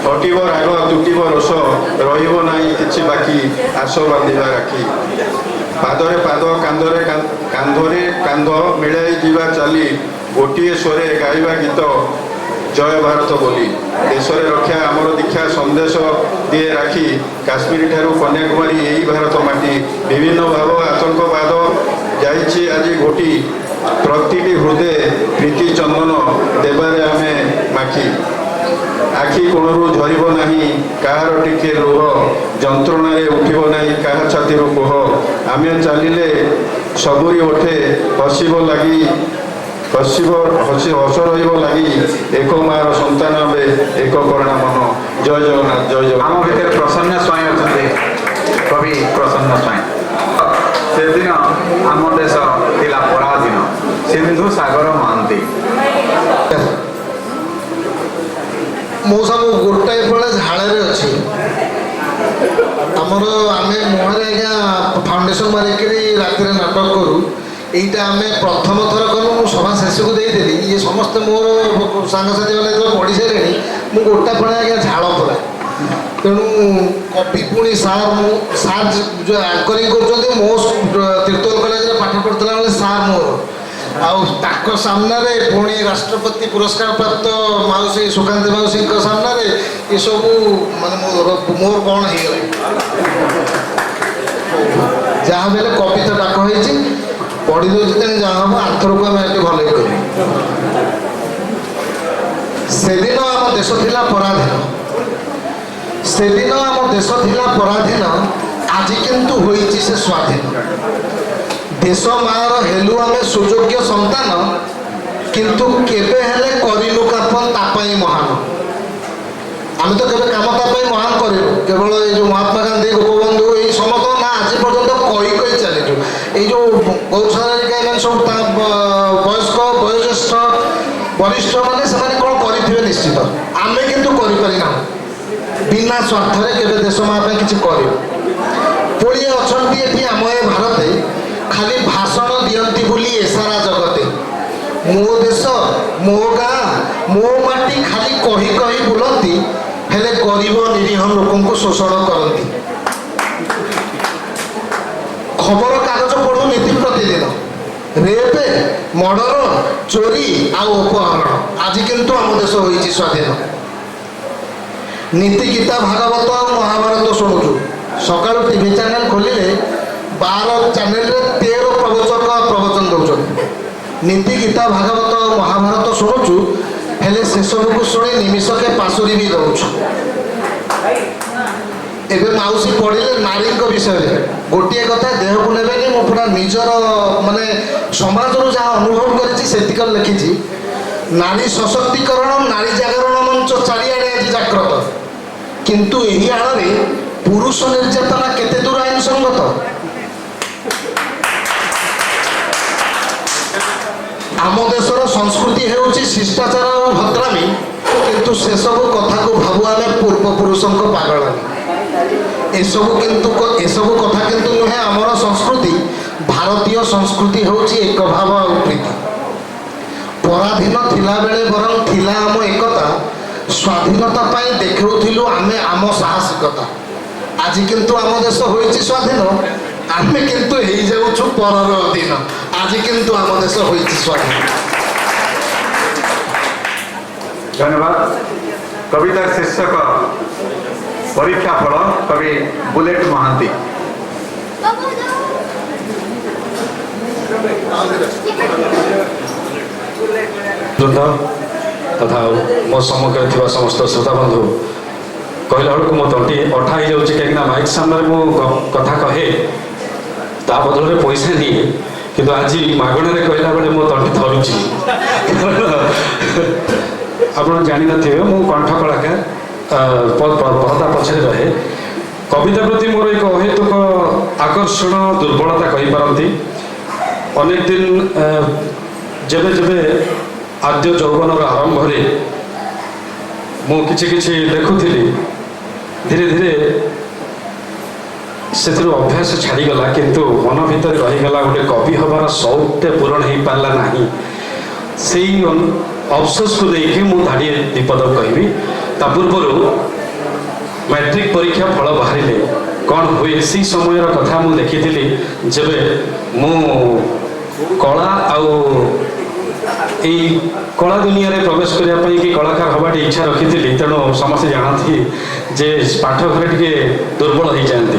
ହଟିବ ରାଗ ତୁଟିବ ରୋଷ ରହିବ ନାହିଁ କିଛି ବାକି ଆଶ ବାନ୍ଧିବା ରାକ୍ଷୀ ପାଦରେ ପାଦ କାନ୍ଧରେ କାନ୍ଧ ମିଳାଇ ଯିବା ଚାଲି ଗୋଟିଏ ସ୍ୱରେ ଗାଇବା ଗୀତ ଜୟ ଭାରତ ବୋଲି ଦେଶରେ ରକ୍ଷା ଆମର ଦୀକ୍ଷା ସନ୍ଦେଶ ଦିଏ ରାକ୍ଷୀ କାଶ୍ମୀର ଠାରୁ କନ୍ୟାକୁମାରୀ ଏହି ଭାରତ ମାଟି ବିଭିନ୍ନ ଭାବ ଆତଙ୍କବାଦ ଯାଇଛି ଆଜି ଘୋଟି ପ୍ରତିଟି ହୃଦୟ ପ୍ରୀତି ଚନ୍ଦନ ଦେବାରେ ଆମେ ମାଖି ଆଖି କୋଣରୁ ଝରିବ ନାହିଁ କାହାର ଟିକେ ଲୁହ ଯନ୍ତ୍ରଣାରେ ଉଠିବ ନାହିଁ କାହା ଛାତିରୁ କୋହ ଆମେ ଚାଲିଲେ ସବୁରି ଓଠେ ହସ ରହିବ ଲାଗି ଏକ ମାର ସନ୍ତାନ ଆମେ ଏକ କରୁଣା ମନ ଜୟ ଜଗନ୍ନାଥ ଜୟ ଜଗନ୍ନାଥ। ଆମ ଭିତରେ ପ୍ରସନ୍ନ ସ୍ୱାଇଁ ଅଛନ୍ତି କବି ପ୍ରସନ୍ନ ସ୍ୱାଇଁ। ସେଦିନ ଆମ ଦେଶ ଥିଲା ପରାଧୀନ ସିନ୍ଧୁ ସାଗର ମହାନ୍ତି ମୁଁ ସବୁ ଗୋଟାଏ ଫଳ ଝାଳରେ ଅଛି ଆମର ଆମେ ମୁହଁରେ ଆଜ୍ଞା ଫାଉଣ୍ଡେସନ ମାରିକିରି ରାତିରେ ନାଟକ କରୁ এইটা আমি প্রথম থর কলু মু সভা শেষকু ଦେଇଦେଲି ଇଏ ସମସ୍ତେ ମୋର ସାଙ୍ଗସାଥି ମାନେ ଯେତେବେଳେ ପଢ଼ି ସାରିଲେଣି ମୁଁ ଗୋଟା ଫଳେ ଆଜ୍ଞା ଝାଳ ପୁରା ତେଣୁ କବି ପୁଣି ସାର୍ ଯେଉଁ ଆଙ୍କରିଂ କରୁଛନ୍ତି ମୋ ତିର୍ତ୍ତୋଲ କଲେଜରେ ପାଠ ପଢ଼ୁଥିଲା ବେଳେ ସାର୍ ମୋର ଆଉ ତାଙ୍କ ସାମ୍ନାରେ ପୁଣି ରାଷ୍ଟ୍ରପତି ପୁରସ୍କାର ପ୍ରାପ୍ତ ମାଉସୀ ସୁକାନ୍ତି ମାଉସୀଙ୍କ ସାମ୍ନାରେ ଏସବୁ ମାନେ ମୋର କ'ଣ ହେଇଗଲା। ଯାହା ବି ହେଲେ କବିତା ଡାକ ହେଇଛି ପଢ଼ି ଦେଉଛି ତେଣୁ ଯାହା ହବ ଆର୍ଥରକୁ ଆମେ ଏଠି ଭଲ କରିବୁ। ସେଦିନ ଆମ ଦେଶ ଥିଲା ପରାଧୀନ, ସେଦିନ ଆମ ଦେଶ ଥିଲା ପରାଧୀନ, ଆଜି କିନ୍ତୁ ହୋଇଛି ସେ ସ୍ୱାଧୀନ। ଦେଶ ମାଆର ହେଲୁ ଆମେ ସୁଯୋଗ୍ୟ ସନ୍ତାନ, କିନ୍ତୁ କେବେ ହେଲେ କରିନୁ କାମ ତା ପାଇଁ ମହାନ। ଆମେ ତ କେବେ କାମ ତା ପାଇଁ ମହାନ କରିନୁ, କେବଳ ଏଇ ଯେଉଁ ମହାତ୍ମା ଗାନ୍ଧୀ ଗୋପବନ୍ଧୁ ଏଇ ସମସ୍ତ ନା ଆଜି ପର୍ଯ୍ୟନ୍ତ କହି କହି ଚାଲିଛୁ। ଏଇ ଯେଉଁ ଗୌରସାରିକା ଏମାନେ ସବୁ ବୟସ୍କ ବୟୋଜ୍ୟେଷ୍ଠ ବରିଷ୍ଠ ମାନେ ସେମାନେ କ'ଣ କରିଥିବେ ନିଶ୍ଚିତ, ଆମେ କିନ୍ତୁ କରିପାରିନାହୁଁ। ବିନା ସ୍ୱାର୍ଥରେ କେବେ ଦେଶ ମା ପାଇଁ କିଛି କରିବୁ। ପୁଣି ଅଛନ୍ତି ଏଠି ଆମ ଏ ଭାରତେ ଖାଲି ଭାଷଣ ଦିଅନ୍ତି ବୋଲି ଏ ସାରା ଜଗତେ। ମୋ ଦେଶ ମୋ ଗାଁ ମୋ ମାଟି ଖାଲି କହି କହି ବୁଲନ୍ତି, ହେଲେ ଗରିବ ନିରୀହ ଲୋକଙ୍କୁ ଶୋଷଣ କରନ୍ତି। ଖବର କାଗଜ ପଢ଼ୁ ନୀତି ପ୍ରତିଦିନ, ରେପ୍ ମର୍ଡର ଚୋରି ଆଉ ଅପହରଣ, ଆଜି କିନ୍ତୁ ଆମ ଦେଶ ହୋଇଛି ସ୍ୱାଧୀନ। ନୀତି ଗୀତା ଭାଗବତ ଆଉ ମହାଭାରତ ଶୁଣୁଛୁ, ସକାଳୁ ଟିଭି ଚ୍ୟାନେଲ ଖୋଲିଲେ 12 ଚ୍ୟାନେଲରେ 13 ପ୍ରବଚକ ପ୍ରବଚନ ଦେଉଛନ୍ତି। ନୀତି ଗୀତା ଭାଗବତ ଆଉ ମହାଭାରତ ଶୁଣୁଛୁ, ହେଲେ ସେସବୁକୁ ଶୁଣି ନିମିଷକେ ପାଶୁରି ବି ଦେଉଛୁ। ଏବେ ମାଉସୀ ପଢ଼ିଲେ ନାରୀଙ୍କ ବିଷୟରେ ଗୋଟିଏ କଥା ଦେହକୁ ନେବେନି, ମୁଁ ପୁରା ନିଜର ମାନେ ସମାଜରୁ ଯାହା ଅନୁଭବ କରିଛି ସେତିକ ଲେଖିଛି। ନାରୀ ସଶକ୍ତିକରଣ ନାରୀ ଜାଗରଣ ମଞ୍ଚ ଚାରିଆଡ଼େ ଆଜି ଜାଗ୍ରତ, କିନ୍ତୁ ଏହି ଆଳରେ ପୁରୁଷ ନିର୍ଯାତନା କେତେ ଦୂର ଆଇନ ସଙ୍ଗତ? ଆମ ଦେଶର ସଂସ୍କୃତି ହେଉଛି ଶିଷ୍ଟାଚାର ଓ ଭଦ୍ରାମୀ, କିନ୍ତୁ ସେସବୁ କଥାକୁ ଭାବୁ ଆମେ ପୂର୍ବପୁରୁଷଙ୍କ ପାଗଳାମୀ। ଏସବୁ କଥା କିନ୍ତୁ ନୁହେଁ ଆମର ସଂସ୍କୃତି। ଭାରତୀୟ ସଂସ୍କୃତି ହେଉଛି ଏକ ଭାବ ଆଉ ପ୍ରୀତି। ପରାଧୀନ ଥିଲାବେଳେ ବରଂ ଥିଲା ଆମ ଏକତା, ସ୍ୱାଧୀନତା ପାଇଁ ଦେଖାଉଥିଲୁ ଆମେ ଆମ ସାହସିକତା। ଆଜି କିନ୍ତୁ ଆମ ଦେଶ ହୋଇଛି ସ୍ୱାଧୀନ, ଆମେ କିନ୍ତୁ ହେଇଯାଉଛୁ ପରର ଅଧୀନ। ଆଜି କିନ୍ତୁ ଆମ ଦେଶ ହୋଇଛି ସ୍ୱାଧୀନ। ଧନ୍ୟବାଦ। କବିତାର ଶୀର୍ଷକ ପରୀକ୍ଷା ଫଳ, କବି ବୁଲେଟ୍ ମହାନ୍ତି। ତଥା ମୋ ସମ୍ମୁଖରେ ଥିବା ସମସ୍ତ ଶ୍ରୋତାବନ୍ଧୁ, କହିଲା ବେଳକୁ ମୋ ତଣ୍ଟି ଅଠା ହେଇଯାଉଛି, କାହିଁକିନା ମାଇକ୍ ସାମ୍ନାରେ ମୁଁ କଥା କହେ ତା ବଦଳରେ ପଇସା ନିଏ, କିନ୍ତୁ ଆଜି ମାଗଣାରେ କହିଲା ବେଳେ ମୋ ତଣ୍ଟି ଥରୁଛି। ଆପଣ ଜାଣିନଥିବେ ମୁଁ କଣ୍ଠ କଳାକାର, ପରଦା ପଛରେ ରହେ। କବିତା ପ୍ରତି ମୋର ଏକ ଅହେତୁକ ଆକର୍ଷଣ ଦୁର୍ବଳତା କହିପାରନ୍ତି। ଅନେକ ଦିନ ଯେବେ ଯେବେ ଆଦ୍ୟ ଯୌବନର ଆରମ୍ଭରେ ମୁଁ କିଛି କିଛି ଲେଖୁଥିଲି, ଧୀରେ ଧୀରେ ସେଥିରୁ ଅଭ୍ୟାସ ଛାଡ଼ିଗଲା, କିନ୍ତୁ ମନ ଭିତରେ ରହିଗଲା ଗୋଟେ କବି ହେବାର ସଉକଟେ ପୂରଣ ହେଇପାରିଲା ନାହିଁ। ସେଇ ଅଫସୋସକୁ ନେଇକି ମୁଁ ଧାଡ଼ିଏ ବିପଦ କହିବି। ତା ପୂର୍ବରୁ ମ୍ୟାଟ୍ରିକ୍ ପରୀକ୍ଷା ଫଳ ବାହାରିଲେ କ'ଣ ହୁଏ ସେଇ ସମୟର କଥା ମୁଁ ଦେଖିଥିଲି, ଯେବେ ମୁଁ କଳା ଆଉ ଏଇ କଳା ଦୁନିଆରେ ପ୍ରବେଶ କରିବା ପାଇଁ କି କଳାକାର ହେବାଟି ଇଚ୍ଛା ରଖିଥିଲି। ତେଣୁ ସମସ୍ତେ ଜାଣନ୍ତି ଯେ ପାଠ ଘରେ ଟିକେ ଦୁର୍ବଳ ହେଇଯାଆନ୍ତି।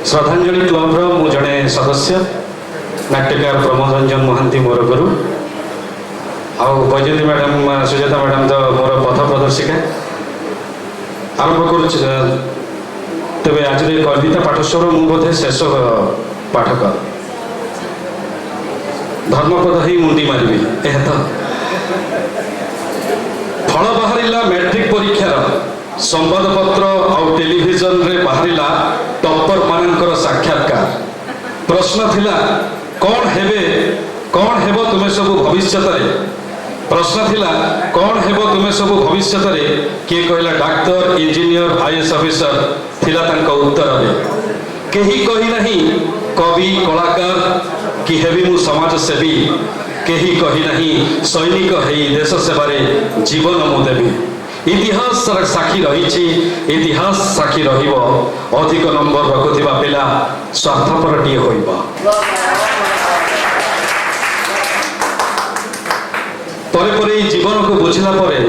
ଶ୍ରଦ୍ଧାଞ୍ଜଳି କ୍ଲବର ମୁଁ ଜଣେ ସଦସ୍ୟ, ନାଟ୍ୟକାର ପ୍ରମୋଦ ରଞ୍ଜନ ମହାନ୍ତି ମୋର ଗୁରୁ, ଆଉ ବୈଜୟନ୍ତୀ ମ୍ୟାଡ଼ାମ ସୁଜାତା ମ୍ୟାଡ଼ାମ ତ ମୋର ପଥ ପ୍ରଦର୍ଶିକା। ଆରମ୍ଭ କରୁଛି। ତେବେ ଆଜିର ଏ କବିତା ପାଠସ୍ୱର ମୁଁ ବୋଧେ ଶେଷ ପାଠକ। ଧର୍ମପଦ ହେଇ ମୁଣ୍ଡି ମାରିବି, ଏହା ତ। ଫଳ ବାହାରିଲା ମ୍ୟାଟ୍ରିକ୍ ପରୀକ୍ଷାର, ସମ୍ବାଦପତ୍ର ଆଉ ଟେଲିଭିଜନରେ ବାହାରିଲା ଟପ୍ପର ମାନଙ୍କର ସାକ୍ଷାତକାର। ପ୍ରଶ୍ନ ଥିଲା କ'ଣ ହେବ ତୁମେ ସବୁ ଭବିଷ୍ୟତରେ? ପ୍ରଶ୍ନ ଥିଲା କ'ଣ ହେବ ତୁମେ ସବୁ ଭବିଷ୍ୟତରେ? କିଏ କହିଲା ଡାକ୍ତର, ଇଞ୍ଜିନିୟର, ଆଇଏଏସ୍ ଅଫିସର ଥିଲା ତାଙ୍କ ଉତ୍ତରରେ। କେହି କହିନାହିଁ କବି, କଳାକାର କି ହେବି ମୁଁ ସମାଜସେବୀ। କେହି କହିନାହିଁ ସୈନିକ ହେଇ ଦେଶ ସେବାରେ ଜୀବନ ମୁଁ ଦେବି। इतिहास साक्षी रही इतिहास साक्षी रहिब अधिक नंबर रखुथिबा पिला स्वार्थपरटीए होइबा परे परे जीवन को बुझिला परे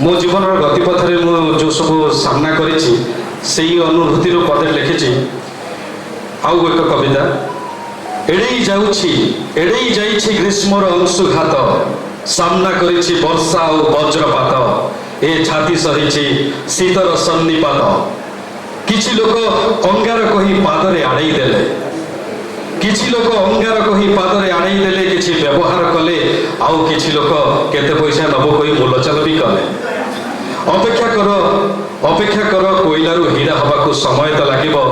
मो जीवन गतिपथ में जो सब सामना करिछि सेही अनुभूति पदे लिखिछि आउ एक कविता एड़ेई जाइछि ग्रीष्मर अंशुघात सामना करिछि वर्षा और वज्रपात ए छाती सहिछि शीतर सन्निपात किछि लोक अंगार कही पादरे आड़ेई देले किछि लोक अंगार कही पादरे आड़ेई देले किछि व्यवहार कले आउ किछि लोक केते पैसा नबो कही मूलचाल भी कले अपेक्षा कर कोइलारू हीरा हवाको समय तो लागिबो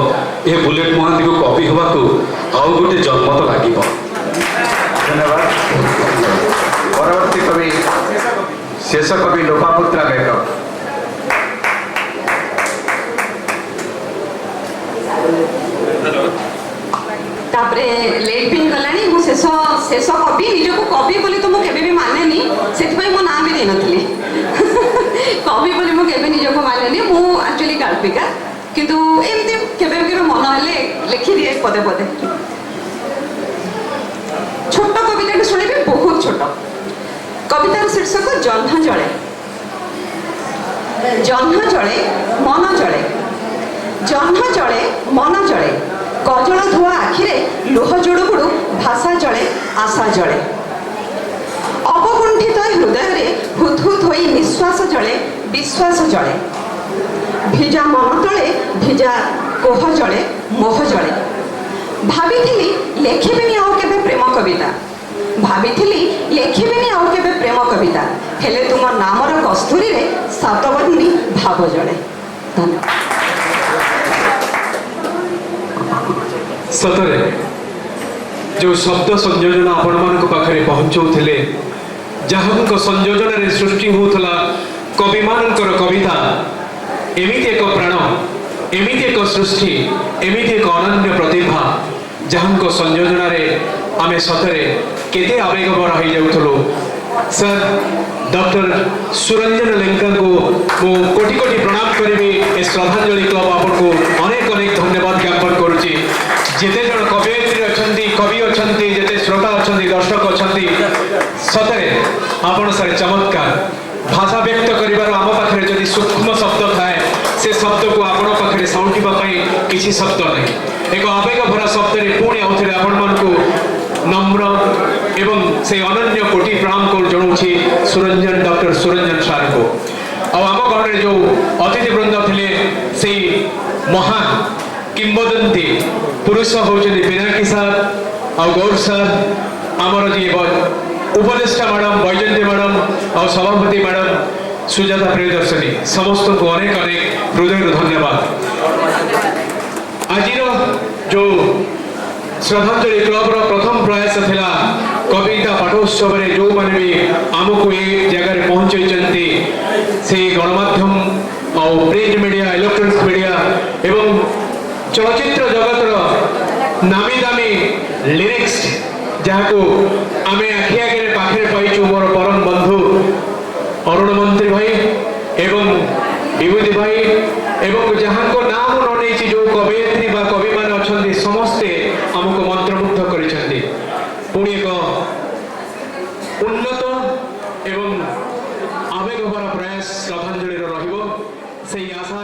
ए बुलेट महांती को कॉपी हवाको आउ गोटे जन्म तो लागिबो। धन्यवाद। परवर्ती कवि शेष कवि लोपामुद्रा बेक तापरे लेट भी गलानी मु शेष कवि निजको कवि बोली तो मु केबे भी मानेनी सेति पई मो नाम भी नै नथली कवि बोली मु केबे निजको मानेनी मु एक्चुअली गाल्पिका किंतु एमती केबे केबे मन हले लिखि दिए पदे पदे छोट कविता शुणिबे बहुत छोट कवितार शीर्षक जह्न जले मन जले जह्न जले मन जले कजल धुआ आखिरे लुह जुड़ुबुड़ु भाषा जले आशा जले अवकुंठित हृदय हुत हुत होई निश्वास जले विश्वास जले भिजा मन तले भिजा कोह जले मोह जले भाविथिली लेखिबिनी आउ केबे प्रेम कविता भाविथिली लेखिबिनी आउ केबे प्रेम कविता हेले तुम नामर कस्तूरी रे सातबनी भाव जले। धन्यवाद। सतरे जो शब्द संयोजन आपण मान पाखे पहुँचौले जहाँ संयोजन सृष्टि होता कवि मानकर कविता एमिति एक प्राण एमिति एक सृष्टि एमिति एक अनन्य प्रतिभा जहाँ संयोजन आमे सतरे केते आवेगभर हो जाऊँ। सर डॉक्टर सुरंजन लेंका को मु कोटि कोटि प्रणाम करी ए श्रद्धांजलि क्लब आपन को अनेक अनेक धन्यवाद ज्ञापन करुच्ची जेते जन कवयित्री अछंती कवि अछंती जेते श्रोता अछंती दर्शक अछंती सतरे आपण सारे चमत्कार भाषा व्यक्त करिबार आम पाखरे जदि सूक्ष्म शब्द थाए से शब्द को आपण पाखरे साउंटिबा पई किछि शब्द नहीं एक आवेग भरा शब्द रे पुणी आउथरे आपण मन को नम्र एवं से अनन्य कोटि प्रणाम कर जनाऊँगी सुरंजन डॉक्टर सुरंजन सार को आम घर जो अतिथि वृंद थे से महान किंबदंती पुरुष होती पिनाकी सार आ गौर सार आमर जी उपदेष्टा मैडम वैजयंती मैडम और सभापति मैडम सुजाता प्रियदर्शनी समस्त को अनेक अनेक हृदय धन्यवाद। आज जो श्रद्धांजलि क्लब प्रथम प्रयास थिला कविता पाठोत्सव रे जो माने भी आमको ये जगह पहुंचैचंती से गणमाध्यम और प्रिंट मीडिया इलेक्ट्रॉनिक्स मीडिया एवं चलचित्र जगत नामी दामी लिरिक्स जहाँ को आमे आखि आगे पाखे पाइचु मोर परम बंधु अरुण मंत्री भाई एवं विभूति भाई एवं जहाँ को नाम न नहीं जो कवयित्री बा कवि मान अच्छे समस्ते आमको मंत्रमुग्ध करिसेंती पुणी एक उन्नत एवं आवेगभरा प्रयास श्रद्धांजलि रहिबो से आशा